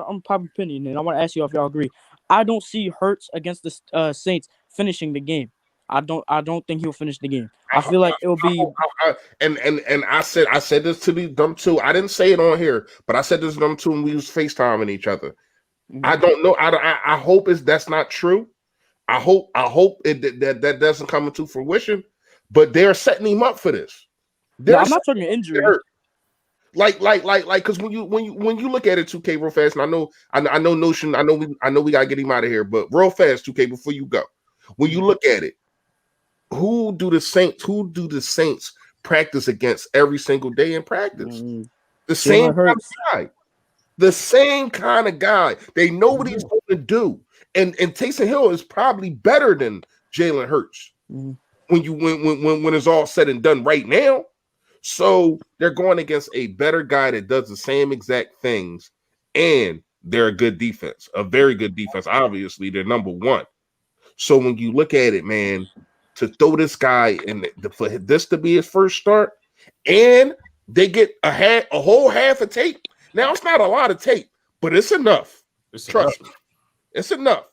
unpopular opinion, and I want to ask you if y'all agree. I don't see Hurts against the Saints finishing the game. I don't think he'll finish the game. I feel like it'll be. And I said this to them too. I didn't say it on here, but I said this to them too when we was FaceTiming each other. Mm-hmm. I don't know. I hope that's not true. I hope that doesn't come into fruition. But they're setting him up for this. I'm not talking injury. Like, because when you look at it, 2K, real fast, and I know Notion, I know we gotta get him out of here, but real fast, 2K, before you go, when you look at it, who do the Saints practice against every single day in practice? The same kind of guy. The same kind of guy. They know what he's going to do, and Taysom Hill is probably better than Jalen Hurts when it's all said and done right now. So they're going against a better guy that does the same exact things, and they're a good defense, a very good defense. Obviously, they're number one. So when you look at it, man, to throw this guy in for this to be his first start, and they get a whole half of tape. Now it's not a lot of tape, but it's enough. Trust me, it's enough.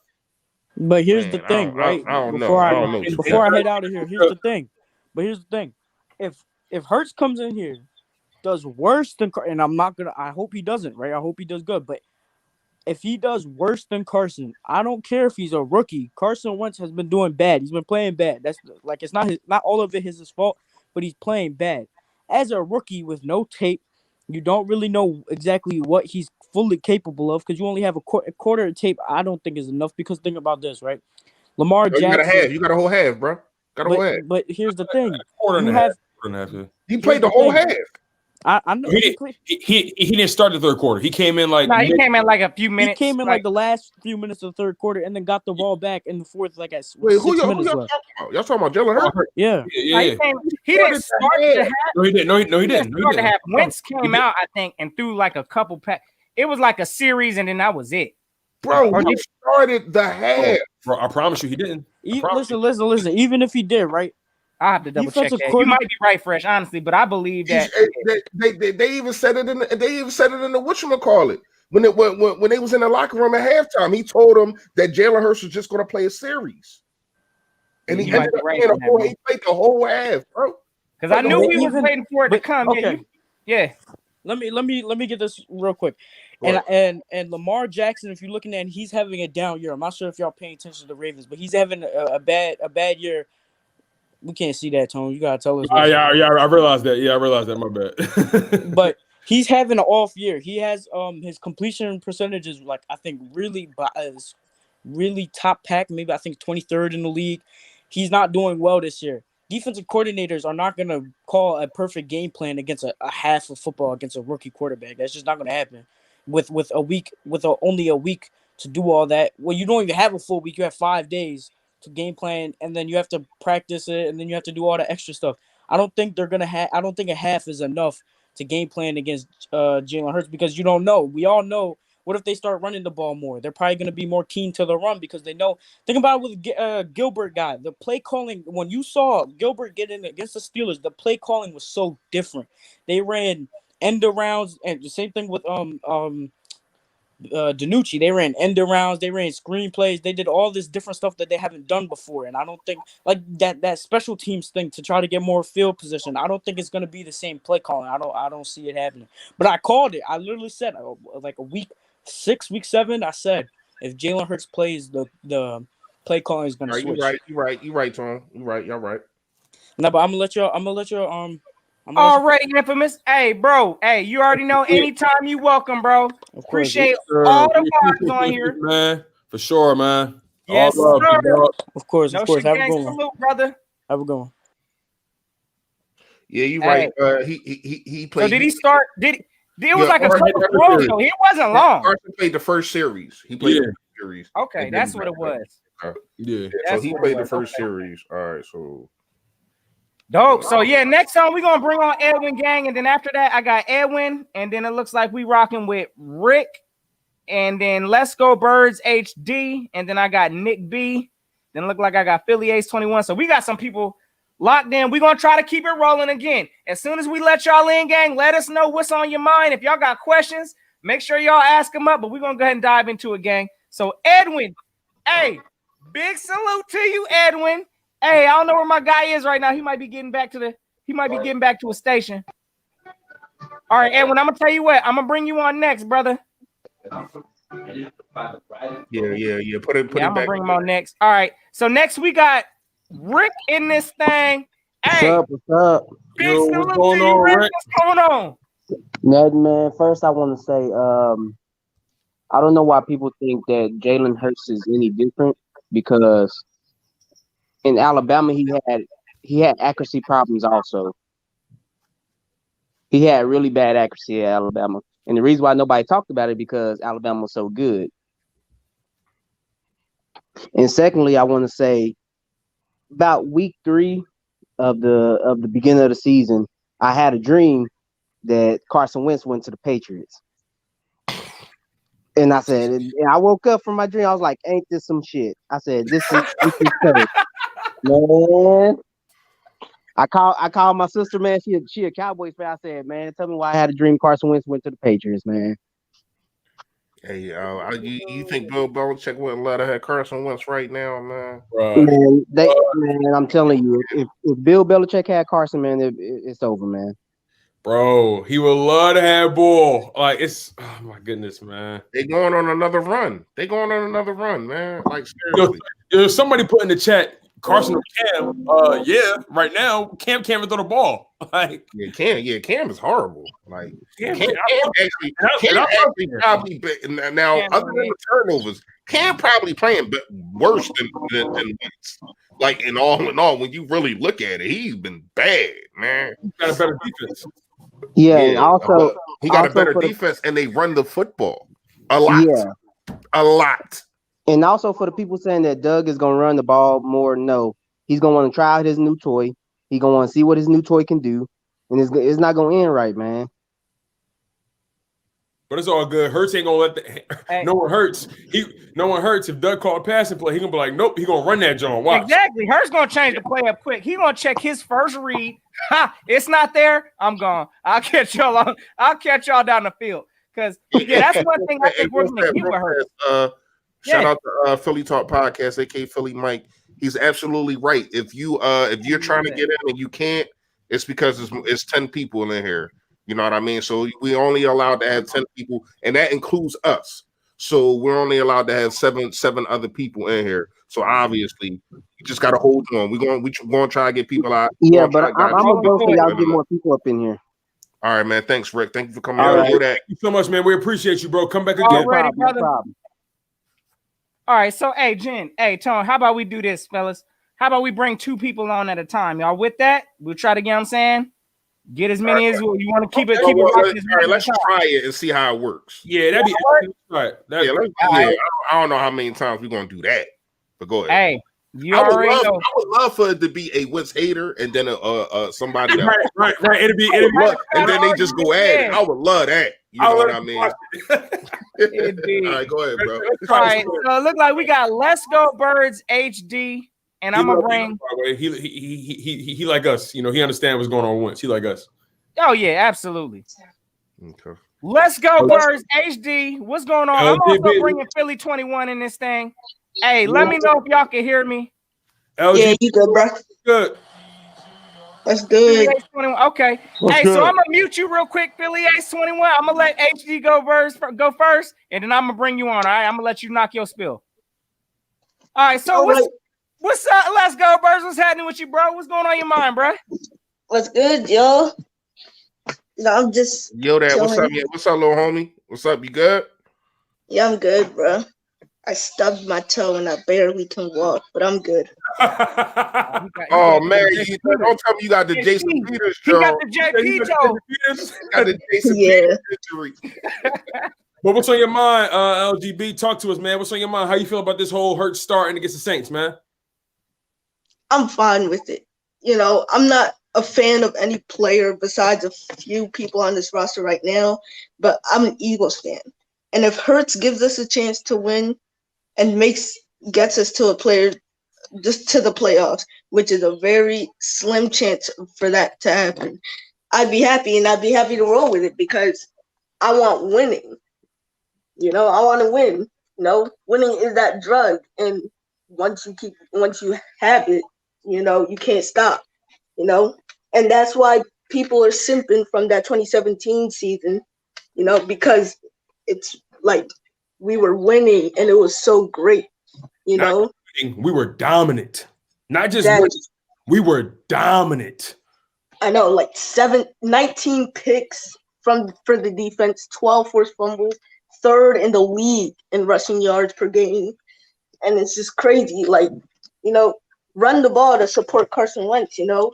But here's the thing, right? Before I head out of here, here's the thing. But here's the thing: if Hurts comes in here, does worse than, and I hope he doesn't, right? I hope he does good. But if he does worse than Carson, I don't care if he's a rookie. Carson Wentz has been doing bad. He's been playing bad. That's like it's not all of it is his fault, but he's playing bad. As a rookie with no tape, you don't really know exactly what he's fully capable of because you only have a quarter of tape. I don't think is enough because think about this, right? Lamar Jackson. You got a whole half, bro. Got a whole half. But here's the thing. He played the whole half. I know he didn't start the third quarter. He came in like he came in like a few minutes. He came in like the last few minutes of the third quarter and then got the ball back in the fourth. Like at wait, who y'all talking about? Y'all talking about Jalen Hurts? Yeah. He didn't start the half. No, he didn't. No, he didn't. Start the half. Wentz came out, I think, and threw like a couple pass. It was like a series, and then that was it. Bro, he started the half. Bro, I promise you, he didn't. Listen. Even if he did, right? I have to double check that. You might be right, Fresh, honestly, but I believe that they even said it in the whatchamacallit. When they was in the locker room at halftime, he told them that Jalen Hurts was just going to play a series, and he ended up playing he played the whole half, bro. Because I knew we was waiting for it to come. Okay. Yeah. Let me get this real quick. And Lamar Jackson, if you're looking at, he's having a down year. I'm not sure if y'all paying attention to the Ravens, but he's having a bad year. We can't see that, Tone. You gotta tell us. Yeah, I realized that. Yeah, I realized that. My bad. But he's having an off year. He has his completion percentage is like I think really top pack. Maybe I think 23rd in the league. He's not doing well this year. Defensive coordinators are not gonna call a perfect game plan against a half of football against a rookie quarterback. That's just not gonna happen. With only a week to do all that. Well, you don't even have a full week. You have 5 days to game plan, and then you have to practice it, and then you have to do all the extra stuff. I don't think they're gonna have. I don't think a half is enough to game plan against Jalen Hurts because you don't know. We all know. What if they start running the ball more? They're probably gonna be more keen to the run because they know. Think about it with Gilbert guy. The play calling when you saw Gilbert get in against the Steelers, the play calling was so different. They ran end arounds, and the same thing with Danucci. They ran end arounds, they ran screenplays, they did all this different stuff that they haven't done before. And I don't think like that special teams thing to try to get more field position. I don't think it's gonna be the same play calling. I don't see it happening. But I called it. I literally said like a week 6, week 7. I said if Jalen Hurts plays, the play calling is gonna switch. You right, Tom. Y'all right. No, but I'm gonna let y'all. Already infamous. Hey, bro. Hey, you already know. Anytime you welcome, bro. Appreciate all the vibes on here, man. For sure, man. Yes, all love, sir. Of course. No Have a good one, salute, brother. Have a good one. Yeah, you right. He played. So did he start? It was like a Carson couple throws, so it wasn't long. Carson played the first series. He played the first series. Okay, that's what it was. Yeah. So he played the first series. All right, so. Dope. So yeah, next time we're gonna bring on Edwin Gang, and then after that, I got Edwin, and then it looks like we rocking with Rick, and then Let's Go Birds HD, and then I got Nick B. Then it look like I got Philly Ace 21. So we got some people locked in. We're gonna try to keep it rolling again. As soon as we let y'all in, gang, let us know what's on your mind. If y'all got questions, make sure y'all ask them up. But we're gonna go ahead and dive into it, gang. So Edwin, hey, big salute to you, Edwin. Hey, I don't know where my guy is right now. He might be getting back to a station. All right, Edwin, I'm gonna tell you what. I'm gonna bring you on next, brother. Yeah. Put it I'm gonna back. bring him on next. All right. So next we got Rick in this thing. Hey, what's up? Big salute to you, Rick. What's going on? Nothing, man. First, I want to say, I don't know why people think that Jalen Hurts is any different because in Alabama he had accuracy problems also. He had really bad accuracy at Alabama. And the reason why nobody talked about it because Alabama was so good. And secondly, I want to say about week 3 of the beginning of the season, I had a dream that Carson Wentz went to the Patriots. And I said, and I woke up from my dream. I was like, ain't this some shit? I said, this is crazy. Man, I called my sister, man. She a Cowboys fan. I said, man, tell me why I had a dream Carson Wentz went to the Patriots, man. Hey, you think Bill Belichick wouldn't let her have Carson Wentz right now, man? Man, I'm telling you, if Bill Belichick had Carson, man, it's over, man. Bro, he would love to have Bull. Like it's, oh my goodness, man. They going on another run. Man. Like seriously. Yo, somebody put in the chat, Carson or Cam. Yeah, right now, Cam can't even throw the ball. Like Cam is horrible. Like Cam actually probably now other than the turnovers, Cam probably playing worse than Wentz. Like in all, when you really look at it, he's been bad, man. He's got a better defense. Yeah, and also he got a better defense, and they run the football a lot. Yeah. A lot. And also for the people saying that Doug is gonna run the ball more, no, he's gonna want to try out his new toy. He's gonna want to see what his new toy can do, and it's not gonna end right, man. But it's all good. Hurts ain't gonna let no one hurts. No one hurts. If Doug called passing play, he gonna be like, nope, he gonna run that John. Watch. Exactly. Hurts gonna change the play up quick. He gonna check his first read. It's not there. I'm gone. I'll catch y'all down the field. Because that's one thing I think we're gonna get with Hurts. Shout out to Philly Talk Podcast, aka Philly Mike. He's absolutely right. If you're trying to get in and you can't, it's because it's 10 people in here. You know what I mean? So we only allowed to have 10 people, and that includes us. So we're only allowed to have seven other people in here. So obviously, you just got to hold on. We're going to try to get people out. Yeah, but I'm gonna go for y'all get more people up in here. All right, man. Thanks, Rick. Thank you for coming out. Right. Thank you so much, man. We appreciate you, bro. Come back again. Already, brother. No problem. All right, so hey, Jen, hey, Tone, how about we do this, fellas? How about we bring 2 people on at a time? Y'all with that? We'll try to get what I'm saying. Get as many as you want to keep it. All right, let's try it and see how it works. Yeah, that'd be right. I don't know how many times we're gonna do that, but go ahead. Hey, you already know. I would love for it to be a Wentz hater and then somebody that right. It'd be and then they just go at it. I would love that. You know what I mean? It'd be. All right, go ahead, bro. All right, so it look like we got Let's Go Birds HD. And I'm gonna bring. He like us, you know. He understands what's going on once. He like us. Oh yeah, absolutely. Okay. Let's go, Birds. HD. What's going on? I'm also LGB. bringing Philly 21 in this thing. Hey, let me know if y'all can hear me. LG, Yeah, you good, bro? good. That's good. Philly Ace 21. Okay. Hey, so I'm gonna mute you real quick, Philly Ace 21. I'm gonna let HD go first, and then I'm gonna bring you on. All right, I'm gonna let you knock your spill. All right. So what's up? Let's go, Birds. What's happening with you, bro? What's going on in your mind, bro? What's good, yo? No, I'm just Yo, Dad. What's up? Yeah, what's up, little homie? What's up? You good? Yeah, I'm good, bro. I stubbed my toe and I barely can walk, but I'm good. Oh man, don't tell me you got the Jason Peters. He got the JP toe. Got the Jason Yeah. Peters injury. But what's on your mind, LGB? Talk to us, man. What's on your mind? How you feel about this whole Hurts starting against the Saints, man? I'm fine with it. You know, I'm not a fan of any player besides a few people on this roster right now, but I'm an Eagles fan. And if Hurts gives us a chance to win and gets us to a player just to the playoffs, which is a very slim chance for that to happen, I'd be happy, and I'd be happy to roll with it because I want winning. You know, I want to win. You know, winning is that drug, and once you have it, you know, you can't stop. You know, and that's why people are simping from that 2017 season. You know, because it's like we were winning and it was so great. You know, we were dominant. Not just winning, we were dominant. I know, like 19 picks for the defense, 12 forced fumbles, third in the league in rushing yards per game. And it's just crazy. Like, you know, run the ball to support Carson Wentz, you know,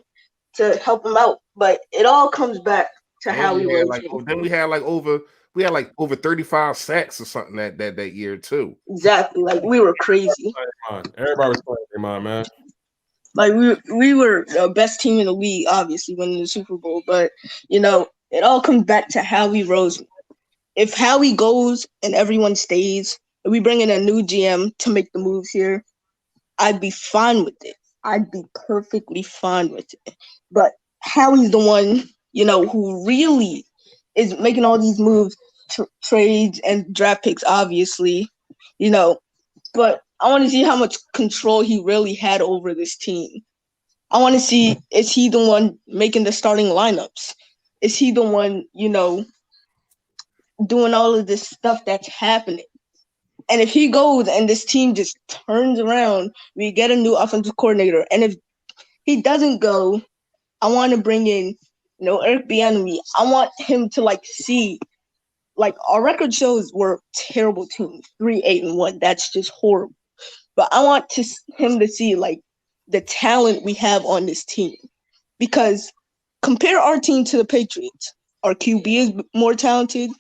to help him out. But it all comes back to how we were. Then we had over 35 sacks or something that year too. Exactly. Like we were crazy. Everybody was playing their mind, man. Like we were the best team in the league, obviously winning the Super Bowl. But you know, it all comes back to Howie Roseman. If Howie goes and everyone stays, and we bring in a new GM to make the moves here, I'd be fine with it. I'd be perfectly fine with it. But Howie's the one, you know, who really is making all these moves, trades and draft picks, obviously, you know. But I want to see how much control he really had over this team. I want to see, is he the one making the starting lineups? Is he the one, you know, doing all of this stuff that's happening? And if he goes and this team just turns around, we get a new offensive coordinator. And if he doesn't go, I want to bring in, you know, Eric Bieniemy. I want him to like see, like our record shows we're terrible teams, 3-8-1. That's just horrible. But I want him to see like the talent we have on this team, because compare our team to the Patriots. Our QB is more talented.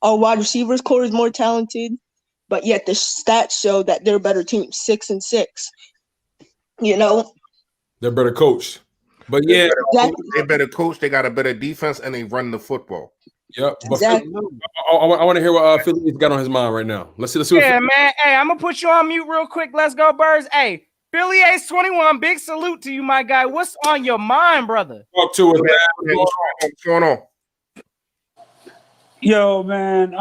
Our wide receivers core is more talented. But yet the stats show that they're a better team, 6-6. You know, they're better coached. But yeah, they're better coached. They got a better defense, and they run the football. Yep. Exactly. I want to hear what Philly's got on his mind right now. Let's see. Yeah, man. Hey, I'm gonna put you on mute real quick. Let's go, Birds. Hey, Philly Ace 21. Big salute to you, my guy. What's on your mind, brother? Talk to us, man. What's going on? Yo, man.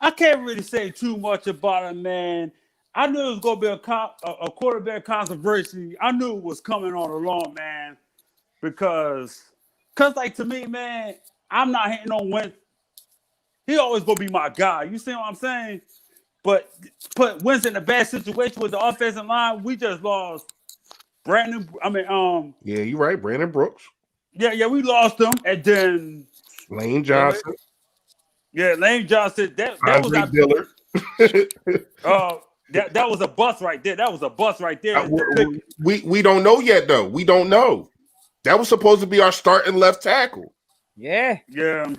I can't really say too much about it, man. I knew it was gonna be a quarterback controversy. I knew it was coming on along, man. Because like to me, man, I'm not hating on Wentz. He always gonna be my guy. You see what I'm saying? But put Wentz in a bad situation with the offensive line. We just lost Brandon. Yeah, you're right, Brandon Brooks. Yeah, we lost him, and then Lane Johnson. Yeah, Lane Johnson. That was Andre Dillard. That was a bust right there. That was a bust right there. We don't know yet though. We don't know. That was supposed to be our starting left tackle. Yeah. Left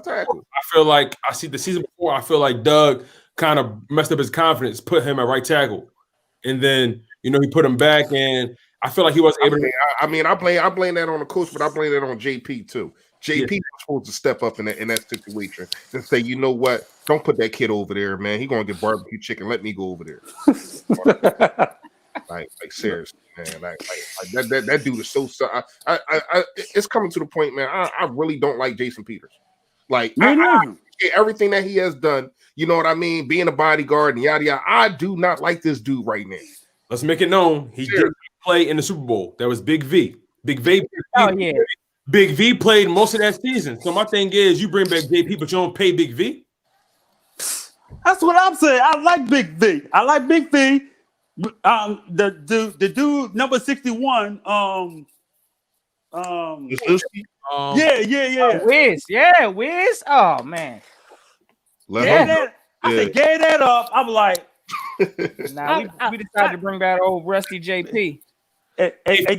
tackle. I feel like I see the season before. I feel like Doug kind of messed up his confidence, put him at right tackle, and then he put him back, and I feel like he wasn't able to. I blame that on the coach, but I blame that on JP too. JP was supposed to step up in that situation and say, you know what? Don't put that kid over there, man. He's gonna get barbecue chicken. Let me go over there. Like seriously, man. Like that dude is so. It's coming to the point, man. I really don't like Jason Peters. Like I appreciate everything that he has done. You know what I mean? Being a bodyguard and yada yada. I do not like this dude right now. Let's make it known he did play in the Super Bowl. That was Big V. Big V. Big V played most of that season. So my thing is, you bring back JP, but you don't pay Big V. That's what I'm saying. I like Big V. I like Big V. The dude number 61. Wiz. Yeah, Wiz. Oh man. I said, gave that up. I'm like, nah, we decided to bring back old Rusty JP. Hey,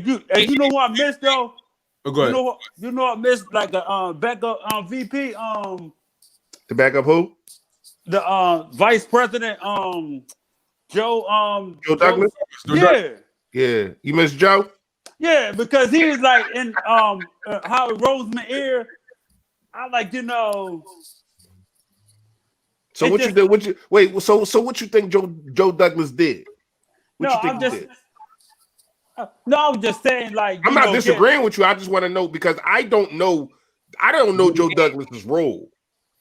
you know what I missed though? Oh, go ahead. You know what I missed? Like the backup VP. The backup who? The vice president. Joe Douglas. Yeah. You miss Joe? Yeah, because he was like in Howard Roseman ear. I like, you know. So what you did? So what you think Joe Douglas did? What you think he did? No, I was just saying, like, I'm not disagreeing with you. I just want to know because I don't know Joe Douglas's role.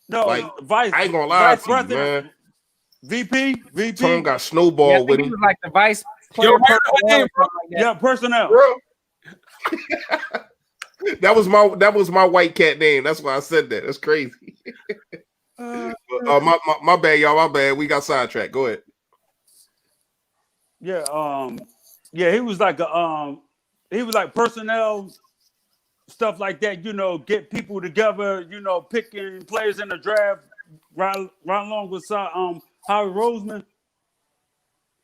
No, like, I ain't gonna lie to you, man. VP. Someone got snowballed with him. He was like the vice player. Personnel. Bro. that was my white cat name. That's why I said that. That's crazy. My bad, y'all. My bad. We got sidetracked. Go ahead. Yeah, he was like personnel stuff like that, you know, get people together, you know, picking players in the draft right along with Howard Roseman.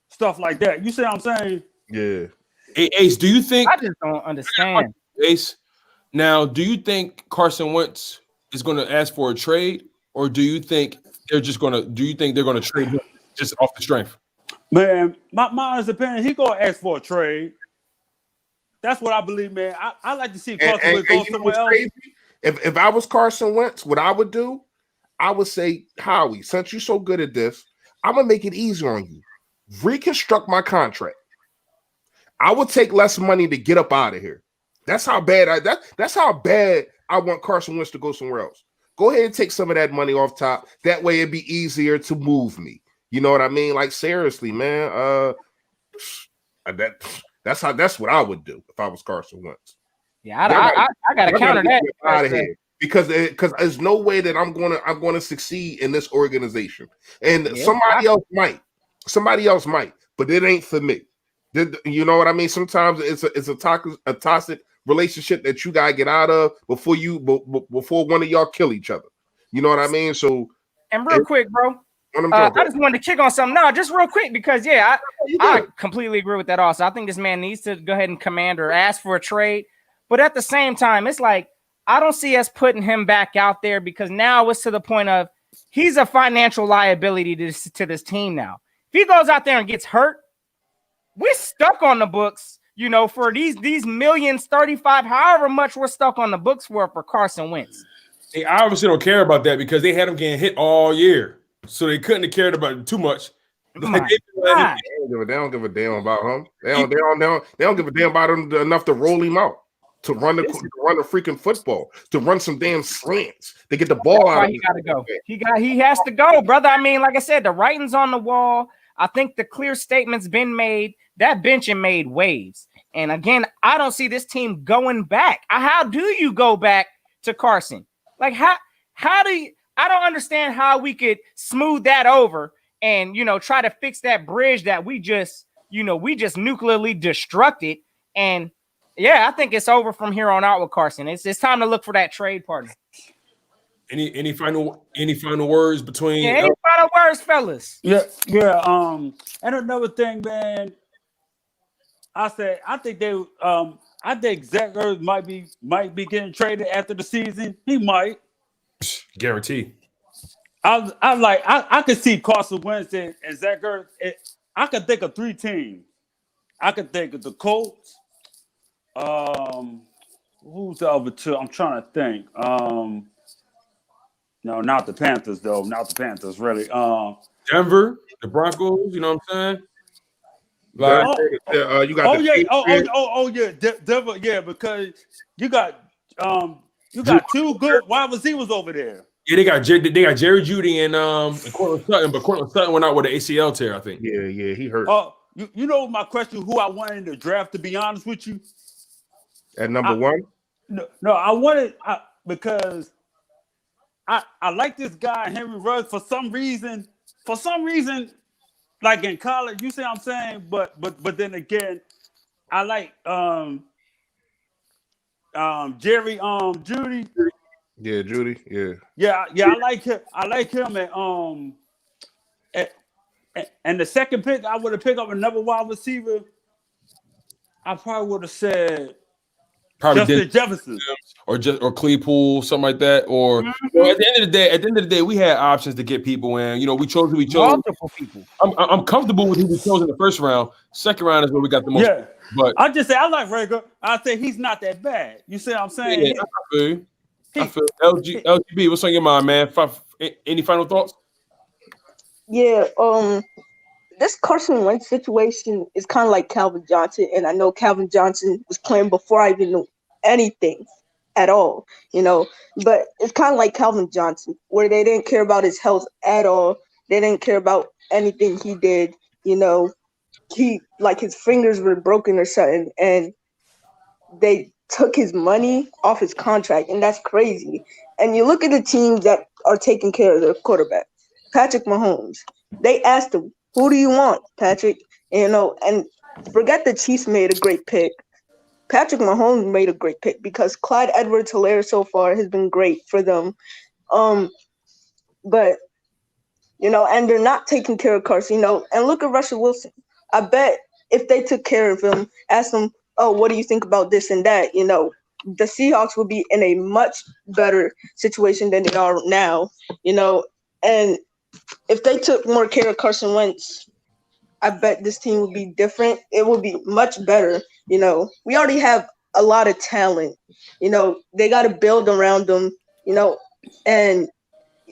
Stuff like that. You see what I'm saying? Yeah. Hey, Ace, do you think I just don't understand. Ace, now do you think Carson Wentz is going to ask for a trade, or do you think they're gonna trade him just off the strength? Man, my honest opinion, he gonna ask for a trade. That's what I believe, man. I like to see Carson Wentz go somewhere else. If I was Carson Wentz, what I would do, I would say, Howie, since you're so good at this, I'm gonna make it easier on you. Reconstruct my contract. I would take less money to get up out of here. That's how bad that's how bad I want Carson Wentz to go somewhere else. Go ahead and take some of that money off top. That way it'd be easier to move me. You know what I mean? Like seriously, man. That's what I would do if I was Carson Wentz. Yeah, I gotta counter that out of here because there's no way that I'm gonna succeed in this organization. And somebody else might, but it ain't for me. You know what I mean? Sometimes it's a toxic relationship that you gotta get out of before one of y'all kill each other. You know what I mean? So and real quick, bro. I just wanted to kick on something. No, just real quick because I completely agree with that. Also, I think this man needs to go ahead and command or ask for a trade. But at the same time, it's like I don't see us putting him back out there because now it's to the point of he's a financial liability to this team now. If he goes out there and gets hurt, we're stuck on the books. You know, for these millions, 35, however much we're stuck on the books for Carson Wentz. They obviously don't care about that because they had him getting hit all year. So they couldn't have cared about it too much. They don't give a damn about him. They don't give a damn about him enough to roll him out, to run the freaking football, to run some damn slants, to get the ball out. He gotta go. He has to go, brother. I mean, like I said, the writing's on the wall. I think the clear statement's been made. That benching made waves. And again, I don't see this team going back. How do you go back to Carson? Like how do you? I don't understand how we could smooth that over and, you know, try to fix that bridge that we just nuclearly destructed. And yeah, I think it's over from here on out with Carson. It's time to look for that trade partner. Any final words between? Yeah, any final words, fellas? Yeah. And another thing, man. I think Zach Ertz might be getting traded after the season. He might. Guarantee. I could see Carson Wentz and Zach Ertz. I could think of 3 teams. I could think of the Colts. Who's the other 2? I'm trying to think. No, not the Panthers though. Not the Panthers, really. Denver, the Broncos. You know what I'm saying? Like, you got Denver, yeah, because you got two good wide receivers over there. Yeah, they got Jerry Jeudy and Cortland Sutton, but Cortland Sutton went out with an ACL tear, I think. Yeah, he hurt. You know my question: who I wanted in the draft? To be honest with you, at number one. No, I wanted because I like this guy Henry Ruggs for some reason. Like in college, you see what I'm saying? But then again, I like Jerry Jeudy. Yeah, Jeudy. Yeah. I like him. I like him and the second pick, I would have picked up another wide receiver. I probably would have said Justin Jefferson or Claypool, something like that. Or at the end of the day, we had options to get people in. We chose who we chose. Multiple people. I'm comfortable with who we chose in the first round. Second round is where we got the most. Yeah, but I just say I like Rager. I say he's not that bad. You see what I'm saying? Yeah, I feel LGB. What's on your mind, man? Any final thoughts? Yeah, this Carson Wentz situation is kind of like Calvin Johnson, and I know Calvin Johnson was playing before I even knew anything at all, but it's kind of like Calvin Johnson, where they didn't care about his health at all. They didn't care about anything he did, he, like, his fingers were broken or something, and they took his money off his contract, and that's crazy. And you look at the teams that are taking care of their quarterback, Patrick Mahomes. They asked him, who do you want, Patrick? And forget the Chiefs made a great pick. Patrick Mahomes made a great pick because Clyde Edwards-Helaire so far has been great for them. But, and they're not taking care of Carson, and look at Russell Wilson. I bet if they took care of him, asked him, oh, what do you think about this and that, the Seahawks would be in a much better situation than they are now, and if they took more care of Carson Wentz, I bet this team would be different. It would be much better. We already have a lot of talent. They got to build around them, and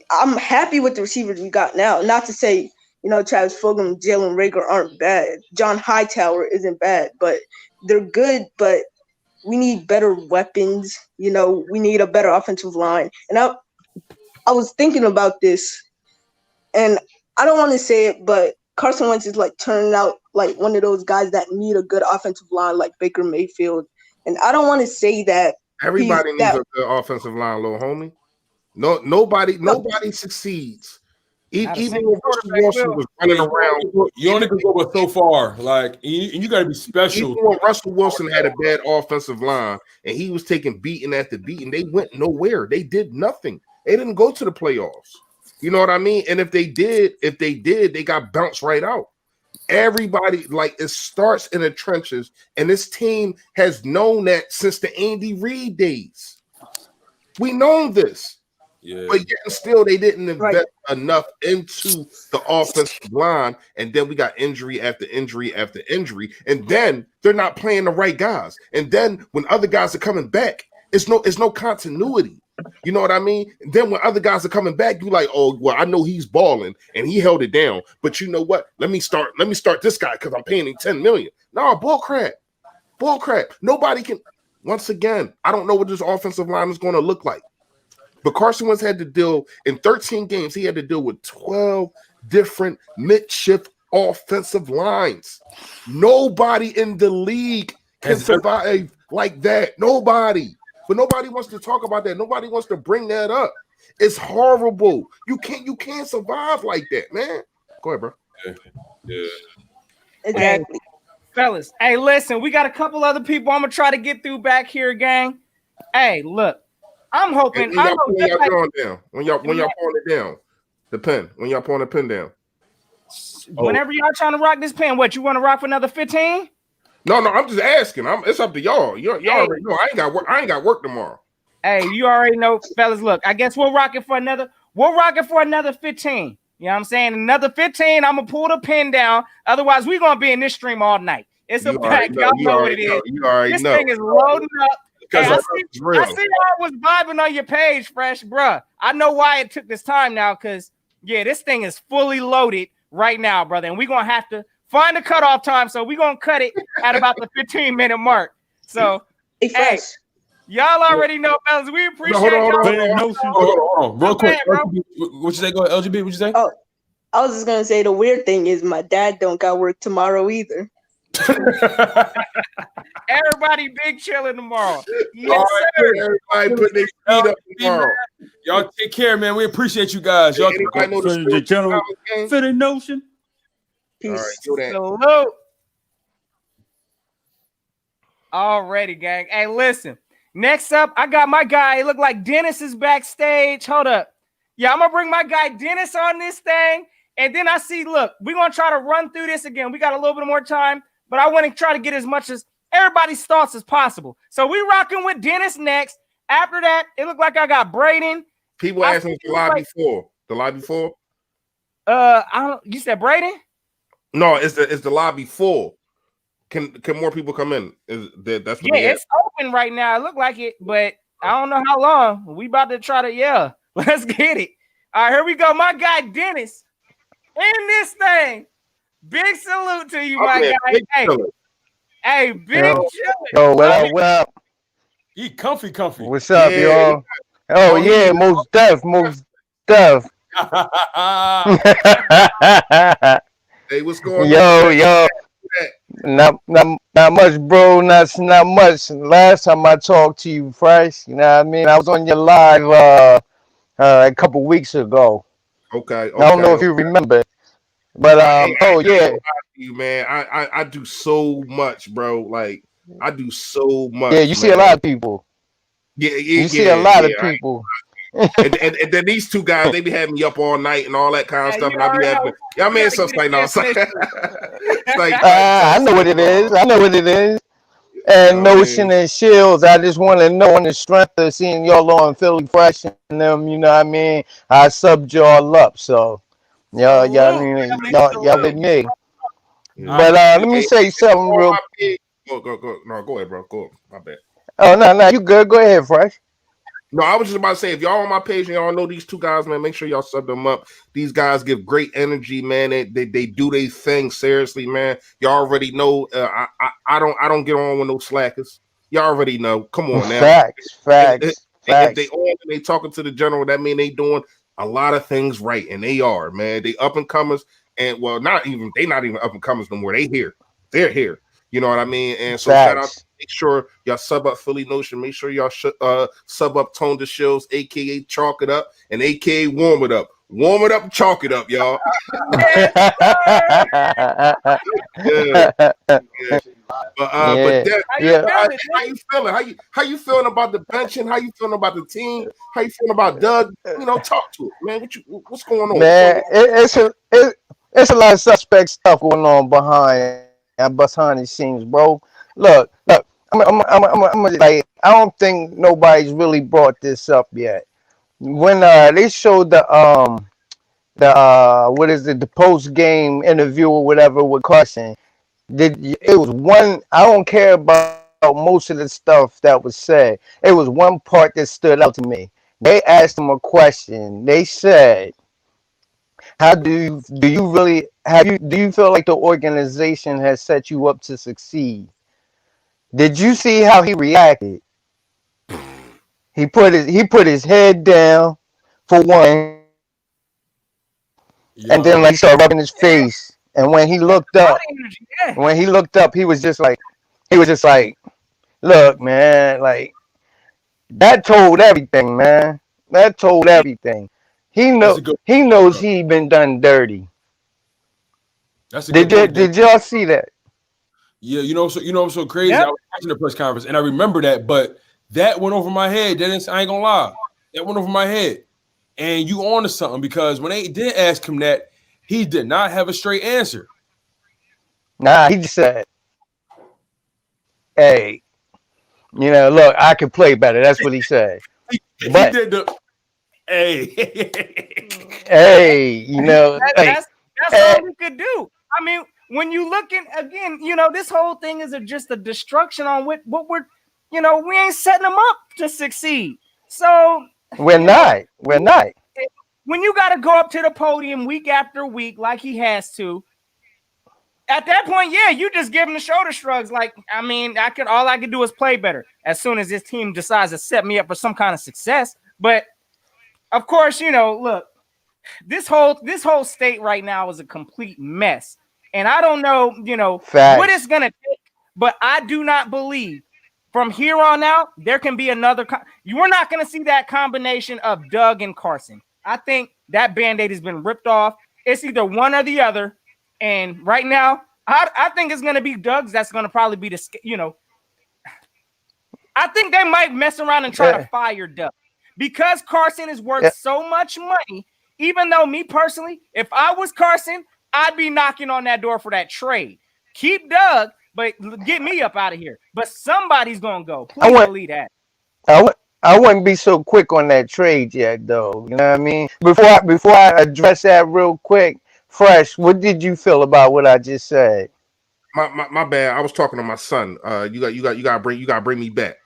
I'm happy with the receivers we got now. Not to say, Travis Fulgham, Jalen Reagor aren't bad. John Hightower isn't bad, but they're good, but we need better weapons. We need a better offensive line. And I was thinking about this, and I don't want to say it, but Carson Wentz is like turning out like one of those guys that need a good offensive line like Baker Mayfield. And I don't want to say that everybody needs a good offensive line, little homie. Nobody succeeds. Even when Russell Wilson was running around, you only can go but so far. Like, you got to be special. Even when Russell Wilson had a bad offensive line and he was taking beating after beating, they went nowhere. They did nothing. They didn't go to the playoffs. You know what I mean? And if they did, they got bounced right out. Everybody, like, it starts in the trenches, and this team has known that since the Andy Reid days. We know this. Yeah. But yet still they didn't invest enough into the offensive line, and then we got injury after injury after injury, and then they're not playing the right guys. And then when other guys are coming back, it's no continuity. You know what I mean? And then when other guys are coming back, you like, oh, well, I know he's balling and he held it down. But you know what? Let me start this guy because I'm paying him $10 million. No, bull crap. Nobody can. Once again, I don't know what this offensive line is going to look like. But Carson Wentz had to deal in 13 games. He had to deal with 12 different mid-shift offensive lines. Nobody in the league can survive like that. Nobody. But nobody wants to talk about that. Nobody wants to bring that up. It's horrible. You can't survive like that, man. Go ahead, bro. Yeah. Exactly. Fellas, hey, listen, we got a couple other people I'm gonna try to get through back here, gang. Hey, look, I'm hoping. When y'all pulling it down, the pen. When y'all pulling the pen down. Whenever y'all trying to rock this pen, what you want to rock for another 15? No, I'm just asking. It's up to y'all. Y'all already know. I ain't got work tomorrow. Hey, you already know, fellas. Look, I guess we'll rock it for another 15. You know what I'm saying? Another 15. I'm gonna pull the pin down. Otherwise, we're gonna be in this stream all night. It's a pack. Y'all know what it is. This thing is loading up. Hey, I see y'all was vibing on your page, Fresh, bruh. I know why it took this time now, because this thing is fully loaded right now, brother. And we're gonna have to find the cutoff time. So we're gonna cut it at about the 15-minute mark. So hey, y'all already know, fellas. We appreciate y'all. Hold on. Real quick. LGB, what you say? Go ahead, LGB. What you say? Oh, I was just gonna say the weird thing is my dad don't got work tomorrow either. Everybody big chilling tomorrow. Yes, All right, sir. everybody put their feet up tomorrow. Y'all take care, man. We appreciate you guys. Y'all Anybody know the channel Philly Notion. All right, do that. Salute. Alrighty, gang. Hey, listen. Next up, I got my guy. It look like Dennis is backstage. Hold up. Yeah, I'm gonna bring my guy Dennis on this thing. And then I see, look, we're gonna try to run through this again. We got a little bit more time, but I want to try to get as much as everybody's thoughts as possible. So we rocking with Dennis next. After that, it looked like I got Braden. People asking if the live before. The live before? I don't. You said Braden? No, it's the lobby full. Can more people come in? That's what it's open right now. It look like it, but I don't know how long. We about to try to let's get it. All right, here we go. My guy Dennis in this thing. Big salute to you, my guy. Hey, big chillin'. Yo, what up? He comfy. What's up, y'all? Oh yeah, most def. Hey, what's going on? Yo. Not much, bro. Not much. Last time I talked to you, Fresh, you know what I mean? I was on your live a couple weeks ago. Okay. I don't know if you remember, but you man, I do so much, bro. Like I do so much. Yeah, you see a lot of people. You see a lot of people. and then these two guys, they be having me up all night and all that kind of stuff. And I be having y'all man stuff like no, I know what it is. And Notion and Shields, I just want to know on the strength of seeing y'all on Philly Fresh and them, you know what I mean? I subbed y'all up, so y'all with me. But let me say something real. Go. No, go ahead, bro. Go. My bad. Oh no, you good? Go ahead, Fresh. No, I was just about to say, if y'all on my page and y'all know these two guys, man, make sure y'all sub them up. These guys give great energy, man. They do their thing seriously, man. Y'all already know. I don't get on with no slackers. Y'all already know. Come on now. Facts. If they on and they talking to the general, that mean they doing a lot of things right, and they are, man. They up and comers, and well, not even up and comers no more. They're here. You know what I mean? And so shout out. Make sure y'all sub up Philly Notion. Make sure y'all sub up Tone DeShields, aka Chalk It Up, and aka Warm It Up. Warm it up and chalk it up, y'all. But how you feeling? How you feeling about the benching? How you feeling about the team? How you feeling about Doug? You know, talk to it, man. What's going on? Man, it's a lot of suspect stuff going on behind the scenes, bro. Look. I'm like, I don't think nobody's really brought this up yet. When they showed the post game interview or whatever with Carson, it was one. I don't care about most of the stuff that was said. It was one part that stood out to me. They asked him a question. They said, "How do you feel like the organization has set you up to succeed?" Did you see how he reacted? He put his head down for one, and then like started rubbing his face. And when he looked up, he was just like, look, man, like that told everything, man. That told everything. He knows he been done dirty. Did y'all see that? Yeah, I'm so crazy. Yep. I was watching the press conference and I remember that, but that went over my head. Dennis, I ain't gonna lie. That went over my head. And you on to something, because when they did ask him that, he did not have a straight answer. Nah, he just said, "Hey, look, I can play better." That's what he said. He did the hey, that's all we could do. I mean, when you looking again, this whole thing is just a destruction on what we're, we ain't setting them up to succeed. So we're not. When you got to go up to the podium week after week like he has to, at that point, yeah, you just give him the shoulder shrugs. Like, I mean, all I could do is play better as soon as this team decides to set me up for some kind of success. But of course, look, this whole state right now is a complete mess. And I don't know, what it's gonna take, but I do not believe from here on out there can be another. You are not gonna see that combination of Doug and Carson. I think that Band-Aid has been ripped off. It's either one or the other. And right now, I think it's gonna be Doug's. That's gonna probably be I think they might mess around and try to fire Doug because Carson is worth so much money. Even though me personally, if I was Carson, I'd be knocking on that door for that trade. Keep Doug, but get me up out of here. But somebody's gonna go. Please believe that. I wouldn't be so quick on that trade yet, though. You know what I mean? Before I address that real quick, Fresh, what did you feel about what I just said? My bad. I was talking to my son. You gotta bring me back.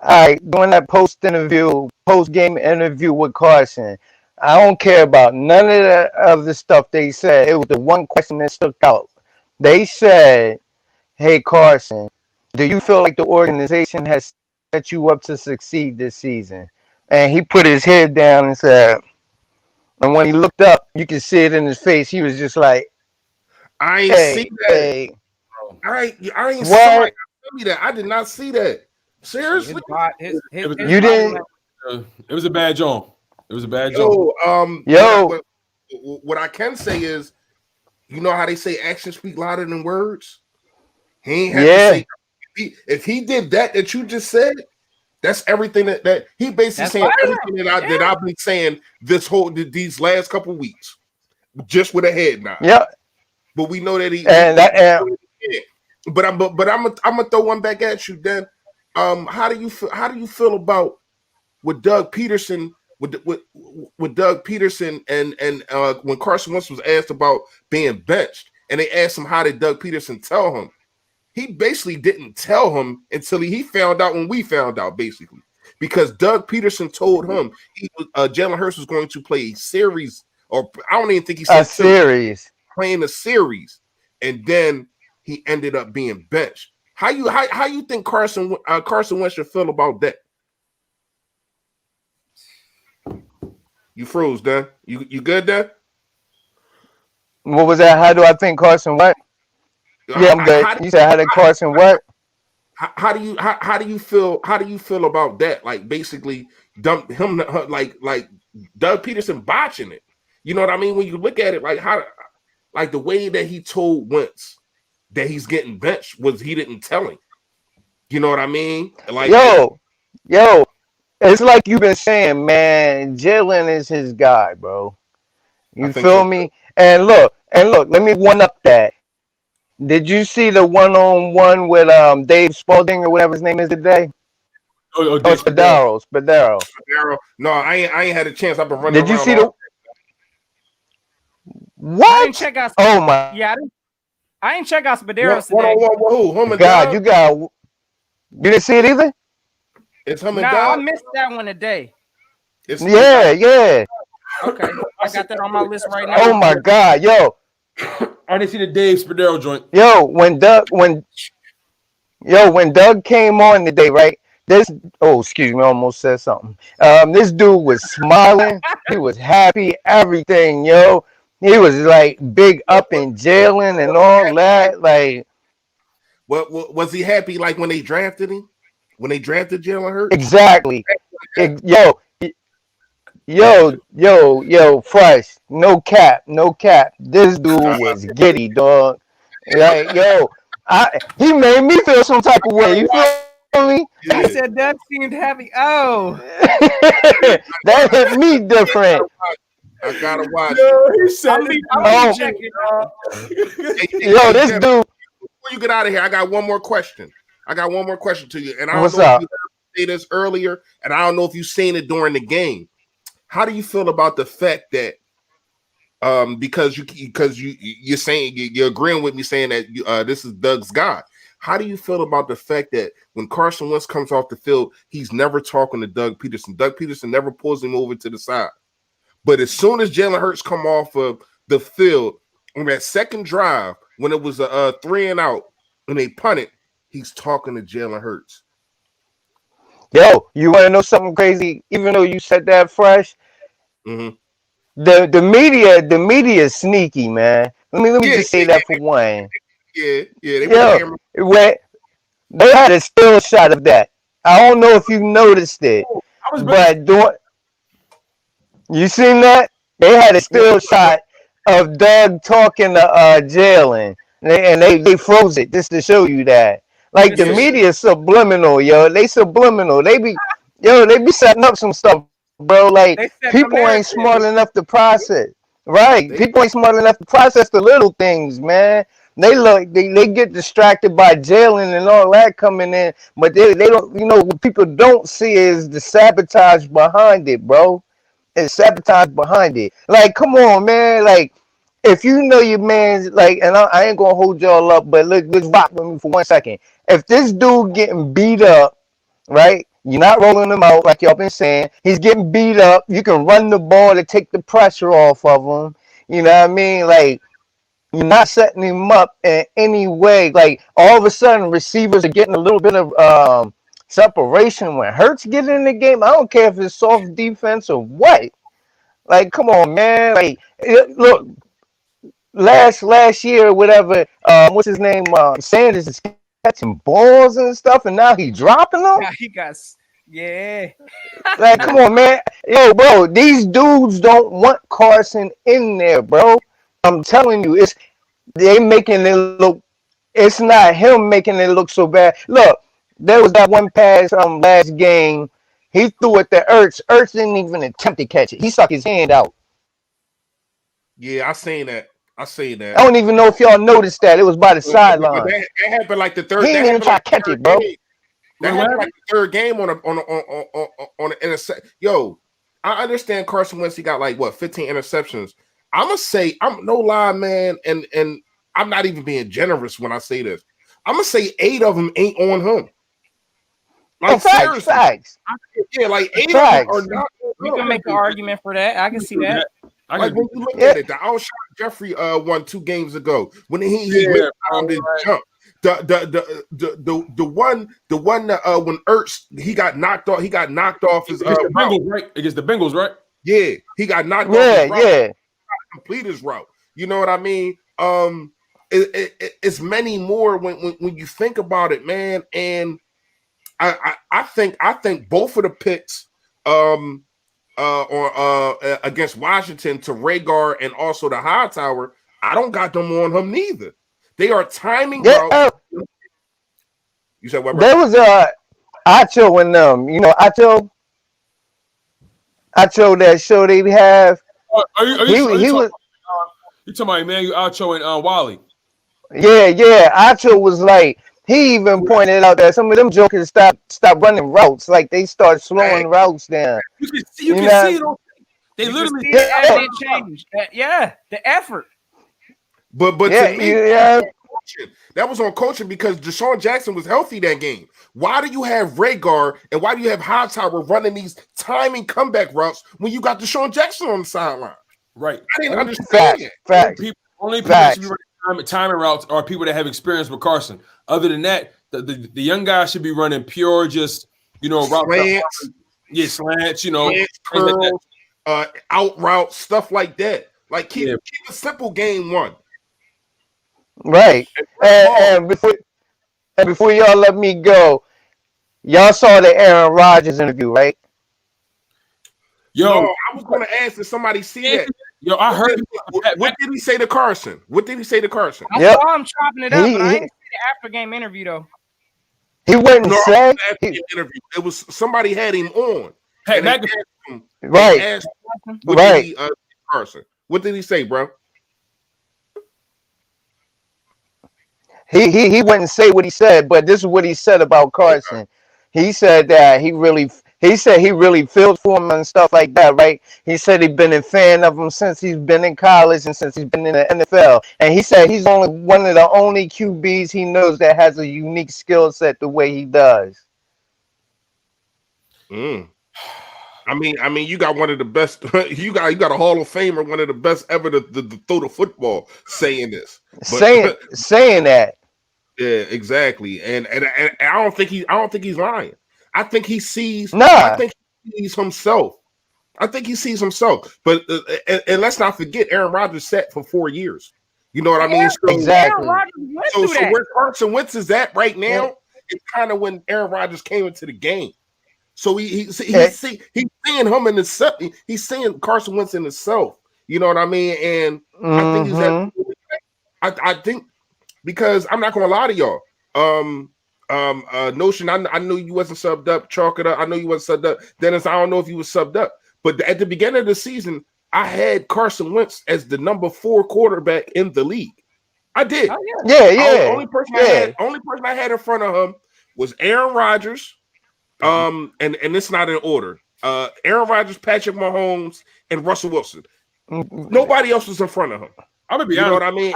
All right, during that post-game interview with Carson, I don't care about none of the stuff they said. It was the one question that stuck out. They said, "Hey Carson, do you feel like the organization has set you up to succeed this season?" And he put his head down and said, and when he looked up, you could see it in his face. He was just like, "I ain't see that. Hey. I ain't somebody tell me that. I did not see that. Seriously, you didn't." It was a bad job. It was a bad job. Yo, what I can say is, you know how they say actions speak louder than words. He ain't have to say. If he did that you just said, that's everything that he basically saying everything that I've been saying these last couple of weeks, just with a head nod. Yeah, but we know that he. But I'm gonna throw one back at you, Dan. How do you feel about with Doug Peterson? With Doug Peterson and when Carson Wentz was asked about being benched, and they asked him how did Doug Peterson tell him, he basically didn't tell him until he found out when we found out, basically, because Doug Peterson told him Jalen Hurts was going to play a series, or I don't even think he said playing a series, and then he ended up being benched. How you think Carson Wentz should feel about that? You froze, Dan. You good, Dan? What was that? How do I think Carson what? Yeah, I'm good. You said how did Carson what? How do you feel about that? Like basically dump him like Doug Peterson botching it. You know what I mean? When you look at it, like the way that he told Wentz that he's getting benched was he didn't tell him. You know what I mean? Like yo. It's like you've been saying, man, Jalen is his guy, bro. You feel me? And look, let me one up that. Did you see the one-on-one with Dave Spalding or whatever his name is today? Spadaro. No, I ain't had a chance. I've been running. Did you see the what? I didn't check out. Oh my! Yeah, I didn't check out Spadaro today. God, you didn't see it either? It's him and I missed that one today. Yeah. Okay, I got that on my list right now. Oh my God, yo! I didn't see the Dave Spadaro joint. Yo, when Doug came on today, right? Excuse me, I almost said something. This dude was smiling. He was happy. Everything, yo. He was like big up in Jalen and all that. Like, was he happy? Like when they drafted him? When they drafted Jalen Hurts? Exactly. Yo, Fresh. No cap. This dude was giddy, dog. Like, yo, he made me feel some type of way. You feel me? I said Doug seemed happy. Oh, that hit me different. I gotta watch. I'm check it. Yo, this dude. Before you get out of here, I got one more question. To you, and I don't know if you say this earlier, and I don't know if you've seen it during the game. How do you feel about the fact that, because you're saying you're agreeing with me saying that this is Doug's guy? How do you feel about the fact that when Carson Wentz comes off the field, he's never talking to Doug Peterson? Doug Peterson never pulls him over to the side. But as soon as Jalen Hurts come off of the field on that second drive, when it was a 3 and out and they punted, he's talking to Jalen Hurts. Yo, you want to know something crazy? Even though you said that fresh, mm-hmm. the media is sneaky, man. Let me just say that for one. Yeah. Yo, they had a still shot of that. I don't know if you noticed it, but you seen that? They had a still shot of Doug talking to Jalen, and they froze it just to show you that. Like the media is subliminal, yo. They subliminal. They be setting up some stuff, bro. Like people ain't smart enough to process. Right. People ain't smart enough to process the little things, man. They get distracted by Jalen and all that coming in, but they don't, what people don't see is the sabotage behind it, bro. It's sabotage behind it. Like, come on, man. Like, if you know your man's like, and I ain't gonna hold y'all up, but let's rock with me for 1 second. If this dude getting beat up, right? You're not rolling him out like y'all been saying. He's getting beat up. You can run the ball to take the pressure off of him. You know what I mean? Like, you're not setting him up in any way. Like, all of a sudden, receivers are getting a little bit of separation when Hurts get in the game. I don't care if it's soft defense or what. Like, come on, man. Like, look, last year or whatever, what's his name? Sanders is catching balls and stuff, and now he's dropping them. Yeah, he got, yeah. Like, come on, man. Yo, bro, these dudes don't want Carson in there, bro. I'm telling you, they making it look. It's not him making it look so bad. Look, there was that one pass last game. He threw it to Ertz. Ertz didn't even attempt to catch it. He stuck his hand out. Yeah, I seen that. I don't even know if y'all noticed that. It was by the sideline. That happened like the third. He didn't even try to catch it, bro. That happened like the third game on an interception. Yo, I understand Carson Wentz. He got like 15 interceptions. I'm gonna say, I'm no lie, man, and I'm not even being generous when I say this. I'm gonna say 8 of them ain't on him. Like facts. Yeah, like 8 of them are not. You can make an argument for that. I can see that. Like when you look at it, the Alshon Jeffrey won 2 games ago when he went around and jumped. The one when Ertz he got knocked off his the Bengals, right? Against the Bengals, right? Yeah, he got knocked off his route. Yeah. Complete his route. You know what I mean? It's many more when you think about it, man. And I think both of the picks against Washington to Rhaegar and also the Hightower, I don't got them on him neither. They are timing routes. You said what? There was Acho and Acho that show they have. Are you talking about Emmanuel Acho and Wally? Yeah. Acho was like, he even pointed out that some of them jokers stop running routes. Like they start slowing routes down. You can see it. They literally changed. Yeah, the effort. But to me, that was on coaching because Deshaun Jackson was healthy that game. Why do you have Rhaegar and why do you have Hightower running these timing comeback routes when you got Deshaun Jackson on the sideline? Right. I didn't understand it. Facts. Only people that should be running timing routes are people that have experience with Carson. Other than that, the young guys should be running pure, just route slants. Yeah, slants. Slants, curls, out routes, stuff like that. Like keep a simple game one. Right. And before y'all let me go, y'all saw the Aaron Rodgers interview, right? No, I was going to ask if somebody see that. Yo, I heard. What did he say to Carson? I saw him chopping it up, but I didn't see the after game interview though. He wouldn't say. Interview. It was somebody had him on. Hey, right. Carson. What did he say, bro? He wouldn't say what he said, but this is what he said about Carson. He said that he really feels for him and stuff like that, right? He said he's been a fan of him since he's been in college and since he's been in the NFL. And he said he's only one of the only QBs he knows that has a unique skill set the way he does. I I mean, you got one of the best. You got a Hall of Famer, one of the best ever to throw the football, saying this, saying that. Yeah, exactly. And I don't think he's lying. I think he sees. Nah. I think he sees himself. I think he sees himself. But and let's not forget, Aaron Rodgers sat for 4 years. You know what I mean? So, exactly. So where Carson Wentz is at right now, it's kind of when Aaron Rodgers came into the game. So he's seeing him in himself. He's seeing Carson Wentz in himself. You know what I mean? And I think he's at. I think because I'm not gonna lie to y'all. Notion. I knew you wasn't subbed up. Chalk it up. I know you wasn't subbed up. Dennis, I don't know if you was subbed up. But at the beginning of the season, I had Carson Wentz as the number 4 quarterback in the league. I did. Oh, yeah. Only person I had in front of him was Aaron Rodgers. And it's not in order. Aaron Rodgers, Patrick Mahomes, and Russell Wilson. Nobody else was in front of him. I'm gonna be you honest. know what I mean?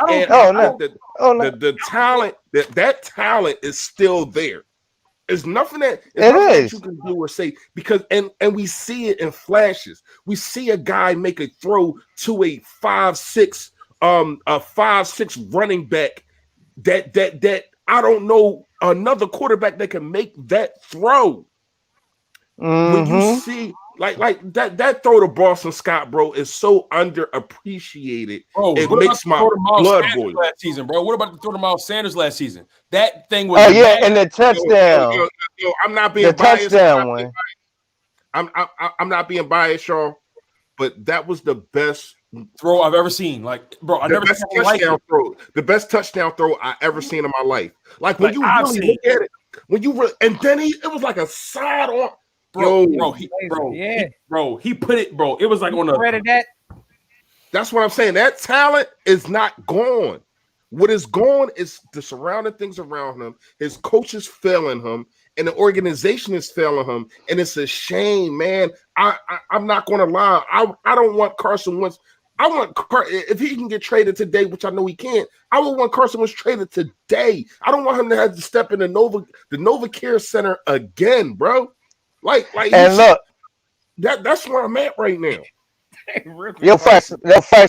The talent that talent is still there. There's nothing that you can do or say because and we see it in flashes. We see a guy make a throw to a 5'6" running back that I don't know another quarterback that can make that throw. When you see like that throw to Boston Scott, bro, is so underappreciated. Bro, it makes my blood boil. Last season, bro. What about the throw to Miles Sanders last season? That thing was and the touchdown. Yo, I'm not being biased. Touchdown one. I'm not being biased, y'all, but that was the best throw I've ever seen. Like, bro, I never seen touchdown throw. The best touchdown throw I ever seen in my life. Like when you really look at it, and then it was like a side on. Bro, he put it, bro. It was like on that. That's what I'm saying. That talent is not gone. What is gone is the surrounding things around him. His coaches failing him, and the organization is failing him. And it's a shame, man. I'm not going to lie. I don't want Carson Wentz. I want if he can get traded today, which I know he can't. I would want Carson Wentz traded today. I don't want him to have to step in the Nova Care Center again, bro. Like and look, that's where I'm at right now. Your first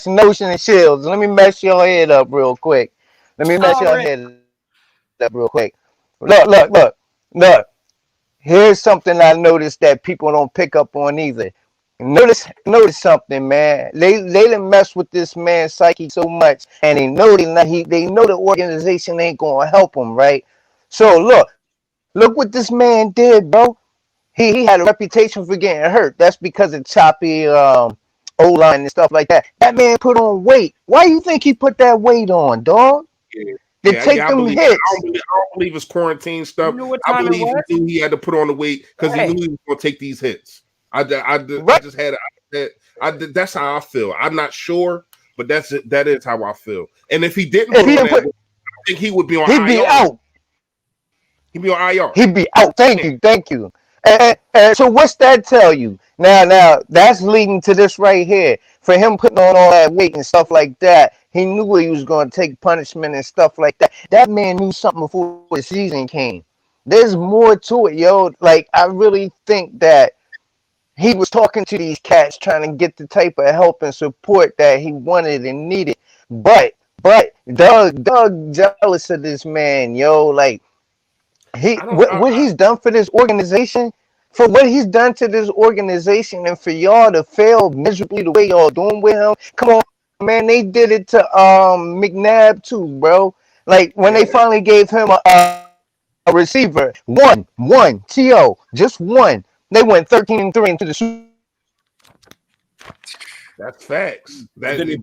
notion and shields. Let me mess your head up real quick. Look. Here's something I noticed that people don't pick up on either. Notice something, man. They didn't mess with this man's psyche so much, and they know the organization ain't gonna help him, right? So look what this man did, bro. He had a reputation for getting hurt. That's because of choppy O-line and stuff like that. That man put on weight. Why do you think he put that weight on, dog? To take them hits. I don't believe his quarantine stuff. I believe he knew he had to put on the weight because he knew he was going to take these hits. I just had that's how I feel. I'm not sure, but that is how I feel. And if he didn't put on that weight, I think he would be on IR. He'd be out. He'd be on IR. He'd be out. Thank you. So what's that tell you? Now that's leading to this right here. For him putting on all that weight and stuff like that, he knew he was going to take punishment and stuff like that. That man knew something before the season came. There's more to it, yo. Like, I really think that he was talking to these cats trying to get the type of help and support that he wanted and needed. But Doug jealous of this man, yo. Like, what he's done for this organization, for what he's done to this organization, and for y'all to fail miserably the way y'all doing with him. Come on, man, they did it to McNabb too, bro. Like when they finally gave him a receiver, one TO, just one. They went 13-3 into the Super. That's facts. Somebody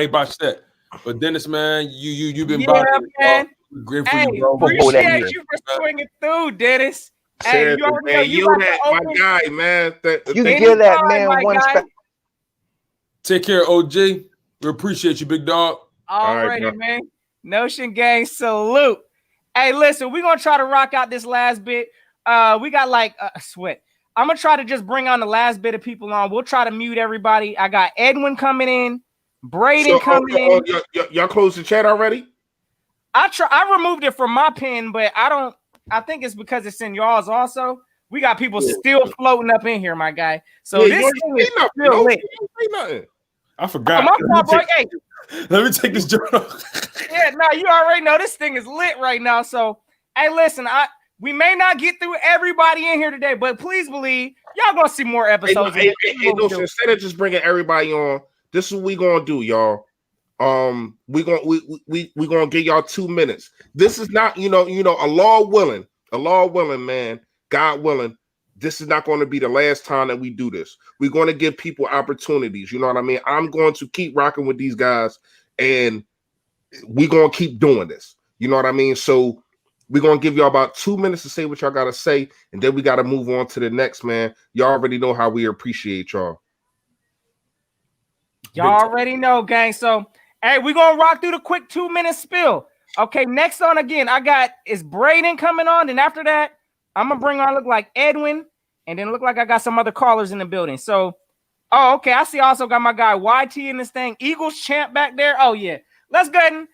botched that. But Dennis, man, you've been botching. Man. Great for hey, you, bro. Appreciate you for swinging through, Dennis. Hey, you already know you that my guy, man. You give that man one spot. Take care, OG. We appreciate you, big dog. Alrighty, man. Notion gang salute. Hey, listen, we're gonna try to rock out this last bit. We got like sweat. I'm gonna try to just bring on the last bit of people on. We'll try to mute everybody. I got Edwin coming in, Braden coming in. Y'all closed the chat already? I removed it from my pen, but I think it's because it's in y'all's also. We got people still floating up in here, my guy. So Yeah, this thing is still lit. I forgot. My fault, boy. Hey, let me take this joint off. yeah, no, you already know this thing is lit right now. So, hey, listen, we may not get through everybody in here today, but please believe y'all gonna see more episodes. Hey, instead of just bringing everybody on, this is what we gonna do, y'all. We gonna give y'all 2 minutes. This is not, a law willing, man, God willing. This is not going to be the last time that we do this. We're going to give people opportunities. You know what I mean? I'm going to keep rocking with these guys, and we're going to keep doing this. You know what I mean? So we're going to give y'all about 2 minutes to say what y'all got to say, and then we got to move on to the next, man. Y'all already know how we appreciate y'all. Y'all already know, gang. So, hey, we're going to rock through the quick 2-minute spill. Okay, next on again, is Braden coming on, and after that, I'm going to bring on look like Edwin, and then look like I got some other callers in the building. So, okay, I see also got my guy YT in this thing. Eagles champ back there. Oh, yeah. Let's go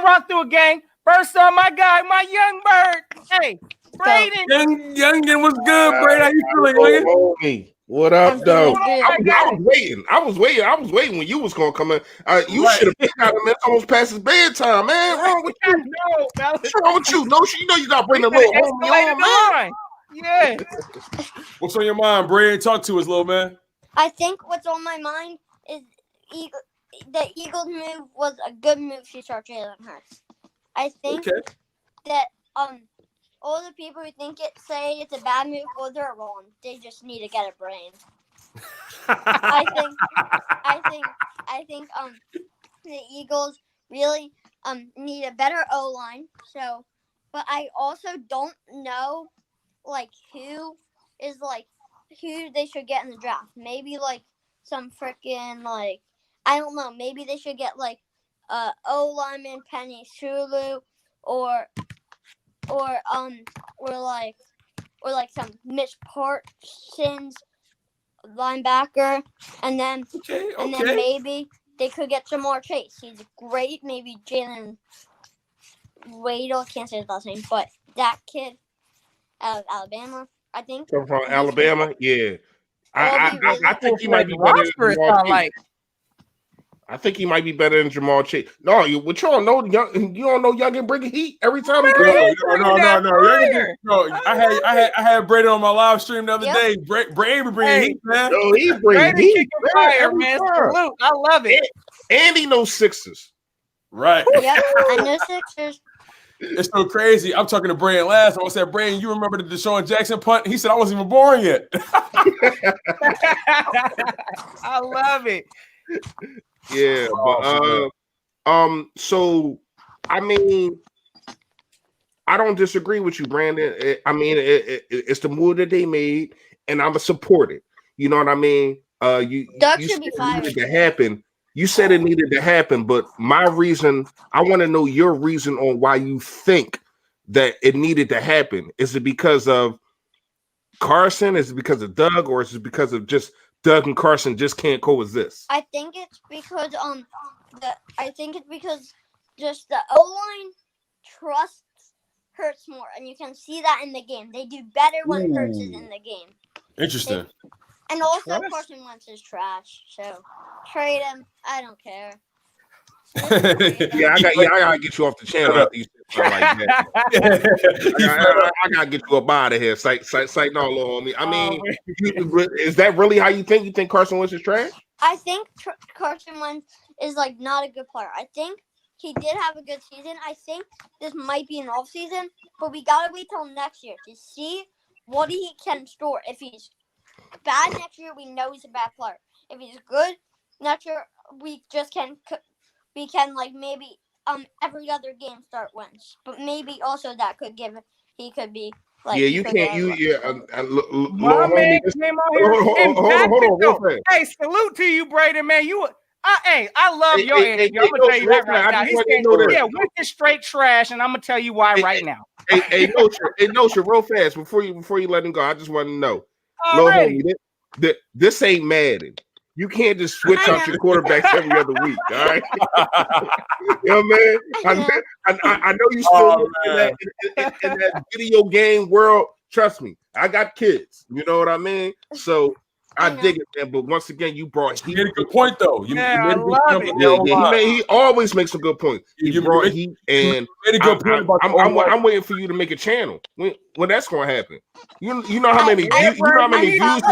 rock through a gang. First on my guy, my young bird. Hey, Braden. Youngin, what's good, Braden? How you feeling, Youngin? What up, though? I was waiting when you was gonna come in. You should have picked out him. It's almost past his bedtime, man. What's wrong with you? What's wrong with you? No, you know you gotta bring the little homie on, man. Yeah. What's on your mind, Braden? Talk to us, little man. I think what's on my mind is the Eagles move was a good move to start Jalen Hurts. I think that all the people who say it's a bad move, well, they're wrong. They just need to get a brain. I think the Eagles really need a better O-line. So, but I also don't know who they should get in the draft. Maybe some freaking I don't know. Maybe they should get O-lineman Penny Sulu or some Mitch Parsons linebacker, and then maybe they could get Jamar Chase. He's great. Maybe Jalen Waddle, can't say his last name, but that kid out of Alabama, I think. From Alabama, yeah. I think he might be better than Jamar Chase. I think he might be better than Jamar Chase. No, what y'all know? You don't know Youngin bringing heat every time he comes. No. I had Braden on my live stream the other day. Braden be bringing heat, man. Yo, he bringing heat. Fire, man. Salute. I love it. And he knows Sixers. Right. Yep, I know Sixers. It's so crazy. I'm talking to Braden last time. I said, Braden, you remember the Deshaun Jackson punt? He said, I wasn't even born yet. I love it. Yeah, but so I mean, I don't disagree with you, Brandon. It's the move that they made, and I'm a support it. You know what I mean? You should be fired. It needed to happen. You said it needed to happen, but my reason, I want to know your reason on why you think that it needed to happen. Is it because of Carson? Is it because of Doug, or is it because of just Doug and Carson just can't coexist? I think it's because just the O-line trusts Hurts more, and you can see that in the game. They do better when Hurts is in the game. Interesting. And also Carson Wentz is trash, so trade him. I don't care. I gotta get you off the channel after you say something like that. I gotta get you up out of here. Psych, no, little homie. I mean, is that really how you think? You think Carson Wentz is trash? I think Carson Wentz is not a good player. I think he did have a good season. I think this might be an off season, but we gotta wait till next year to see what he can store. If he's bad next year, we know he's a bad player. If he's good next year, we can maybe every other game start wins, but maybe also that could give he could be you can't my man came out here. Hold on. Hey, salute to you, Braden, man. I love your energy. I'm gonna tell you that right now. Wentz is straight trash, and I'm gonna tell you why right now. Hey, Notion, real fast before you let him go. I just want to know, little homie, this ain't Madden. You can't just switch out your quarterbacks every other week, all right? You know what I mean? I know you still in that video game world Trust me, I got kids. You know what I mean? So I dig it, man. But once again, you brought heat. You made a good point, though. You made a good point. He always makes a good point. He brought heat, and made a good point about I'm waiting for you to make a channel. When that's going to happen? You know how many views and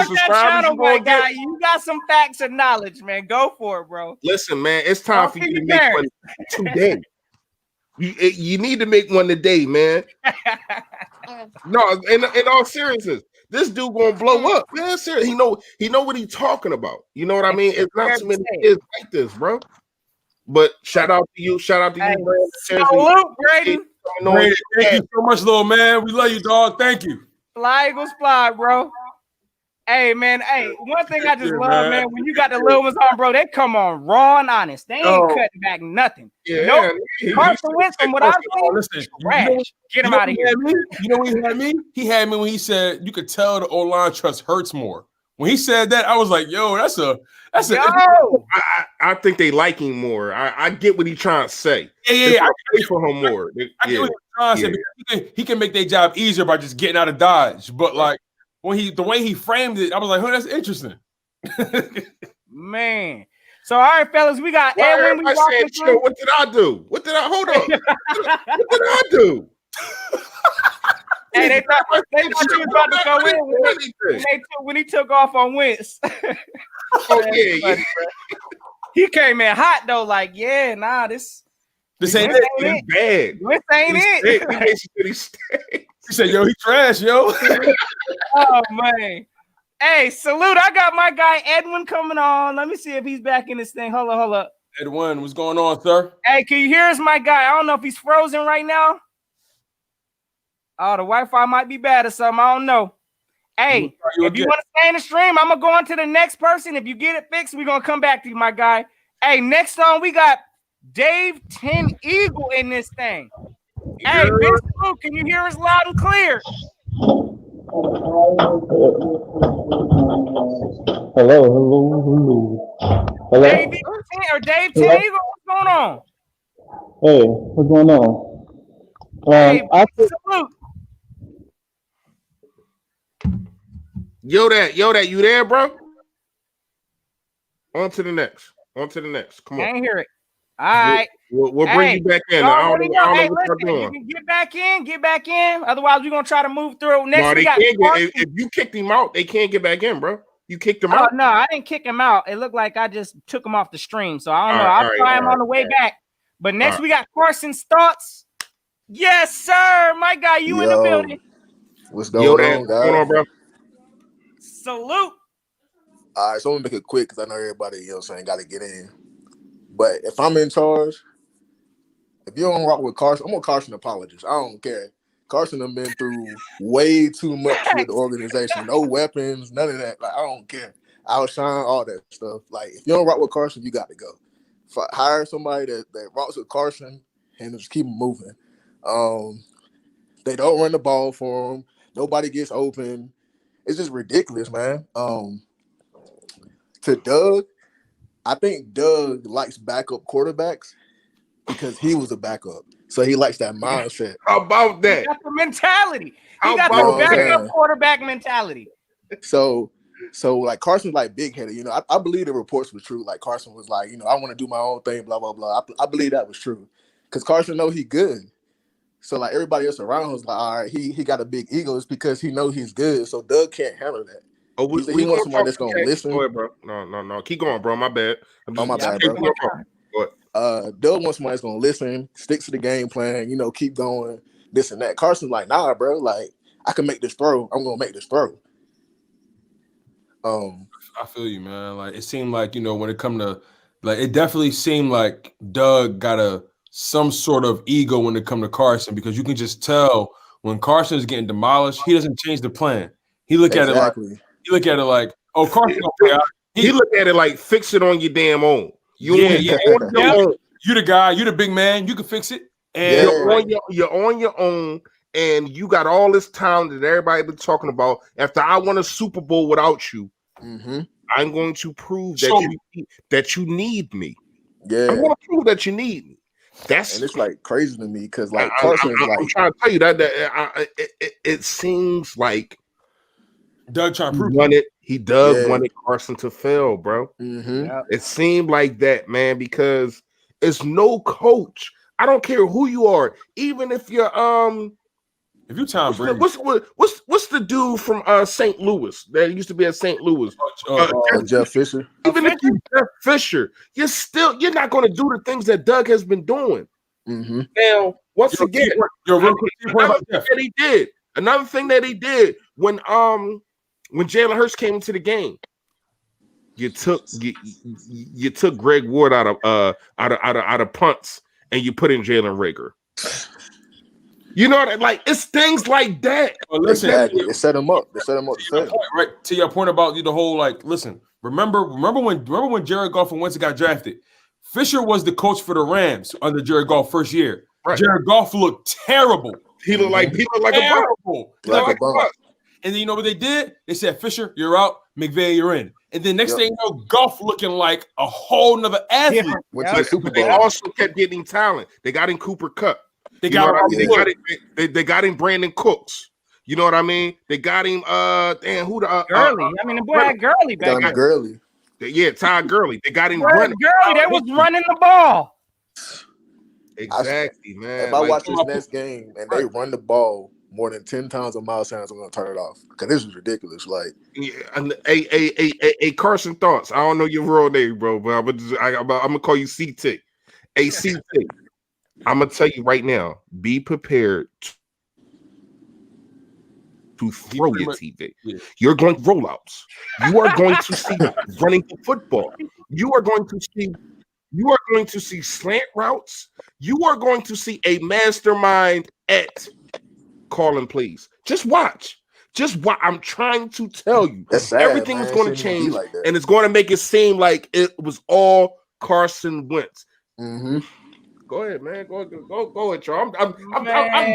subscribers you going to get? You got some facts and knowledge, man. Go for it, bro. Listen, man, it's time for you to make one today. You need to make one today, man. No, in all seriousness, this dude gonna blow up, man. Serious. He know what he's talking about. You know what I mean? It's not so many kids like this, bro. But shout out to you, Brandon. Salute, Brady. Thank you so much, little man. We love you, dog. Thank you. Fly Eagles fly, bro. Hey, man. Hey, one thing I just love, man, when you got the little ones on, bro, they come on raw and honest. They ain't cutting back nothing. Nope. Carson Wentz, from what I've seen, listen, trash. Get him out of here. You know what he had me? He had me when he said you could tell the O-line trust Hurts more. When he said that, I was like, yo, that's a I think they like him more. I get what he's trying to say. Yeah. I pay for him more. I get what he's trying to say, because he can make their job easier by just getting out of Dodge. But like the way he framed it, I was like, oh, that's interesting. Man. So all right, fellas, we got Edwin. What did I do? Hold on. What did I do? Hey, they thought you was about to go in when he took off on Wentz. Yeah. He came in hot though, like, yeah, nah, this ain't it. Bad. This ain't it. He said, yo, he trash, yo. Oh man. Hey, salute. I got my guy Edwin coming on. Let me see if he's back in this thing. Hold up. Edwin, what's going on, sir? Hey, can you hear us, my guy? I don't know if he's frozen right now. Oh, the Wi-Fi might be bad or something. I don't know. Hey, if you want to stay in the stream, I'm going to go on to the next person. If you get it fixed, we're going to come back to you, my guy. Hey, next on, we got Dave 10 Eagle in this thing. Hey, Vince Luke, can you hear us loud and clear? Hello. Dave 10 Eagle, what's going on? Hey, what's going on? Salute. Yo, that, you there, bro? On to the next. Come on. I ain't hear it. All right. We'll bring you back in. I don't know what you're doing. You can get back in. Otherwise, we're going to try to move through. Next, if you kicked him out, they can't get back in, bro. You kicked him out? No, I didn't kick him out. It looked like I just took him off the stream. So I don't know. I'll try him on the way back. But next, we got Carson's thoughts. Yes, sir. My guy, you in the building. What's going on, guys? What's going on, bro? Salute. All right, so I'm gonna make it quick because I know everybody, got to get in. But if I'm in charge, if you don't rock with Carson, I'm gonna Carson apologist. I don't care. Carson have been through way too much with the organization. No weapons, none of that. Like, I don't care. Outshine, all that stuff. Like, if you don't rock with Carson, you got to go. Hire somebody that rocks with Carson and just keep him moving. They don't run the ball for him. Nobody gets open. It's just ridiculous, man. To Doug, I think Doug likes backup quarterbacks because he was a backup. So he likes that mindset. How about that? He got the mentality. He got the backup quarterback mentality. So like Carson's like big headed. I believe the reports were true. Like Carson was like, I want to do my own thing, blah, blah, blah. I believe that was true. Because Carson know he good. So like everybody else around him was like, all right, he got a big ego. It's because he know he's good. So Doug can't handle that. Oh, he wants somebody that's gonna listen. Go ahead, bro. No. Keep going, bro. My bad. My bad, bro. Doug wants somebody that's gonna listen, stick to the game plan, keep going, this and that. Carson's like, nah, bro, like I can make this throw. I'm gonna make this throw. I feel you, man. Like it seemed like, when it come to it definitely seemed like Doug got some sort of ego when it come to Carson, because you can just tell when Carson is getting demolished, he doesn't change the plan. He look at it like, oh, Carson gonna play out. He look at it like, fix it on your damn own. You the guy, you the big man, you can fix it. And you're on your own, and you got all this talent that everybody been talking about. After I won a Super Bowl without you, I'm going to prove that you need me. Yeah, I'm going to prove that you need me. And it's like crazy to me because like Carson is like I'm trying to tell you that it seems like Doug trying to prove Doug wanted Carson to fail, bro. Mm-hmm. Yep. It seemed like that, man, because it's no coach. I don't care who you are, even if you're if you Tom Brady, what's the dude from St. Louis that used to be at St. Louis? Jeff Fisher. Even if you're Jeff Fisher, you're not going to do the things that Doug has been doing. Mm-hmm. Now, once again, another thing that he did when Jalen Hurts came into the game, you took Greg Ward out of punts and you put in Jalen Rager. You know what? Like it's things like that. Well, listen, it set him up. They set him up to fail. Right to your point about the whole like. Listen, remember when Jared Goff and Wentz got drafted? Fisher was the coach for the Rams under Jared Goff first year. Right. Jared Goff looked terrible. He looked like a bum. And then you know what they did? They said, Fisher, you're out. McVay, you're in. And then next thing you know, Goff looking like a whole nother athlete. They also kept getting talent. They got in Cooper Kupp. They got him Brandon Cooks. You know what I mean? They got him Gurley. The boy had Gurley back there. Gurley. Yeah, Todd Gurley. They got him running. Gurley, they was running the ball. Exactly, man. If I watch this next game and they run the ball more than 10 times on Miles Sanders, I'm gonna turn it off because this is ridiculous. Like, a Carson thoughts. I don't know your real name, bro, but I'm gonna call you CT. A CT. I'm gonna tell you right now. Be prepared to throw your TV. Yeah. You're going to rollouts. You are going to see running the football. You are going to see slant routes. You are going to see a mastermind at calling plays. Just watch. I'm trying to tell you. Everything is going to change, like and it's going to make it seem like it was all Carson Wentz. Mm-hmm. Go ahead, man. Go ahead, Charles. I'm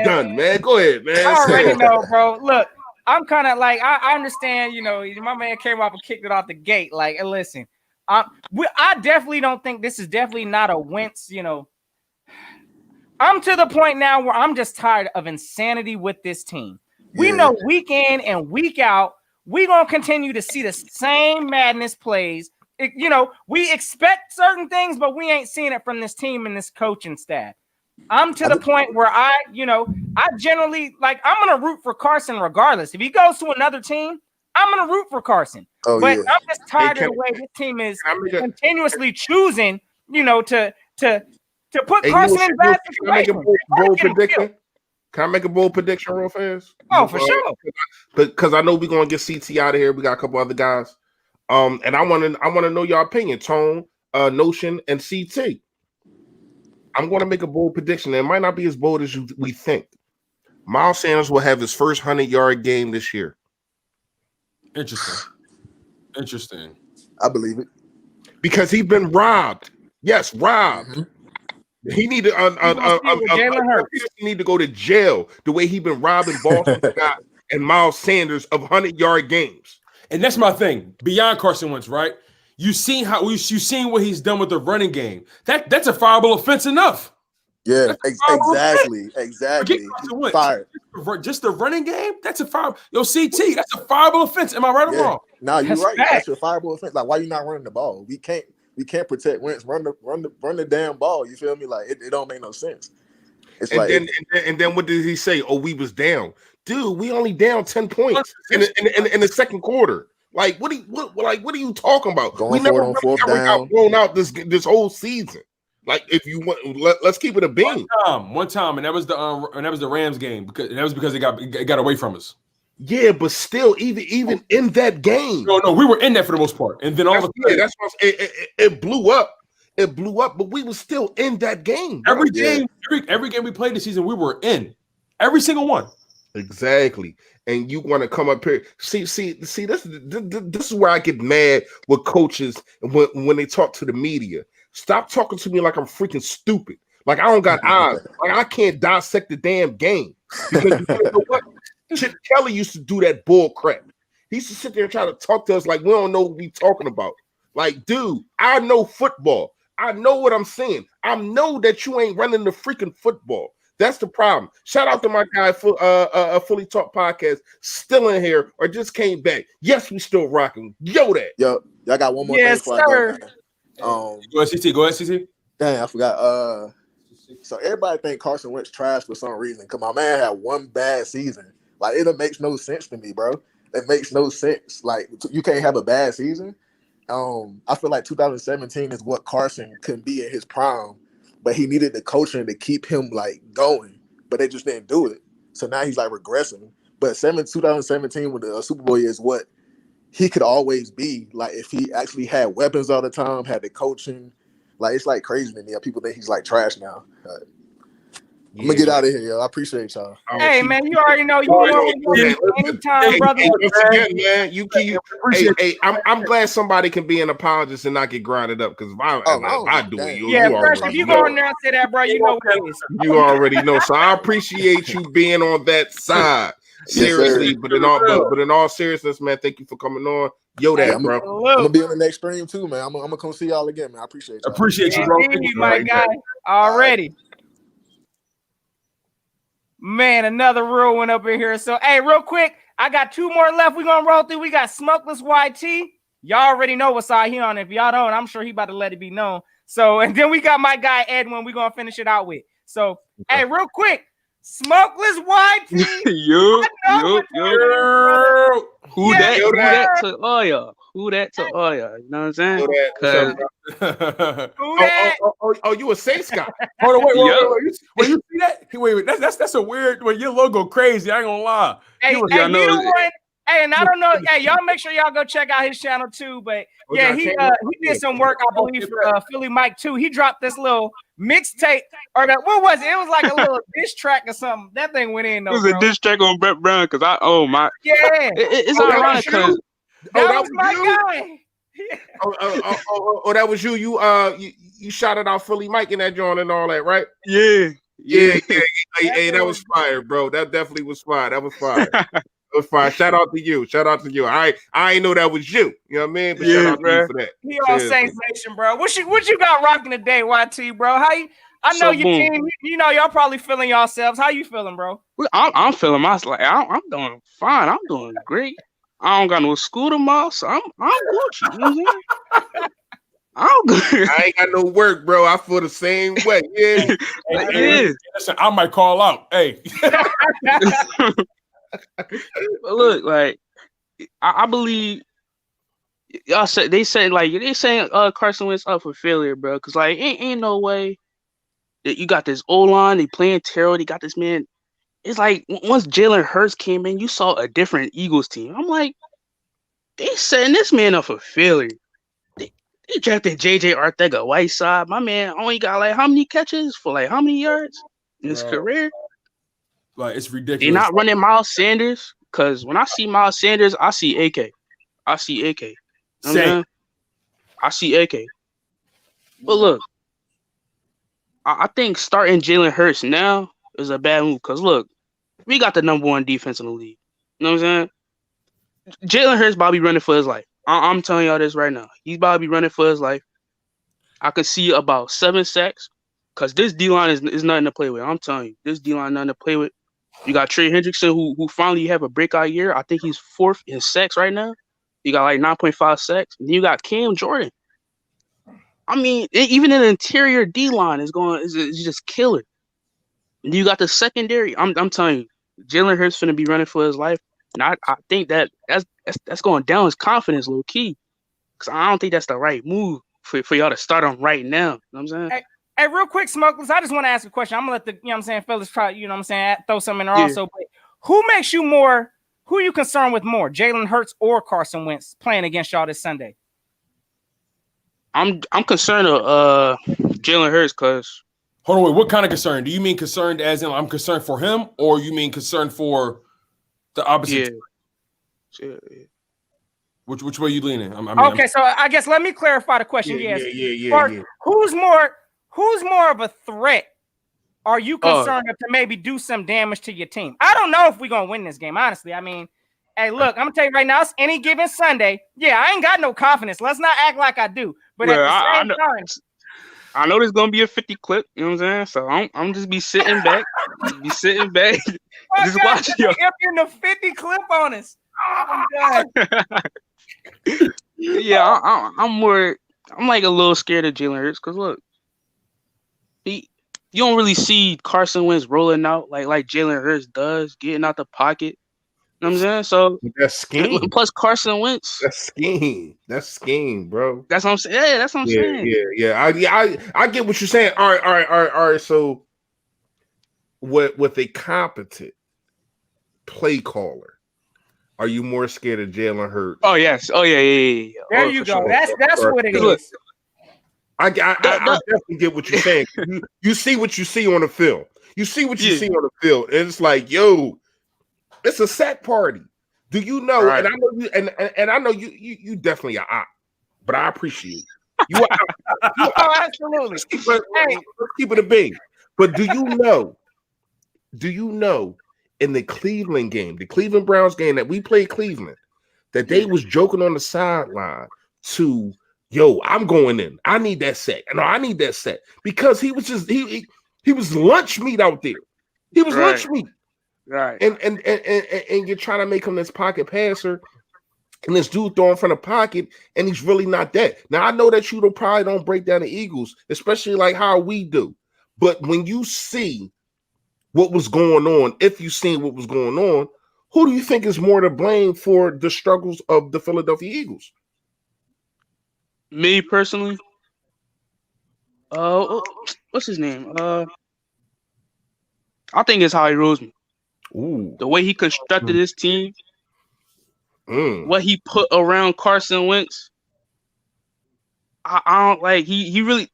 done, man. Go ahead, man. I already know, bro. Look, I'm kind of like I understand. You know, my man came up and kicked it off the gate. Like, and listen, I definitely don't think this is definitely not a Wentz. You know, I'm to the point now where I'm just tired of insanity with this team. We know week in and week out, we're gonna continue to see the same madness plays. You know, we expect certain things, but we ain't seeing it from this team and this coaching staff. I'm to the point where I generally like I'm gonna root for Carson regardless. If he goes to another team, I'm gonna root for Carson. I'm just tired of the way this team is continuously choosing, you know, to put Carson in bad situations. Can I make a bold prediction real fast? Oh, for sure. Because I know we're gonna get CT out of here. We got a couple other guys. And I want to know your opinion, Tone, Notion, and CT. I'm going to make a bold prediction. It might not be as bold as we think. Miles Sanders will have his first 100-yard game this year. Interesting. I believe it because he's been robbed. Yes, robbed. Mm-hmm. He need to need to go to jail the way he been robbing Boston Scott and Miles Sanders of 100-yard games. And that's my thing. Beyond Carson Wentz, right? You seen what he's done with the running game. That's a fireable offense enough. Yeah, exactly. Fired. Just the running game. That's a fire. Yo, CT. That's a fireable offense. Am I right or wrong? No, you're right. That's a fireable offense. Like, why you not running the ball? We can't protect Wentz. Run the damn ball. You feel me? Like it don't make no sense. It's and then what did he say? Oh, we was down. Dude, we only down 10 points in the second quarter. Like, what are you talking about? We never got blown out this whole season. Like, if you want, let's keep it a beam. One time, and that was the Rams game because it got away from us. Yeah, but still, even in that game, no, we were in there for the most part, and then all of a sudden, it blew up. It blew up, but we were still in that game. Bro. Every game we played this season, we were in every single one. Exactly. And you want to come up here. See, this is where I get mad with coaches when they talk to the media. Stop talking to me like I'm freaking stupid. Like I don't got eyes. Like I can't dissect the damn game. Because you know what? Chip Kelly used to do that bull crap. He used to sit there and try to talk to us like we don't know what we talking about. Like, dude, I know football. I know what I'm saying. I know that you ain't running the freaking football. That's the problem. Shout out to my guy for Fully Talk Podcast, still in here or just came back. Yes, we still rocking. Yo, that. Yo, y'all got one more thing before I go, man. Go ahead, CT. Go ahead, CT. Dang, I forgot. So everybody think Carson Wentz trash for some reason. Cause my man had one bad season. Like it makes no sense to me, bro. It makes no sense. Like you can't have a bad season. I feel like 2017 is what Carson can be in his prime, but he needed the coaching to keep him like going, but they just didn't do it. So now he's like regressing. But 2017 with the Super Bowl is what he could always be. Like if he actually had weapons all the time, had the coaching, like it's like crazy to me. People think he's like trash now. I'm gonna get out of here, yo. I appreciate y'all. Hey man, you already know you know anytime, brother. Man, you can. Hey, I'm glad somebody can be an apologist and not get grinded up because if I do it, you first if you go in there and say that, bro, you know what it is. You already know. So I appreciate you being on that side. Seriously, but in all seriousness, man, thank you for coming on. Yo, that bro. I'm gonna be on the next stream too, man. I'm gonna come see y'all again, man. I appreciate y'all. Appreciate you, bro. My guy, already. Man, another real one up in here. So, hey, real quick, I got two more left. We're gonna roll through. We got Smokeless YT. Y'all already know what side he on. If y'all don't, I'm sure he about to let it be known. So, and then we got my guy Edwin. We're gonna finish it out with. So, hey, real quick, Smokeless YT. Yo. Who that to all y'all? Who that to all y'all? You know what I'm saying? Oh, you a Saints guy? Hold on, wait. You see that? Wait. That's a weird. Well, your logo crazy. I ain't gonna lie. Hey, you the one. Hey, and I don't know. Hey, y'all make sure y'all go check out his channel too. But yeah, he did some work, I believe, for Philly Mike too. He dropped this little mixtape, or what was it? It was like a little diss track or something. That thing went in though. It was a diss track on Brett Brown because it's ironic because that was my guy. That was you. You shouted out Philly Mike in that joint and all that, right? Yeah. Hey, that was fire, bro. That definitely was fire. That was fire. That was fire. Shout out to you. I ain't know that was you. You know what I mean? But shout out to you for that. He on Saints Nation, bro. What you got rocking today, YT, bro? How you? I know your team. You know y'all probably feeling yourselves. How you feeling, bro? I'm feeling myself. I'm doing fine. I'm doing great. I don't got no school tomorrow, so I'm Gucci. You know what I'm saying? I'm good. I ain't got no work, bro. I feel the same way. Yeah. Listen, I might call out. Hey. But look, like I believe y'all said they saying Carson Wentz up for failure, bro. Cause like ain't no way that you got this O-line, they playing terrible, they got this man. It's like once Jalen Hurts came in, you saw a different Eagles team. I'm like, they setting this man up for failure. They drafted JJ Arcega-Whiteside. My man only got like how many catches for like how many yards in his career? Like it's ridiculous. They're not running Miles Sanders because when I see Miles Sanders, I see AK. I see AK. I see AK. But look, I think starting Jalen Hurts now is a bad move because look, we got the number one defense in the league. You know what I'm saying? Jalen Hurts about to be running for his life. I'm telling y'all this right now. He's about to be running for his life. I could see about 7 sacks because this D-line is nothing to play with. I'm telling you, this D-line nothing to play with. You got Trey Hendrickson, who finally have a breakout year. I think he's 4th in sacks right now. You got like 9.5 sacks. And then you got Cam Jordan. I mean, even an interior D-line is just killer. And you got the secondary. I'm telling you, Jalen Hurts finna be running for his life. And I think that's going down his confidence, low key. Because I don't think that's the right move for y'all to start on right now. You know what I'm saying? Hey, real quick, Smokeless, I just want to ask a question. I'm going to let the, fellas try, throw something in there also. But who are you concerned with more, Jalen Hurts or Carson Wentz playing against y'all this Sunday? I'm concerned of Jalen Hurts because. Hold on, wait. What kind of concern? Do you mean concerned as in I'm concerned for him, or you mean concerned for the opposite? Yeah. Which way you leaning? Okay, so I guess let me clarify the question. Yeah. Who's more of a threat? Are you concerned to maybe do some damage to your team? I don't know if we're gonna win this game, honestly. I mean, hey, look, I'm gonna tell you right now, it's any given Sunday. Yeah, I ain't got no confidence. Let's not act like I do. But at the same time, I know there's gonna be a 50 clip. You know what I'm saying? So I'm just be sitting back, just watching y'all. Emptying the 50 clip on us. Oh my God. Yeah, I'm like a little scared of Jalen Hurts because look, you don't really see Carson Wentz rolling out like Jalen Hurts does, getting out the pocket. You know what I'm saying? So that's scheme. Plus Carson Wentz. That's scheme, bro. That's what I'm saying. Yeah, that's what I'm saying. Yeah. I get what you're saying. All right. So, with a competent play caller, are you more scared of Jalen Hurts? Oh yes. Oh yeah. There you go. Sure. That's what it is. I definitely get what you're saying. You see what you see on the field. You see what you see on the field, and it's like, yo, it's a sack party. Do you know? Right. And I know you, and I know you definitely are op, but I appreciate you. You are absolutely. Let's keep it a big. But do you know? In the Cleveland game, the Cleveland Browns game that we played Cleveland, that they was joking on the sideline to, yo, I'm going in. I need that sack. No, I need that sack because he was just he was lunch meat out there. He was lunch meat. Right. And you're trying to make him this pocket passer, and this dude throwing from the pocket, and he's really not that. Now I know that you probably don't break down the Eagles, especially like how we do. But when you see what was going on, if you seen what was going on, who do you think is more to blame for the struggles of the Philadelphia Eagles? Me personally, what's his name? I think it's Howie Roseman. Ooh. The way he constructed his team, what he put around Carson Wentz, I don't like. He really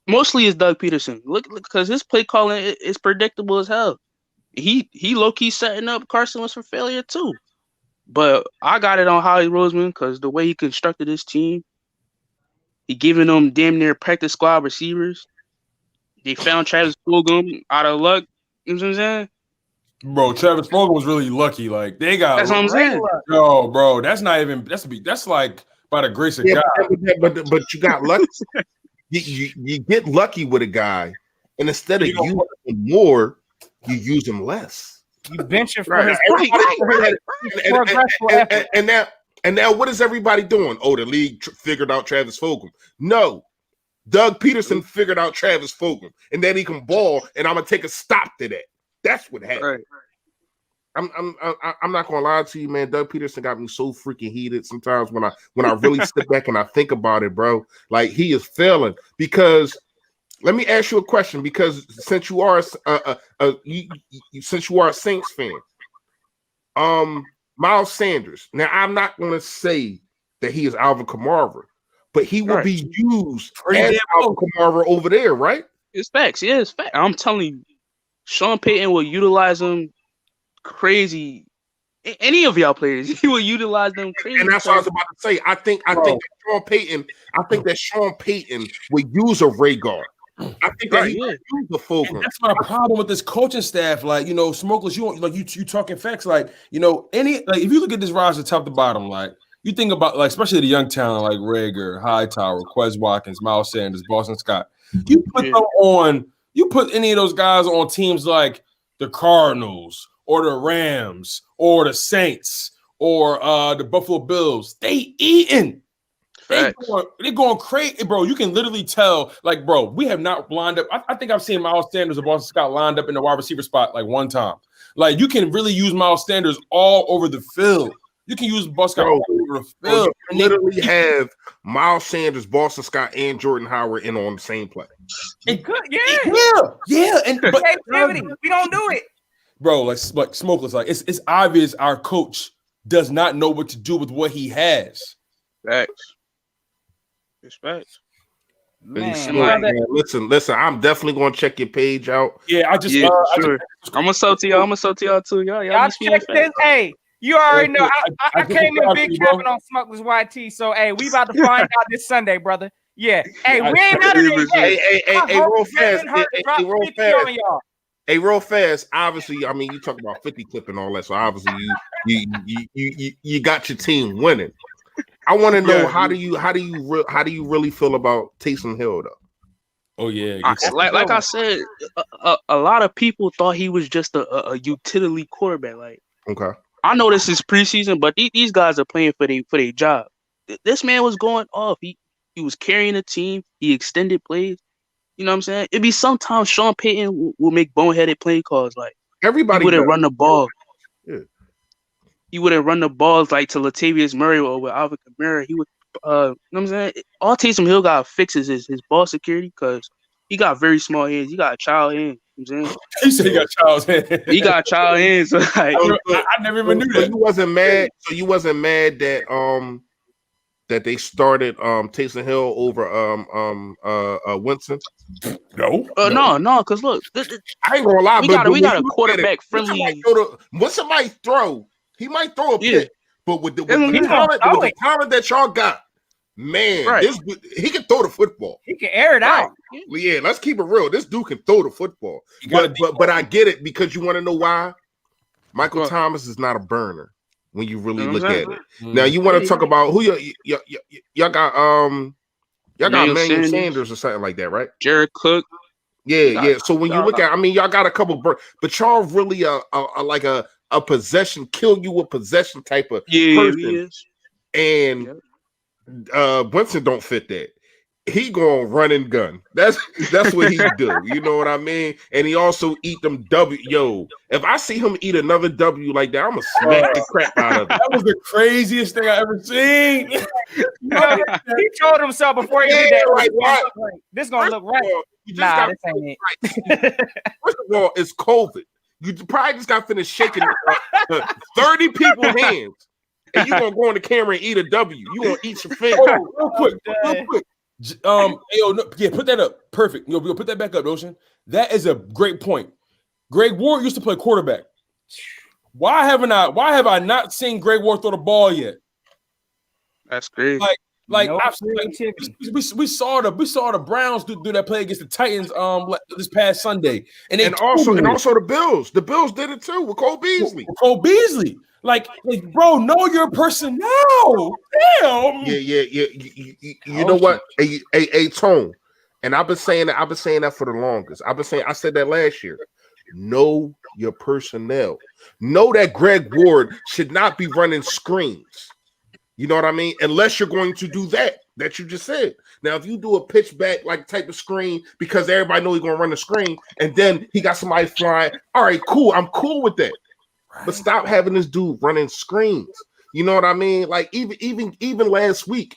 mostly is Doug Peterson. Look, because his play calling is predictable as hell. He low key setting up Carson Wentz for failure too. But I got it on Howie Roseman because the way he constructed his team, he giving them damn near practice squad receivers. They found Travis Fulgham out of luck. You know what I'm saying? Bro, Travis Fulgham was really lucky. Like they got. That's what I'm saying. No, bro, that's not even. That's like by the grace of God. But you got lucky. you get lucky with a guy, and instead of using him more, you use him less. You bench him for right. his And now what is everybody doing? Oh, the league figured out Travis Fulgham. No, Doug Peterson figured out Travis Fulgham, and then he can ball. And I'm gonna take a stop to that. That's what happened. Right. I'm not gonna lie to you, man. Doug Peterson got me so freaking heated sometimes when I really sit back and I think about it, bro. Like he is failing because. Let me ask you a question because since you are a Saints fan, Miles Sanders. Now I'm not going to say that he is Alvin Kamara, but he will be used as Alvin Kamara over there, right? It's facts. Yeah, it's facts. I'm telling you, Sean Payton will utilize him crazy. Any of y'all players, he will utilize them crazy. And that's what I was about to say. I think that Sean Payton would use a Rhaegar. I think that he use the Fulgham. That's my problem with this coaching staff. Like, Smokeless, you talking facts. Like, if you look at this roster top to bottom, like you think about like especially the young talent like Rager, Hightower, Quez Watkins, Miles Sanders, Boston Scott. You put them on. You put any of those guys on teams like the Cardinals or the Rams or the Saints or the Buffalo Bills. They eating. They're going crazy, bro. You can literally tell, like, bro, we have not lined up. I think I've seen Miles Sanders or Boston Scott lined up in the wide receiver spot like one time. Like, you can really use Miles Sanders all over the field. You can use Boston Scott all over the field. You literally have Miles Sanders, Boston Scott, and Jordan Howard in on the same play. And good, yeah. And creativity. We don't do it, bro. Like Smokeless. Like it's obvious our coach does not know what to do with what he has. Facts. Respect. Man, listen. I'm definitely gonna check your page out. Yeah, sure. I'm gonna sell to y'all. Too. Y'all check this. Hey, you already know. I came in big Kevin on Smokeless YT. So hey, we about to find out this Sunday, brother. Yeah. Hey, we ain't out of there. Hey, real fast. Obviously, I mean, you talk about 50 clip and all that. So obviously, you got your team winning. I want to know how do you really feel about Taysom Hill though? Oh yeah, like I said, a lot of people thought he was just a utility quarterback. Like, Okay. I know this is preseason, but these guys are playing for their job. This man was going off. He was carrying the team. He extended plays. You know what I'm saying? It'd be sometimes Sean Payton will make boneheaded play calls. Like, everybody he wouldn't does. run the ball. Yeah. He wouldn't run the balls like to Latavius Murray or with Alvin Kamara. He would, you know what I'm saying? All Taysom Hill got fixes his ball security because he got very small hands. He got a child hand. You know what I'm saying? He said he got child's hands. He got child hands. So like, I never even knew So that. you wasn't mad. So you wasn't mad that they started Taysom Hill over Winston? No. No, because look, I ain't gonna lie, we but got a when quarterback friendly. When somebody throw, he might throw a pick, but with the talent that y'all got, man, he can throw the football. He can air it out. Yeah, let's keep it real. This dude can throw the football. But I get it because you want to know why? Michael Thomas is not a burner when you really look at it. Now you want to talk about who y'all got Emmanuel Sanders or something like that, right? Jared Cook. Yeah. So when you look at, I mean, y'all got a couple, but y'all really like a possession, kill you with possession type of person. And Winston don't fit that. He gonna run and gun. That's what he do. You know what I mean? And he also eat them W. Yo, if I see him eat another W like that, I'm gonna smack the crap out of it. That was the craziest thing I ever seen. He told himself before he did that, like, what? This gonna look right. Nah, this ain't it. First of all, it's COVID. You probably just got finished shaking 30 people's hands, and you gonna go on the camera and eat a W. You gonna eat your finger. Real quick. Put that up. Perfect. We'll put that back up, Ocean. That is a great point. Greg Ward used to play quarterback. Why have I not seen Greg Ward throw the ball yet? That's crazy. We saw the Browns do that play against the Titans this past Sunday, and also the Bills. The Bills did it too with Cole Beasley. Like, bro, know your personnel. Damn. Yeah. You know what? A Tone. And I've been saying that for the longest. I said that last year. Know your personnel. Know that Greg Ward should not be running screens. You know what I mean? Unless you're going to do that you just said. Now, if you do a pitch back like type of screen because everybody know he's gonna run the screen, and then he got somebody flying. All right, cool. I'm cool with that. But stop having this dude running screens. You know what I mean? Like even last week,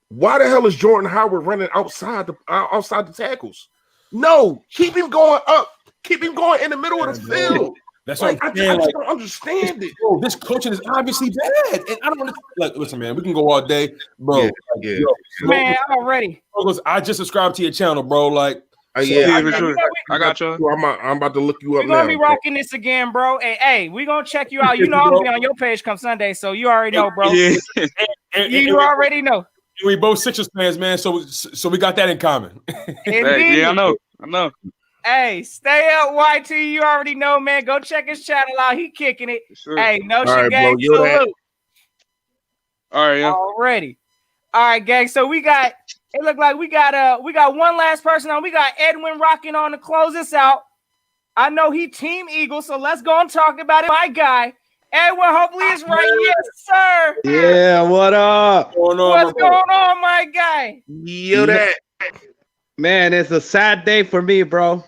why the hell is Jordan Howard running outside the tackles? No, keep him going up. Keep him going in the middle of the field. That's what I'm saying. I just don't understand it. Bro, this coaching is obviously bad, and I don't understand. Listen, man, we can go all day, bro. Yeah. Man, I'm ready. I just subscribed to your channel, bro. Like. I got you. I'm about to look you up now. We're gonna be bro. rocking this again, bro. Hey, we gonna check you out. You know I'm gonna be on your page come Sunday, so you already know, bro. Yeah. You already know. We both Sixers fans, man. So we got that in common. Yeah, I know. Hey, stay up, YT. You already know, man. Go check his channel out. He kicking it. Sure. Hey, no All shit, right, gang. bro, Salute. All right, yeah. Already. All right, gang. So it looked like we got one last person on. We got Edwin rocking on to close this out. I know he Team Eagles, so let's go and talk about it. My guy, Edwin, hopefully it's right. Yes, sir. Yeah, what up? What's going on, my guy? Yo, that. Man, it's a sad day for me, bro.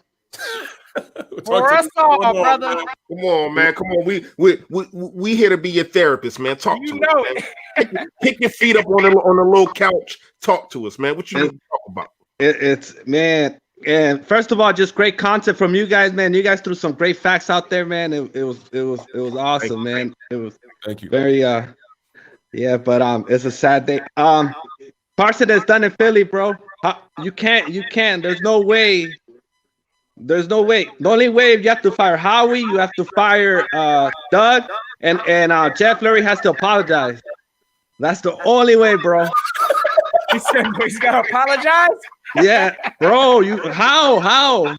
For us all, brother. Come on, man. Come on. We here to be your therapist, man. Talk to us. Man. Pick your feet up on the little couch. Talk to us, man. What you want to talk about? It's man. And first of all, just great content from you guys, man. You guys threw some great facts out there, man. It was awesome, man. It was very yeah, but it's a sad day. Carson is done in Philly, bro. You can't. There's no way. The only way, you have to fire Howie, you have to fire Doug, and Jeff Lurie has to apologize. That's the only way, bro. He said he's gotta apologize. Yeah, bro. How?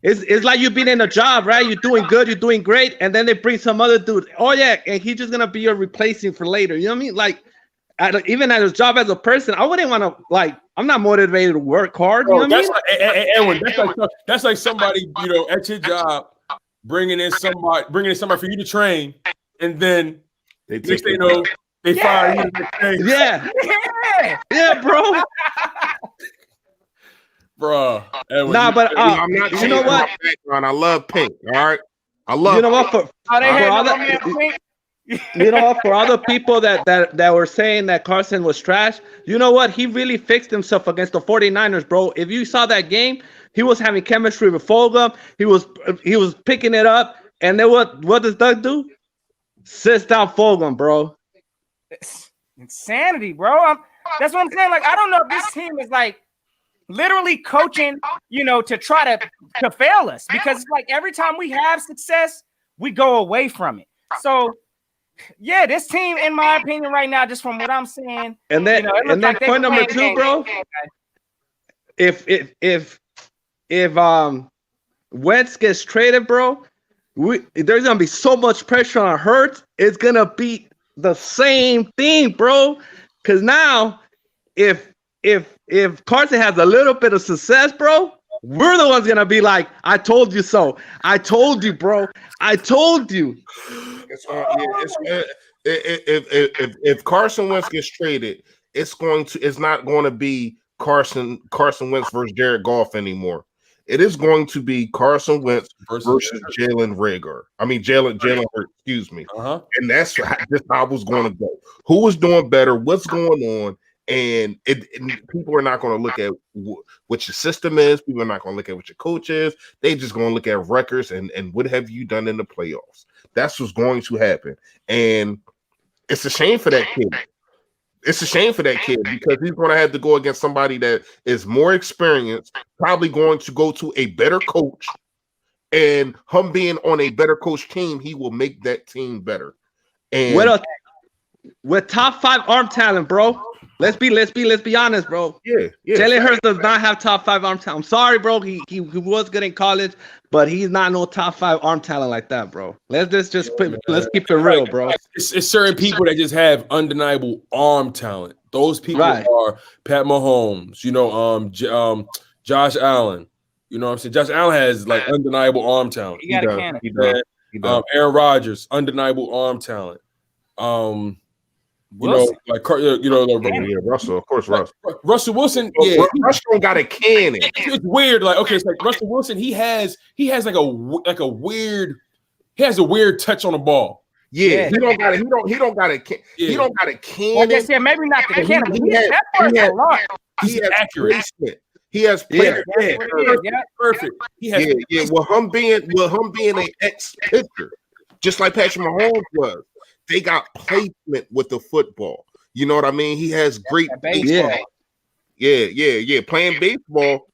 It's like you've been in a job, right? You're doing good, you're doing great, and then they bring some other dude. Oh yeah, and he's just gonna be your replacement for later. You know what I mean? Like, even at his job as a person, I wouldn't want to like. I'm not motivated to work hard. You know what I mean? Edwin, that's like somebody, you know, at your job bringing in somebody for you to train, and then next thing you know, they fire you. Yeah, bro. Bro, Edwin, nah, but I'm not. You know what? I love Pink. All right, I love. You know what? For all the people that were saying that Carson was trash, you know what? He really fixed himself against the 49ers, bro. If you saw that game, he was having chemistry with Fulgham. He was picking it up. And then what does Doug do? Sits down Fulgham, bro. It's insanity, bro. That's what I'm saying. Like, I don't know if this team is like literally coaching, you know, to try to fail us, because it's like every time we have success, we go away from it. So yeah, this team, in my opinion, right now, just from what I'm seeing, and then point number 2, bro. If Wentz gets traded, bro, there's gonna be so much pressure on Hurts. It's gonna be the same thing, bro. Because now, if Carson has a little bit of success, bro, we're the ones gonna be like, "I told you so. I told you, bro. I told you." If Carson Wentz gets traded, it's not going to be Carson Wentz versus Jared Goff anymore. It is going to be Carson Wentz versus Jalen Hurts. Excuse me. And that's how it was going to go. Who is doing better? What's going on? And people are not going to look at what your system is. People are not going to look at what your coach is. They're just going to look at records and what have you done in the playoffs. That's what's going to happen. And it's a shame for that kid. It's a shame for that kid because he's going to have to go against somebody that is more experienced, probably going to go to a better coach. And him being on a better coach team, he will make that team better. And with top 5 arm talent, bro. Let's be honest, bro. Yeah. Jalen Hurts does not have top 5 arm talent. I'm sorry, bro. He was good in college, but he's not no top 5 arm talent like that, bro. Let's keep it real, bro. It's certain people that just have undeniable arm talent. Those people are Pat Mahomes, you know, Josh Allen. You know what I'm saying? Josh Allen has like undeniable arm talent. He got a cannon. He does. Aaron Rodgers, undeniable arm talent. Russell, of course, Russell. Russell Wilson, Russell got a cannon. It's weird. Like, okay, it's like Russell Wilson. He has like a weird touch on the ball. Yeah, he don't got a cannon. Well, they said maybe not the cannon. He has accurate placement. He has played perfect. Well, him being an ex-pitcher, just like Patrick Mahomes was. They got placement with the football. You know what I mean? He has great baseball. Yeah. Playing baseball,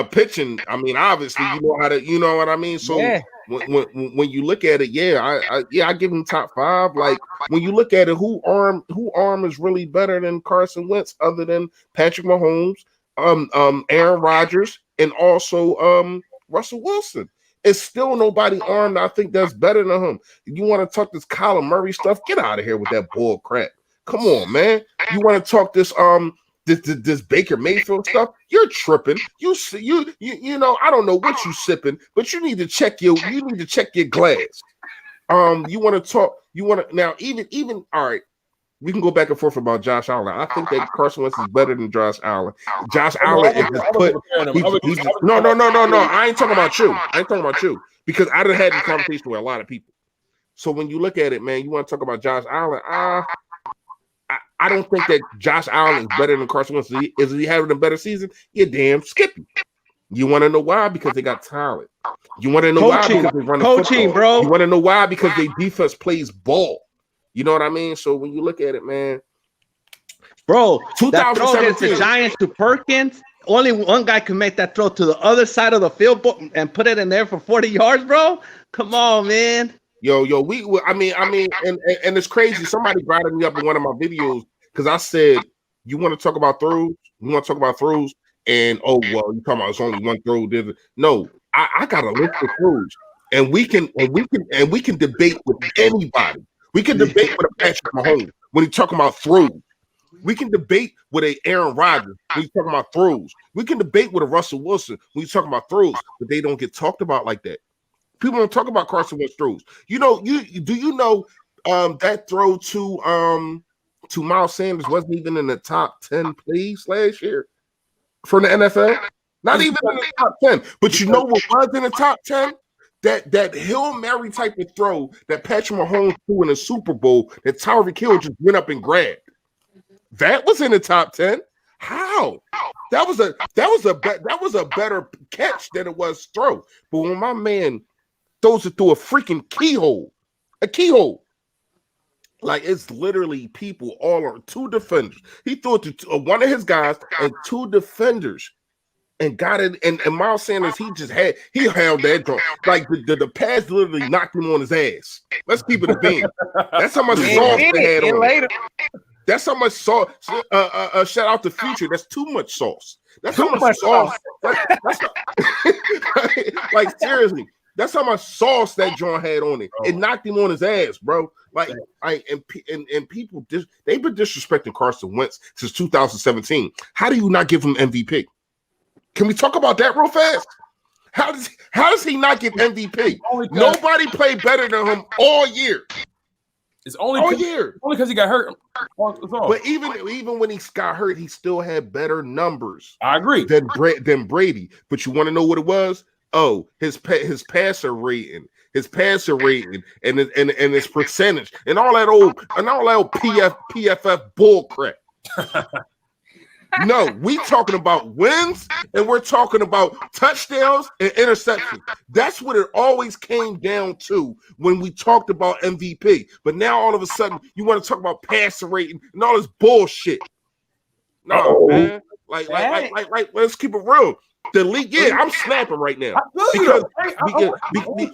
pitching. I mean, obviously, you know what I mean. So when you look at it, I give him top 5. Like when you look at it, who arm is really better than Carson Wentz other than Patrick Mahomes, Aaron Rodgers, and also Russell Wilson? It's still nobody armed. I think that's better than him. You want to talk this Kyler Murray stuff? Get out of here with that bull crap. Come on, man. You want to talk this this Baker Mayfield stuff? You're tripping. You know, I don't know what you sipping, but you need to check your glass. You want to talk? You want to now? Even all right. We can go back and forth about Josh Allen. I think that Carson Wentz is better than Josh Allen. Josh Allen is just put. No. I ain't talking about you. Because I done had this conversation with a lot of people. So when you look at it, man, you want to talk about Josh Allen. I don't think that Josh Allen is better than Carson Wentz. Is he having a better season? You're damn skippy. You want to know why? Because they got talent. You want to know why? Because they run the football. Bro. You want to know why? Because their defense plays ball. You know what I mean? So when you look at it, man, bro, that throw against the Giants to Perkins, only one guy can make that throw to the other side of the field and put it in there for 40 yards, bro. Come on, man. Yo, I mean, and it's crazy. Somebody brought me up in one of my videos because I said, "You want to talk about throws? You want to talk about throws?" And you talking about it's only one throw? No, I got a list of throws, and we can debate with anybody. We can debate with a Patrick Mahomes. when he's talking about throws. We can debate with a Aaron Rodgers when he's talking about throws. We can debate with a Russell Wilson when he's talking about throws, but they don't get talked about like that. People don't talk about Carson Wentz throws. You know, that throw to Miles Sanders wasn't even in the top 10 plays last year for the NFL. Not even in the top 10. But you know what was in the top 10? That Hail Mary type of throw that Patrick Mahomes threw in the Super Bowl that Tyreek Hill just went up and grabbed. That was in the top 10. How? That was a better catch than it was throw. But when my man throws it through a freaking keyhole, like it's literally people all on two defenders. He threw it to one of his guys and two defenders and got it. And Miles Sanders, he held that draw. Like the pass literally knocked him on his ass. Let's keep it a beam. That's how much sauce they had on it. That's how much sauce. Shout out to Future. That's too much sauce. That's how much sauce. Like seriously, that's how much sauce that John had on it. It knocked him on his ass, bro. And people they've been disrespecting Carson Wentz since 2017. How do you not give him MVP? Can we talk about that real fast? How does he not get MVP? Nobody played better than him all year. It's only because he got hurt. But even when he got hurt, he still had better numbers. I agree than Brady. But you want to know what it was? Oh, his passer rating, and his percentage, and all that old PFF bull crap. No, we talking about wins, and we're talking about touchdowns and interceptions. That's what it always came down to when we talked about MVP. But now all of a sudden, you want to talk about passer rating and all this bullshit. No, man. Like, let's keep it real. The league, I'm snapping right now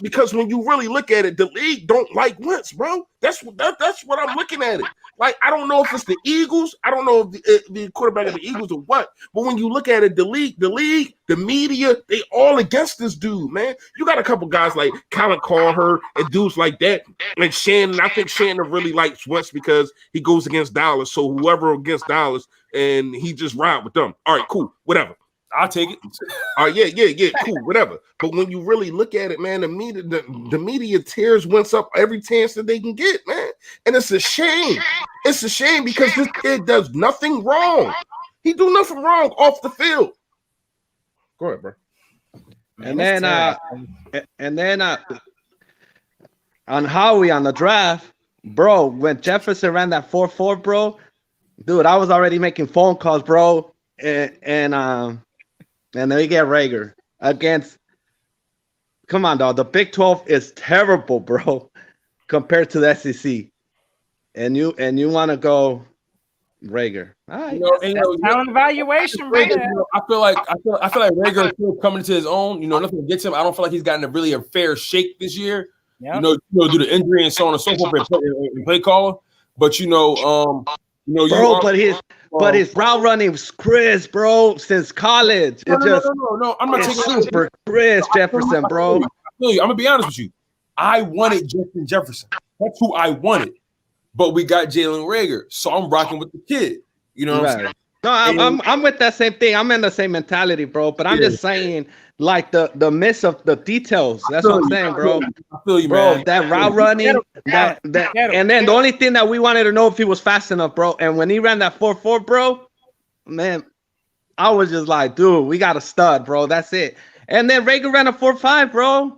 because when you really look at it, the league don't like Wentz, bro. That's what I'm looking at it. Like, I don't know if it's the Eagles, I don't know if the quarterback of the Eagles or what, but when you look at it, the league, the media, they all against this dude, man. You got a couple guys like Colin Cowherd and dudes like that, and Shannon. I think Shannon really likes Wentz because he goes against Dallas. So whoever against Dallas, and he just ride with them. All right, cool, whatever. I'll take it. All right, yeah, cool, whatever. But when you really look at it, man, the media tears Wentz up every chance that they can get, man. And it's a shame. It's a shame because this kid does nothing wrong. He do nothing wrong off the field. Go ahead, bro. And then on Howie on the draft, bro, when Jefferson ran that 4.4, bro, dude, I was already making phone calls, bro, and they get Rager against. Come on, dog. The Big 12 is terrible, bro, compared to the SEC. And you want to go Rager? All right. Talent evaluation, Rager, I feel like Rager is still coming to his own. Nothing against him. I don't feel like he's gotten a fair shake this year. Yep. Due to the injury and so on and so forth and play caller. But but his route running was crisp, bro, since college. No. I'm not taking super crisp, Jefferson, bro. I feel you. I'm gonna be honest with you. I wanted Justin Jefferson. That's who I wanted. But we got Jalen Rager, so I'm rocking with the kid. You know what I'm saying? No, I'm with that same thing. I'm in the same mentality, bro. But I'm just saying, like the miss of the details. That's what I'm saying, bro. I feel you, bro. man. That route running, and then the only thing that we wanted to know if he was fast enough, bro. And when he ran that 4.4, bro, man, I was just like, dude, we got a stud, bro. That's it. And then Rager ran a 4.5, bro.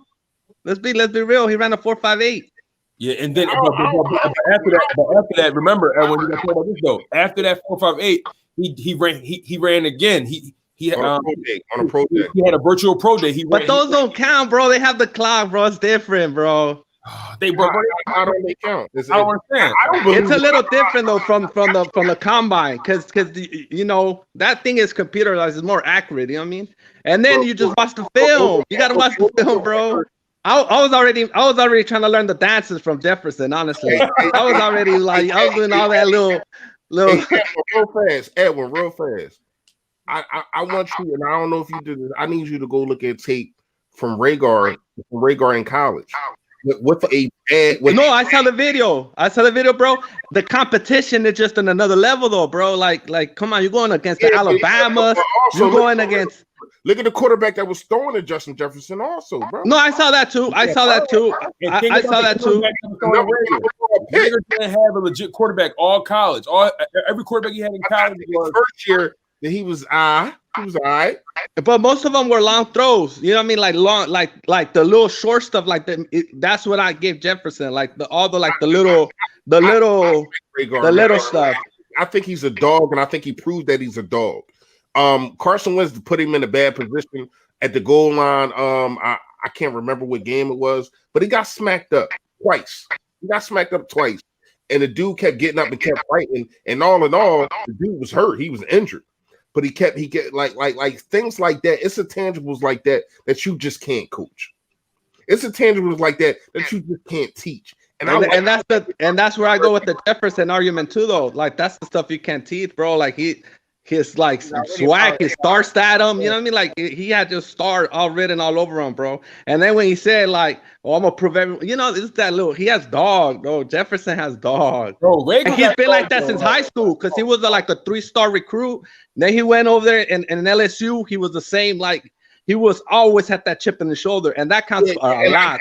Let's be real. He ran a 4.58. Yeah, and then but after that, remember when you got to about this though. After that 4.58. He ran again. He had on a pro day. He had a virtual pro day. But those don't count, bro. They have the clock, bro. It's different, bro. How don't they count? I don't understand. It's a little different though from the combine because that thing is computerized. It's more accurate. You know what I mean? And then you just watch the film. You gotta watch the film, bro. I was already trying to learn the dances from Jefferson. Honestly, I was already I was doing all that little. Hey, Edwin, real fast. I want you, and I don't know if you did this. I need you to go look at tape from Rager in college. with a bad. No, I saw the video. Bro. The competition is just on another level, though, bro. Like, come on, you're going against the Alabamas. You're going against. Look at the quarterback that was throwing to Justin Jefferson, also, bro. No, I saw that too. I saw that too. Rager didn't have a legit quarterback all college. Every quarterback he had in college was first year that he was all right. But most of them were long throws. You know what I mean? Like long, like the little short stuff. Like that's what I gave Jefferson. Like the little stuff. I think he's a dog, and I think he proved that he's a dog. Carson Wentz put him in a bad position at the goal line. I can't remember what game it was, but he got smacked up twice. And the dude kept getting up and kept fighting. And all in all, the dude was hurt. He was injured. But he kept like things like that. It's intangibles like that you just can't coach. It's intangibles like that you just can't teach. And that's where I go with the Jefferson argument too, though. Like that's the stuff you can't teach, bro. Like his like swag, his star statum, you know what I mean? Like he had just star all written all over him, bro. And then when he said like, "Oh, I'm gonna prove everyone," you know, it's that little. He has dog, bro. Jefferson has dog. Bro, and he's been like that since high school because he was like a 3-star recruit. Then he went over there and in LSU, he was the same. Like he was always had that chip in the shoulder, and that counts for a lot.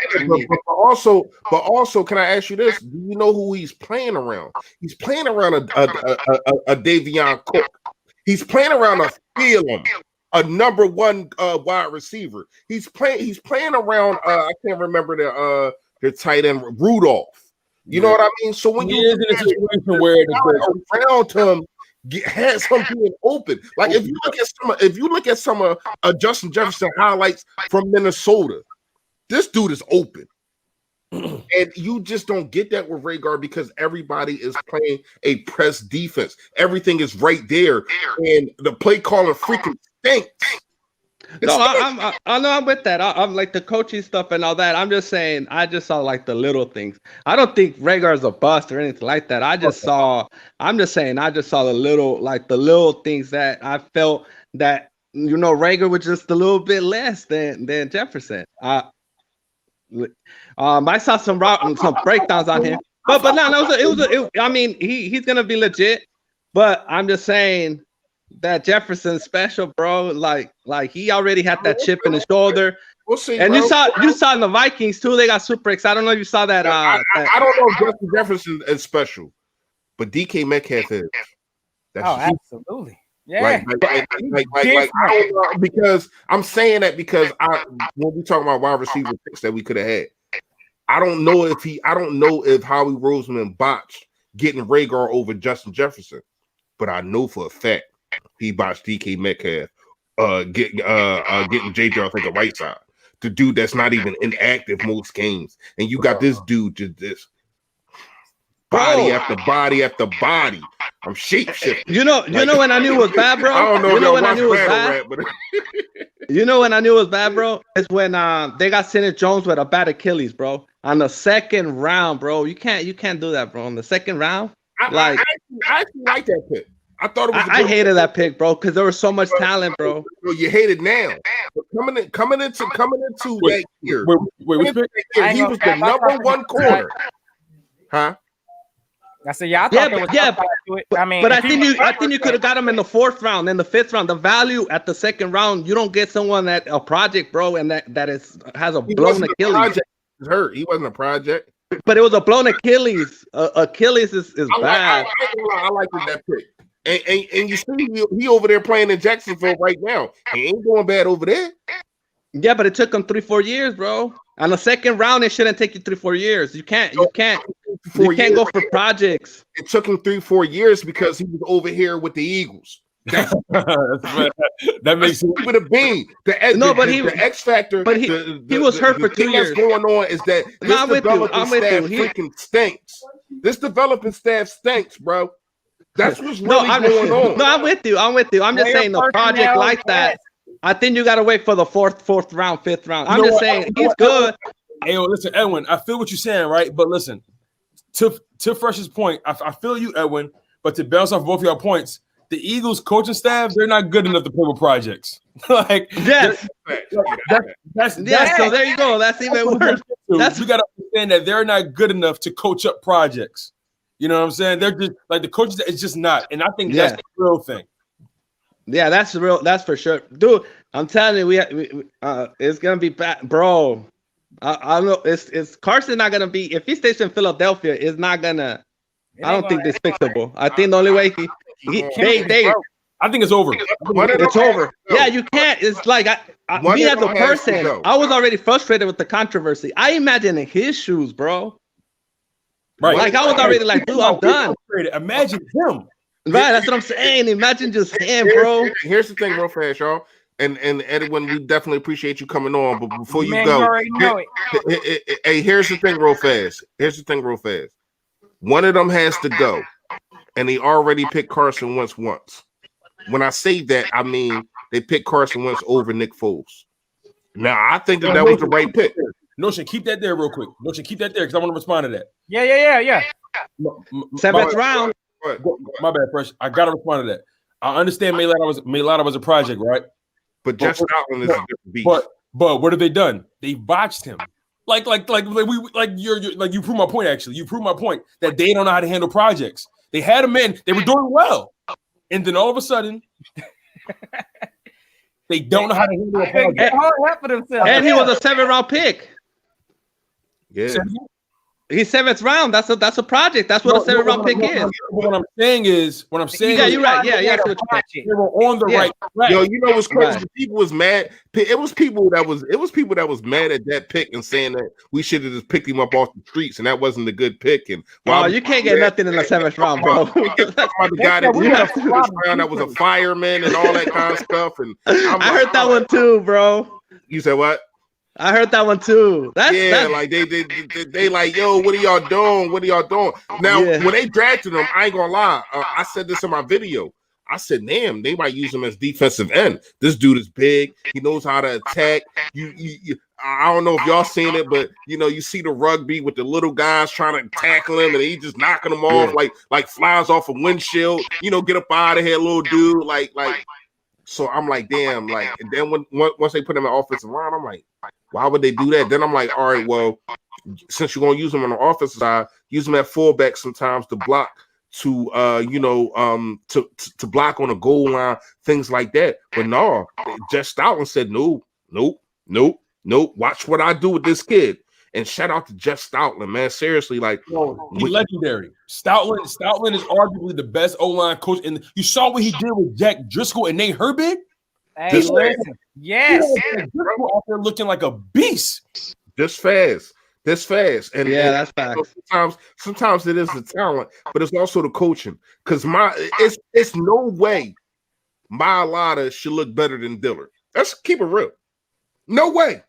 But also, can I ask you this? Do you know who he's playing around? He's playing around a Davion Cook. He's playing around a Phelan, a number one wide receiver. He's playing around. I can't remember the tight end Rudolph. You know what I mean? So when he is in a situation where around him has him being open. Like if you look at some of Justin Jefferson highlights from Minnesota, this dude is open. And you just don't get that with Rager because everybody is playing a press defense. Everything is right there, and the play calling freaking stinks. No, I know I'm with that. I'm like the coaching stuff and all that. I'm just saying, I just saw like the little things. I don't think Rager is a bust or anything like that. I'm just saying, I just saw the little things that I felt that Rager was just a little bit less than Jefferson. I saw some breakdowns on him, but no, I mean, he's gonna be legit, but I'm just saying that Jefferson's special, bro. Like he already had that chip in his shoulder. We'll see. And bro. you saw in the Vikings too. They got super excited. I don't know if you saw that. I don't know if Justin Jefferson is special, but DK Metcalf is. Absolutely. Yeah, like I don't know, because I'm saying that because when we talk about wide receiver picks that we could have had, I don't know if Howie Roseman botched getting Rager over Justin Jefferson, but I know for a fact he botched DK Metcalf getting JJ off the right side, the dude that's not even inactive most games, and you got this dude just this body after body after body. I'm shapeshifting. You know when I knew it was bad, bro. I don't know. You know when I knew it was bad. You know when I knew it was bad, bro? It's when they got Sidney Jones with a bad Achilles, bro. On the second round, bro. You can't do that, bro. On the second round, I actually like that pick. I thought it was. I hated that pick, bro, because there was so much talent, bro. You hate it now. But coming into that year, he was the number one corner. Huh? I said, I thought it was I mean, but I think you could have got him in the 4th round, in the 5th round. The value at the 2nd round, you don't get someone that a project, bro, and that has a blown Achilles. He's hurt. He wasn't a project. But it was a blown Achilles. Achilles is bad. I like that pick. And you see, he over there playing in Jacksonville right now. He ain't going bad over there. Yeah, but it took him 3-4 years, bro. On the 2nd round, it shouldn't take you 3-4 years. You can't go for projects. It took him 3-4 years because he was over here with the Eagles. That makes it would have been the X factor. But he was hurt for 2 years. What's going on is that this developing staff freaking stinks. This developing staff stinks, bro. That's what's really going on. No, I'm with you. I'm just saying the project like that. I think you got to wait for the 4th round, 5th round. I'm just saying he's good. Hey, listen, Edwin, I feel what you're saying, right? But listen, to Fresh's point, I feel you, Edwin. But to bounce off both of your points, the Eagles coaching staff, they're not good enough to play with projects. Yes. So there you go. That's even worse. we got to understand that they're not good enough to coach up projects. You know what I'm saying? They're just like the coaches. It's just not, and I think that's the real thing. Yeah, that's real. That's for sure, dude. I'm telling you, we it's gonna be bad, bro. I know it's Carson not gonna be if he stays in Philadelphia. It's not gonna. I don't think it's fixable. I think the only way they I think it's over. It's over. Yeah, you can't. It's like me as a person, I was already frustrated with the controversy. I imagine in his shoes, bro. Right. Like I was already like, dude, I'm done. Imagine him. Right, that's what I'm saying. Imagine just him, bro. Here's the thing, real fast, y'all. And Edwin, we definitely appreciate you coming on. But before you Man, go, you already know it. Hey, here's the thing, real fast. One of them has to go, and he already picked Carson Wentz once. When I say that, I mean they picked Carson Wentz over Nick Foles. Now I think that was the right pick. Notion, keep that there real quick. Notion, keep that there because I want to respond to that. Yeah. Seventh round. My bad, Fresh. I gotta respond to that. I understand Mailata was a project, right? But Jeff Stoutland is a different beast. But what have they done? They botched him. You prove my point. Actually, you prove my point that they don't know how to handle projects. They had him in. They were doing well, and then all of a sudden, they don't know how to handle a project. And he was a 7th-round pick. Yeah. He's 7th round. That's a project. That's what a 7th-round pick is. What I'm saying is, yeah, you're right. Yeah, they were on the right track. Yo, you know what's crazy? Right. People was mad. It was people that was mad at that pick and saying that we should have just picked him up off the streets and that wasn't a good pick. And you can't get nothing in the 7th round, bro. The guy that was a fireman and all that kind of stuff. And I heard that one too, bro. You said what? I heard that one too. Like they like, yo, what are y'all doing? What are y'all doing? Now, when they drafted him, I ain't gonna lie. I said this in my video. I said, damn, they might use him as defensive end. This dude is big. He knows how to attack. I don't know if y'all seen it, but you see the rugby with the little guys trying to tackle him, and he just knocking them off like flies off a windshield. Get up out of here, little dude. Like. So I'm like, damn. Like, and then once they put him in offensive line, I'm like, why would they do that? Then I'm like, all right, well, since you're gonna use him on the offensive side, use him at fullback sometimes to block, to block on a goal line, things like that. But no, Jeff Stoutland said, nope. Watch what I do with this kid. And shout out to Jeff Stoutland, man. Seriously, like he's legendary. Stoutland is arguably the best O-line coach. And you saw what he did with Jack Driscoll and Nate Herbig. Hey, listen. Yes. Driscoll out there looking like a beast. This fast. And that's facts. Sometimes it is the talent, but it's also the coaching. Because it's no way Mailata should look better than Dillard. Let's keep it real. No way.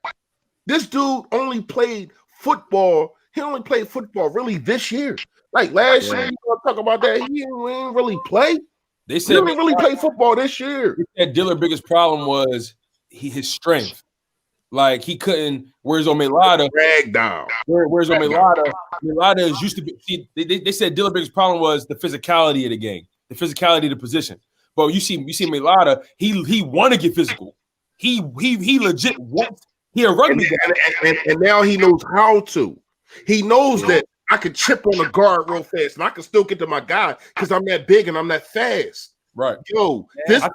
This dude only played football. He only played football really this year. Like last year, you want to talk about that? He didn't really play. They said he didn't really play football this year. They said Dillard's biggest problem was his strength. Like he couldn't. Where's Mailata? Drag down. Where's Mailata? Mailata is used to be. See, they said Dillard's biggest problem was the physicality of the game, the physicality of the position. But you see Mailata. He want to get physical. He legit wants. He a rugby and now he knows how to. He knows that I can chip on the guard real fast and I can still get to my guy because I'm that big and I'm that fast. Right. Yo, this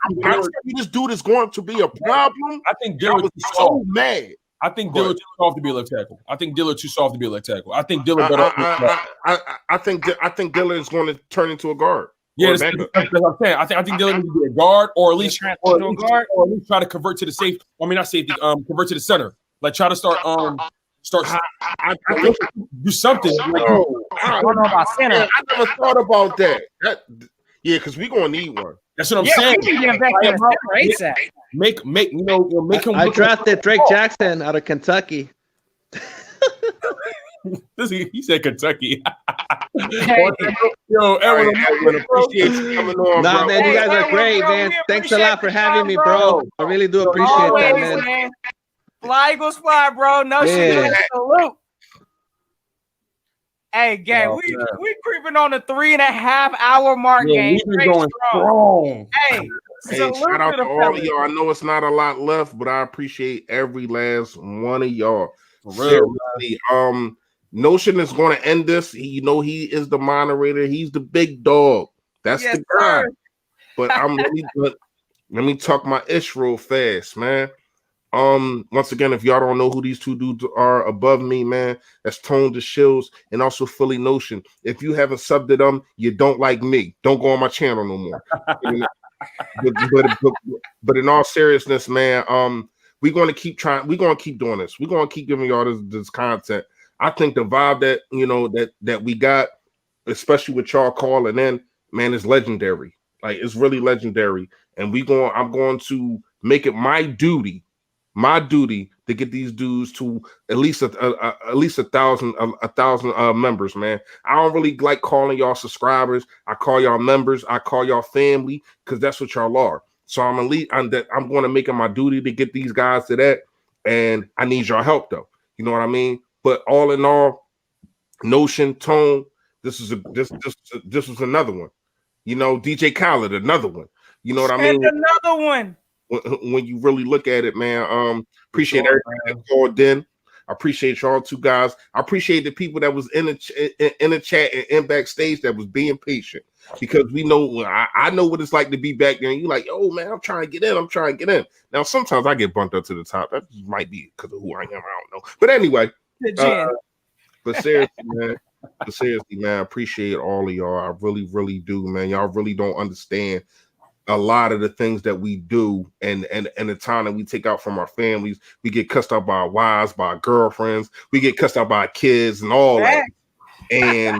dude is going to be a problem. I think Dillard was so mad. I think Dillard too soft to be a left tackle. I think Dillard too soft to be a left tackle. I think Dillard better. I think Dillard is going to turn into a guard. Yeah, that's what I'm saying. I think Dillard needs to be a guard, or at least try to convert to the safety. I mean, not safety. Convert to the center. Like try to start. Do something. I don't know about center. I never thought about that. Because we're gonna need one. That's what I'm saying. We can get back to the make him. I drafted Drake Jackson out of Kentucky. He said Kentucky. Yo, Edwin, appreciate you coming on, bro. Man, you guys are great, man. Thanks a lot for having me, bro. I really do appreciate that, man. Fly Eagles fly, bro. No shit. Salute. Hey, gang, we creeping on the 3.5 hour mark, gang. We've been going strong. Hey, shout out to all of y'all. I know it's not a lot left, but I appreciate every last one of y'all. For real, seriously. Notion is going to end this. He is the moderator. He's the big dog. That's Yes, the guy. sir. But let me talk my ish real fast, man. Once again, if y'all don't know who these two dudes are above me, man, that's Tone DeShields and also Philly Notion. If you haven't subbed to them, you don't like me. Don't go on my channel no more. but in all seriousness, man, we're going to keep trying. We're going to keep doing this. We're going to keep giving y'all this content. I think the vibe that we got, especially with y'all calling in, man, is legendary. Like, it's really legendary. And I'm going to make it my duty to get these dudes to at least a thousand members, man. I don't really like calling y'all subscribers. I call y'all members. I call y'all family, because that's what y'all are. So I'm going to make it my duty to get these guys to that, and I need y'all help though. You know what I mean? But all in all, Notion, Tone, this was another one. You know, DJ Khaled, another one. You know what I mean? And another one. When you really look at it, man, appreciate everybody that called in. I appreciate y'all two guys. I appreciate the people that was in the chat and in backstage that was being patient, because we know I know what it's like to be back there and you like, oh man, I'm trying to get in. Now sometimes I get bumped up to the top. That might be because of who I am. I don't know. But anyway, but seriously, man, I appreciate all of y'all. I really, really do, man. Y'all really don't understand a lot of the things that we do and the time that we take out from our families. We get cussed out by our wives, by our girlfriends. We get cussed out by our kids and all that. And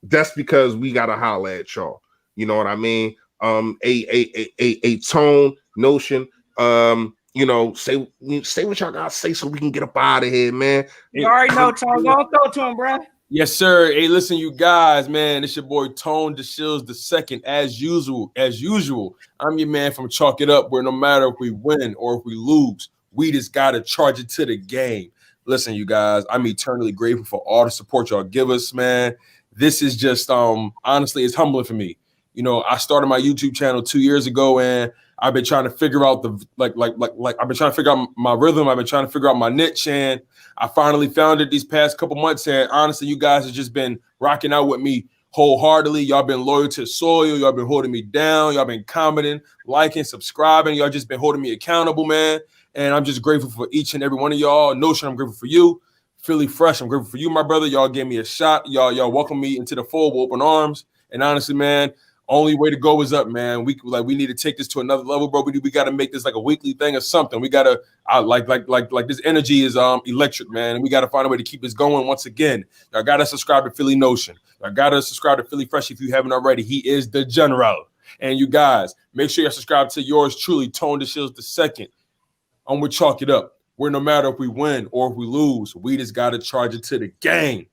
that's because we got to holler at y'all. You know what I mean? A Tone, Notion, say what y'all got to say so we can get up out of here, man. You already know, Tone. Don't throw to him, bro. Yes, sir. Hey, listen, you guys, man. It's your boy Tone DeShields II, as usual. I'm your man from Chalk It Up, where no matter if we win or if we lose, we just gotta charge it to the game. Listen, you guys, I'm eternally grateful for all the support y'all give us, man. This is just honestly, it's humbling for me. You know, I started my YouTube channel 2 years ago, and I've been trying to figure out I've been trying to figure out my rhythm. I've been trying to figure out my niche, and I finally found it these past couple months. And honestly, you guys have just been rocking out with me wholeheartedly. Y'all been loyal to the soil. Y'all been holding me down. Y'all been commenting, liking, subscribing. Y'all just been holding me accountable, man. And I'm just grateful for each and every one of y'all. Notion, I'm grateful for you. Philly Fresh, I'm grateful for you, my brother. Y'all gave me a shot. Y'all welcomed me into the fold with open arms. And honestly, man, only way to go is up, man. We need to take this to another level, bro. We got to make this like a weekly thing or something. We got to like this energy is electric, man. And we got to find a way to keep this going once again. Y'all got to subscribe to Philly Notion. Y'all got to subscribe to Philly Fresh if you haven't already. He is the general. And you guys, make sure you subscribe to yours truly, Tone DeShields II. I'm with Chalk It Up, where no matter if we win or if we lose, we just got to charge it to the game.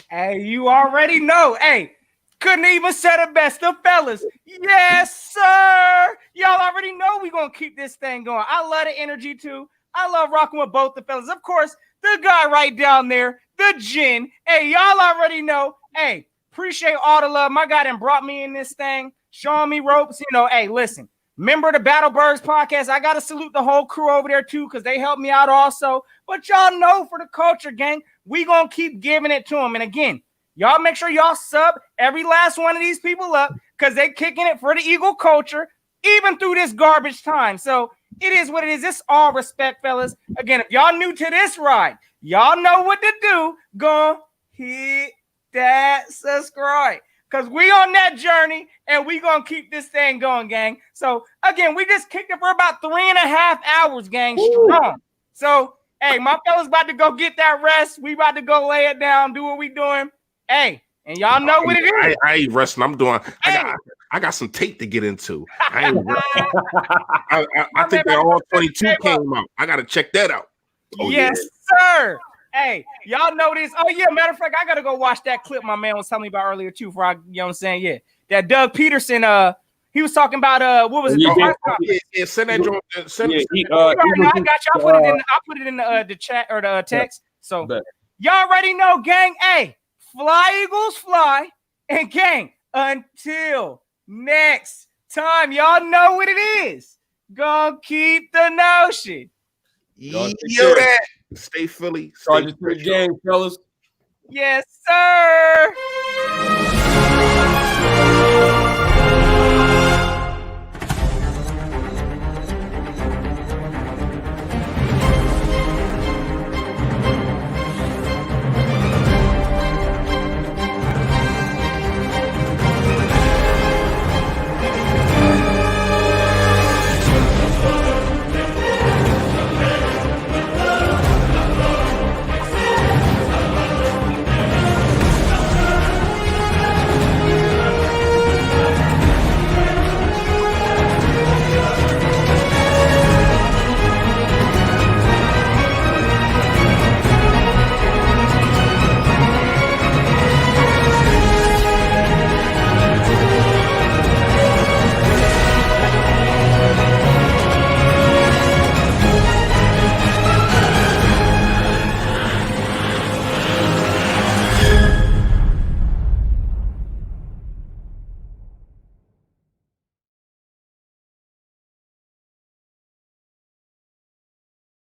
Hey, you already know. Hey, couldn't even say it best. The fellas. Yes, sir. Y'all already know we're going to keep this thing going. I love the energy, too. I love rocking with both the fellas. Of course, the guy right down there, the Jin. Hey, y'all already know. Hey, appreciate all the love. My guy done brought me in this thing, showing me ropes. You know, hey, listen. Member of the Battle Birds podcast. I got to salute the whole crew over there, too, because they helped me out also. But y'all know, for the culture, gang, we going to keep giving it to them. And again, y'all make sure y'all sub every last one of these people up, because they kicking it for the Eagle culture, even through this garbage time. So it is what it is. It's all respect, fellas. Again, if y'all new to this ride, y'all know what to do. Go hit that subscribe, because we on that journey, and we going to keep this thing going, gang. So, again, we just kicked it for about 3.5 hours, gang, strong. So, hey, my fellas about to go get that rest. We about to go lay it down, do what we doing. Hey, and y'all know what it is. I ain't resting. I'm doing. I got some tape to get into. I ain't. I think that all 22 came out. I got to check that out. Oh, yes, sir. Hey, y'all know this. Oh yeah, matter of fact, I gotta go watch that clip my man was telling me about earlier too. For you know what I'm saying? Yeah, that Doug Peterson. He was talking about what was it? Yeah, send that joint. I got you. I put it in the chat or the text. So y'all already know, gang. Hey, fly Eagles fly, and gang. Until next time, y'all know what it is. Gonna keep the notion. Yo, that. Stay Philly. Stay Charges to the game, fellas. Yes, sir.